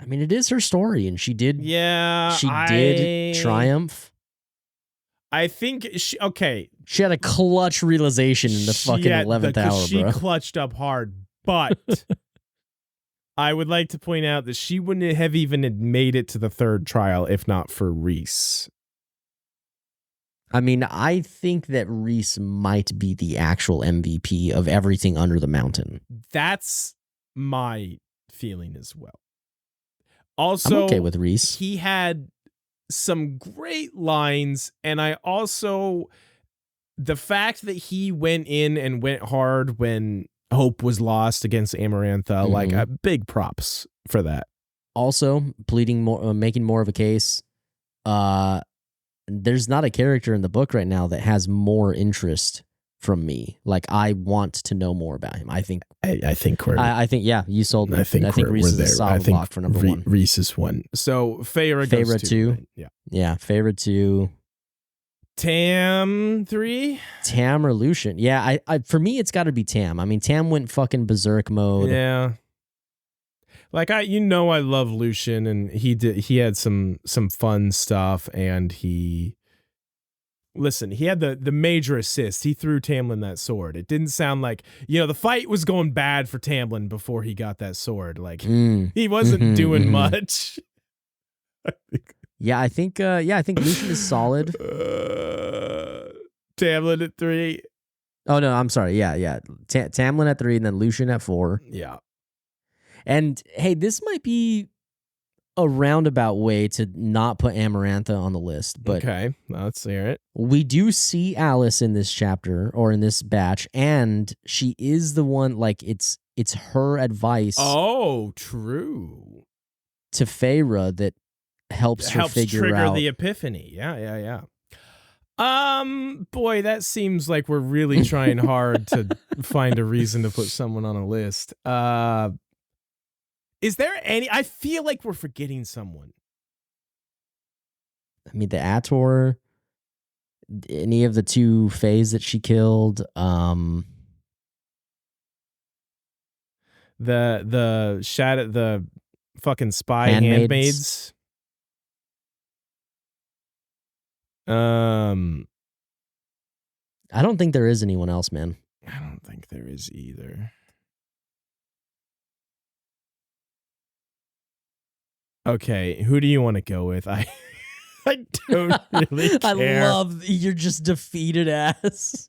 I mean, it is her story, and she did triumph. I think okay. She had a clutch realization in the fucking 11th hour, she bro. clutched up hard, but I would like to point out that she wouldn't have even made it to the third trial if not for Rhys. I mean, I think that Rhys might be the actual MVP of everything under the mountain. That's my feeling as well. Also, I'm okay with Rhys. He had some great lines, and I also, the fact that he went in and went hard when hope was lost against Amarantha, like big props for that. Also, pleading more, making more of a case. There's not a character in the book right now that has more interest from me. Like, I want to know more about him. I think yeah, you sold me. I think Rhys is a solid lock for number one. Rhys is one. So Feyre goes two. Right? Yeah, Feyre 2. Tam 3? Tam or Lucian. Yeah, I for me it's got to be Tam. I mean, Tam went fucking berserk mode. Yeah. Like I love Lucian, and he had some fun stuff, and he had the major assist. He threw Tamlin that sword. It didn't sound like, the fight was going bad for Tamlin before he got that sword. Like he wasn't doing much. I think Lucian is solid. Tamlin at 3. Oh no, I'm sorry. Yeah. Tamlin at 3 and then Lucian at 4. Yeah. And hey, this might be a roundabout way to not put Amarantha on the list, but okay, let's hear it. We do see Alice in this chapter or in this batch, and she is the one, like, it's her advice. Oh, true. To Feyre that helps her figure trigger out the epiphany. Yeah. Boy, that seems like we're really trying hard to find a reason to put someone on a list. Is there any? I feel like we're forgetting someone. I mean, the ACOTAR, any of the 2 Fays that she killed. The shadow, the fucking spy handmaids. I don't think there is anyone else, man. I don't think there is either. Okay, who do you want to go with? I don't really care. I love your just defeated ass.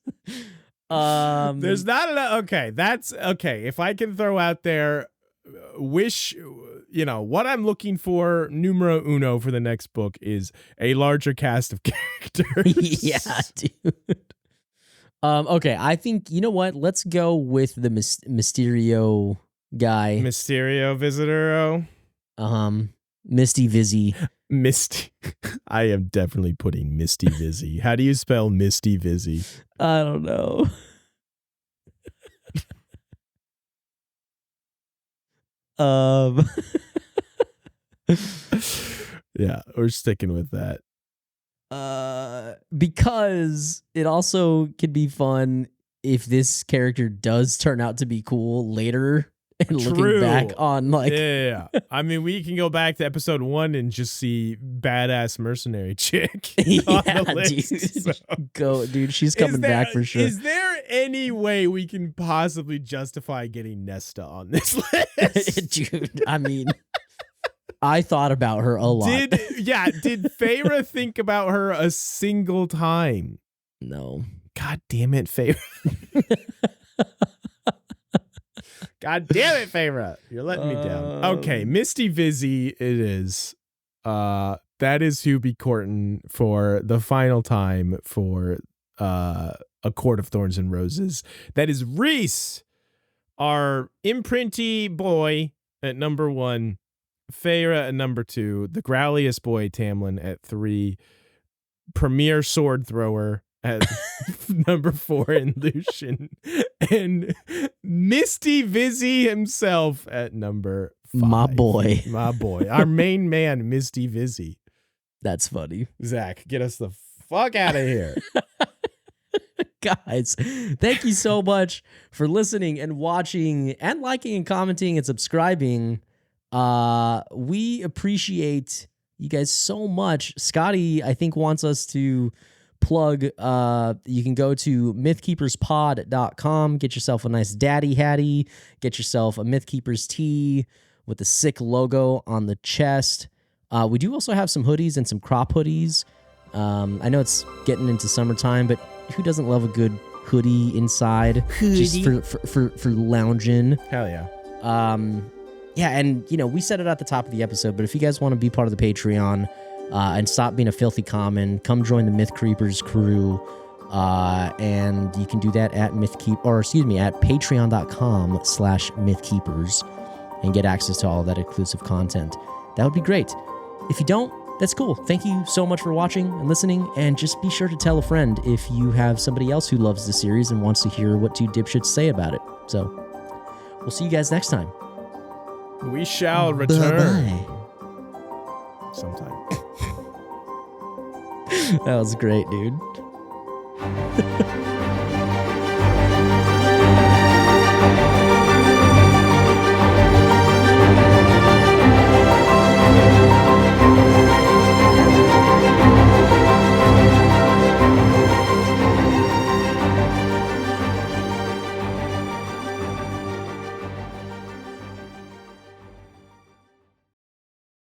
There's not enough. Okay, that's okay. If I can throw out there, what I'm looking for, numero uno for the next book is a larger cast of characters. Yeah, dude. Okay, I think, you know what? Let's go with the Mysterio guy. Mysterio Visitor. Misty Vizzy. Misty. I am definitely putting Misty Vizzy. How do you spell Misty Vizzy? I don't know. Yeah, we're sticking with that. Because it also could be fun if this character does turn out to be cool later. And looking back on, like, yeah. I mean, we can go back to episode 1 and just see badass mercenary chick. Yeah, dude. So. Go, dude. She's coming back for sure. Is there any way we can possibly justify getting Nesta on this list? Dude, I mean, I thought about her a lot. Did Feyre think about her a single time? No. God damn it, Feyre. God damn it, Feyre. You're letting me down. Okay, Misty Vizzy it is. That is who be courting for the final time for A Court of Thorns and Roses. That is Rhys, our imprinty boy at number 1, Feyre at number 2, the growliest boy Tamlin at 3, premier sword thrower at number 4, and Lucian, and Misty Vizzy himself at number 5. My boy, our main man, Misty Vizzy. That's funny. Zach, get us the fuck out of here. Guys, thank you so much for listening and watching and liking and commenting and subscribing. We appreciate you guys so much. Scotty, I think, wants us to plug. You can go to mythkeeperspod.com, get yourself a nice daddy hattie, get yourself a Mythkeepers tee with a sick logo on the chest. We do also have some hoodies and some crop hoodies. I know it's getting into summertime, but who doesn't love a good hoodie inside? Just for lounging. Hell yeah. Yeah, and we said it at the top of the episode, but if you guys want to be part of the Patreon and stop being a filthy common, come join the Mythkeepers crew. And you can do that at patreon.com/Mythkeepers and get access to all of that exclusive content. That would be great. If you don't, that's cool. Thank you so much for watching and listening, and just be sure to tell a friend if you have somebody else who loves the series and wants to hear what two dipshits say about it. So, we'll see you guys next time. We shall return. Bye-bye. Sometime. That was great, dude.